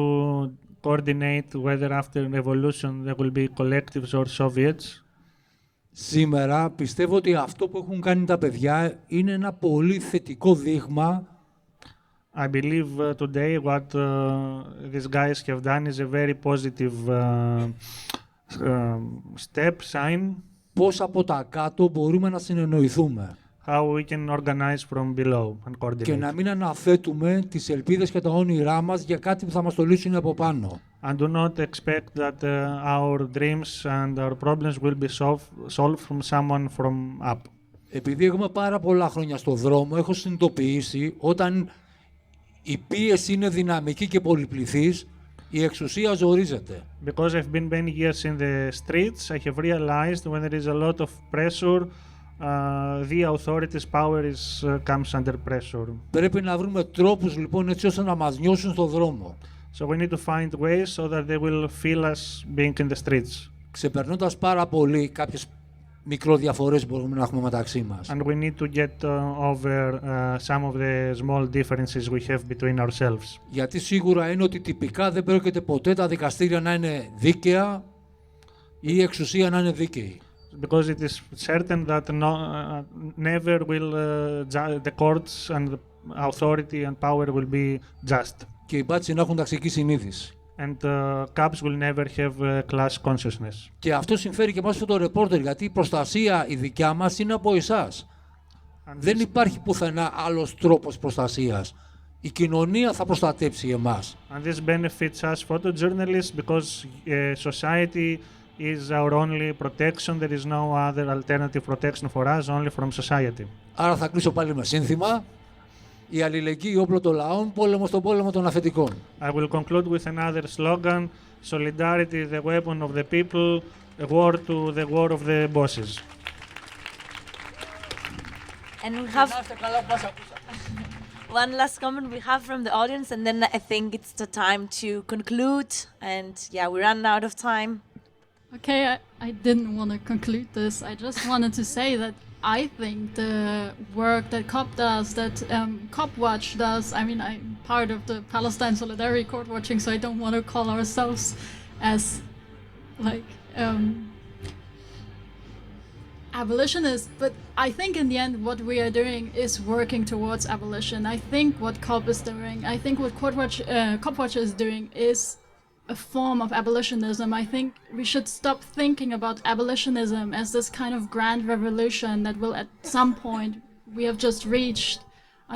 [SPEAKER 2] coordinate whether after the revolution there will be collectives or Soviets.
[SPEAKER 5] Σήμερα πιστεύω ότι αυτό που έχουν κάνει τα παιδιά είναι ένα πολύ θετικό δείγμα.
[SPEAKER 2] I believe today what these guys have done is a very positive step, sign.
[SPEAKER 5] Πώς από τα κάτω μπορούμε να συνεννοηθούμε.
[SPEAKER 2] How we can organize from below and coordinate.
[SPEAKER 5] Και να μην αναθέτουμε τις ελπίδες και τα όνειρά μας για κάτι που θα μας το λύσουν από πάνω.
[SPEAKER 2] And do not expect that our dreams and our problems will be solved from someone from up.
[SPEAKER 5] Επειδή έχουμε πάρα πολλά χρόνια στο δρόμο, έχω συνειδητοποιήσει όταν η πίεση είναι δυναμική και πολυπληθής, η εξουσία ζορίζεται.
[SPEAKER 2] Because I've been many years in the streets, I have realized when there is a lot of pressure, the authorities' power comes under pressure.
[SPEAKER 5] Πρέπει να βρούμε τρόπους λοιπόν έτσι ώστε να μας νιώσουν στο δρόμο.
[SPEAKER 2] So we need to find ways so that they will feel us being in the streets.
[SPEAKER 5] Ξεπερνώντας πάρα πολύ κάποιες μικροδιαφορές που μπορούμε να έχουμε μεταξύ μας.
[SPEAKER 2] And we need to get over some of the small differences we have between ourselves.
[SPEAKER 5] Γιατί σίγουρα είναι ότι τυπικά δεν πρόκειται ποτέ τα δικαστήρια να είναι δίκαια ή η εξουσία να είναι δίκαιη.
[SPEAKER 2] Because it is certain that never will the courts and the authority and power will be just.
[SPEAKER 5] Και οι μπάτσοι να έχουν ταξική συνείδηση.
[SPEAKER 2] And cops will never have class consciousness.
[SPEAKER 5] Και αυτό συμφέρει και εμάς το reporter, γιατί η προστασία η δικιά μας είναι από εσάς. Δεν υπάρχει πουθενά άλλος τρόπος προστασίας. Η κοινωνία θα προστατέψει εμάς.
[SPEAKER 2] And this benefits us photojournalists because society is our only protection. There is no other alternative protection for us, only from society.
[SPEAKER 5] Άρα θα κλείσω πάλι με σύνθημα. Η αλληλεγγύη όπλο των λαών, πόλεμο στον πόλεμο των αφεντικών.
[SPEAKER 2] I will conclude with another slogan: Solidarity, the weapon of the people, a war to the war of the bosses.
[SPEAKER 1] And we have one last comment we have from the audience, and then I think it's the time to conclude. And yeah, we ran out of time.
[SPEAKER 12] Okay, I didn't want to conclude this. I just wanted to say that I think the work that COP does, that CopWatch does, I mean, I'm part of the Palestine Solidarity Court watching, so I don't want to call ourselves as, like, abolitionists, but I think in the end what we are doing is working towards abolition. I think what COP is doing, I think what CopWatch is doing is a form of abolitionism. I think we should stop thinking about abolitionism as this kind of grand revolution that will at some point we have just reached.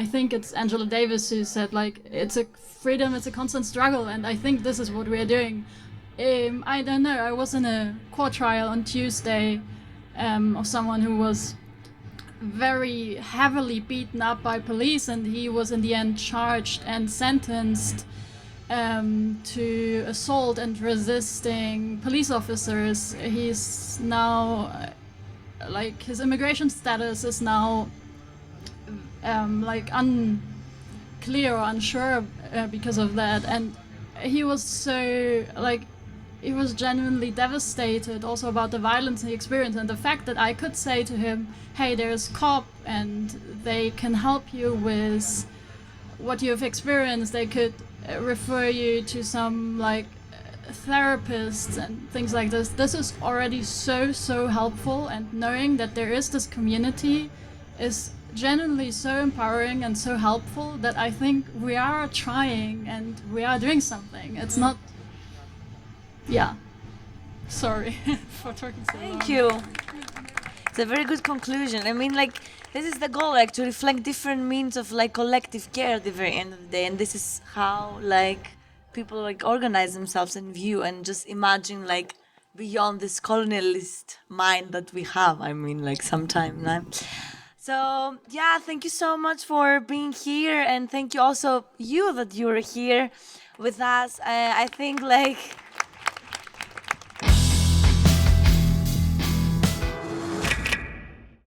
[SPEAKER 12] I think it's Angela Davis who said, like, it's a freedom, it's a constant struggle, and I think this is what we are doing. I don't know, I was in a court trial on Tuesday of someone who was very heavily beaten up by police, and he was in the end charged and sentenced to assault and resisting police officers. He's now, like, his immigration status is now like unclear or unsure because of that, and he was so, like, he was genuinely devastated also about the violence he experienced, and the fact that I could say to him, hey, there's COP and they can help you with what you've experienced, they could refer you to some, like, therapists and things like this. This is already so helpful, and knowing that there is this community is genuinely so empowering and so helpful that I think we are trying and we are doing something. It's not, yeah, sorry for talking so long.
[SPEAKER 1] Thank you. It's a very good conclusion. I mean, like, this is the goal, like, to reflect different means of, like, collective care at the very end of the day, and this is how, like, people, like, organize themselves and view and just imagine, like, beyond this colonialist mind that we have. I mean, like, sometimes. So yeah, thank you so much for being here, and thank you also you that you're here with us. I think, like,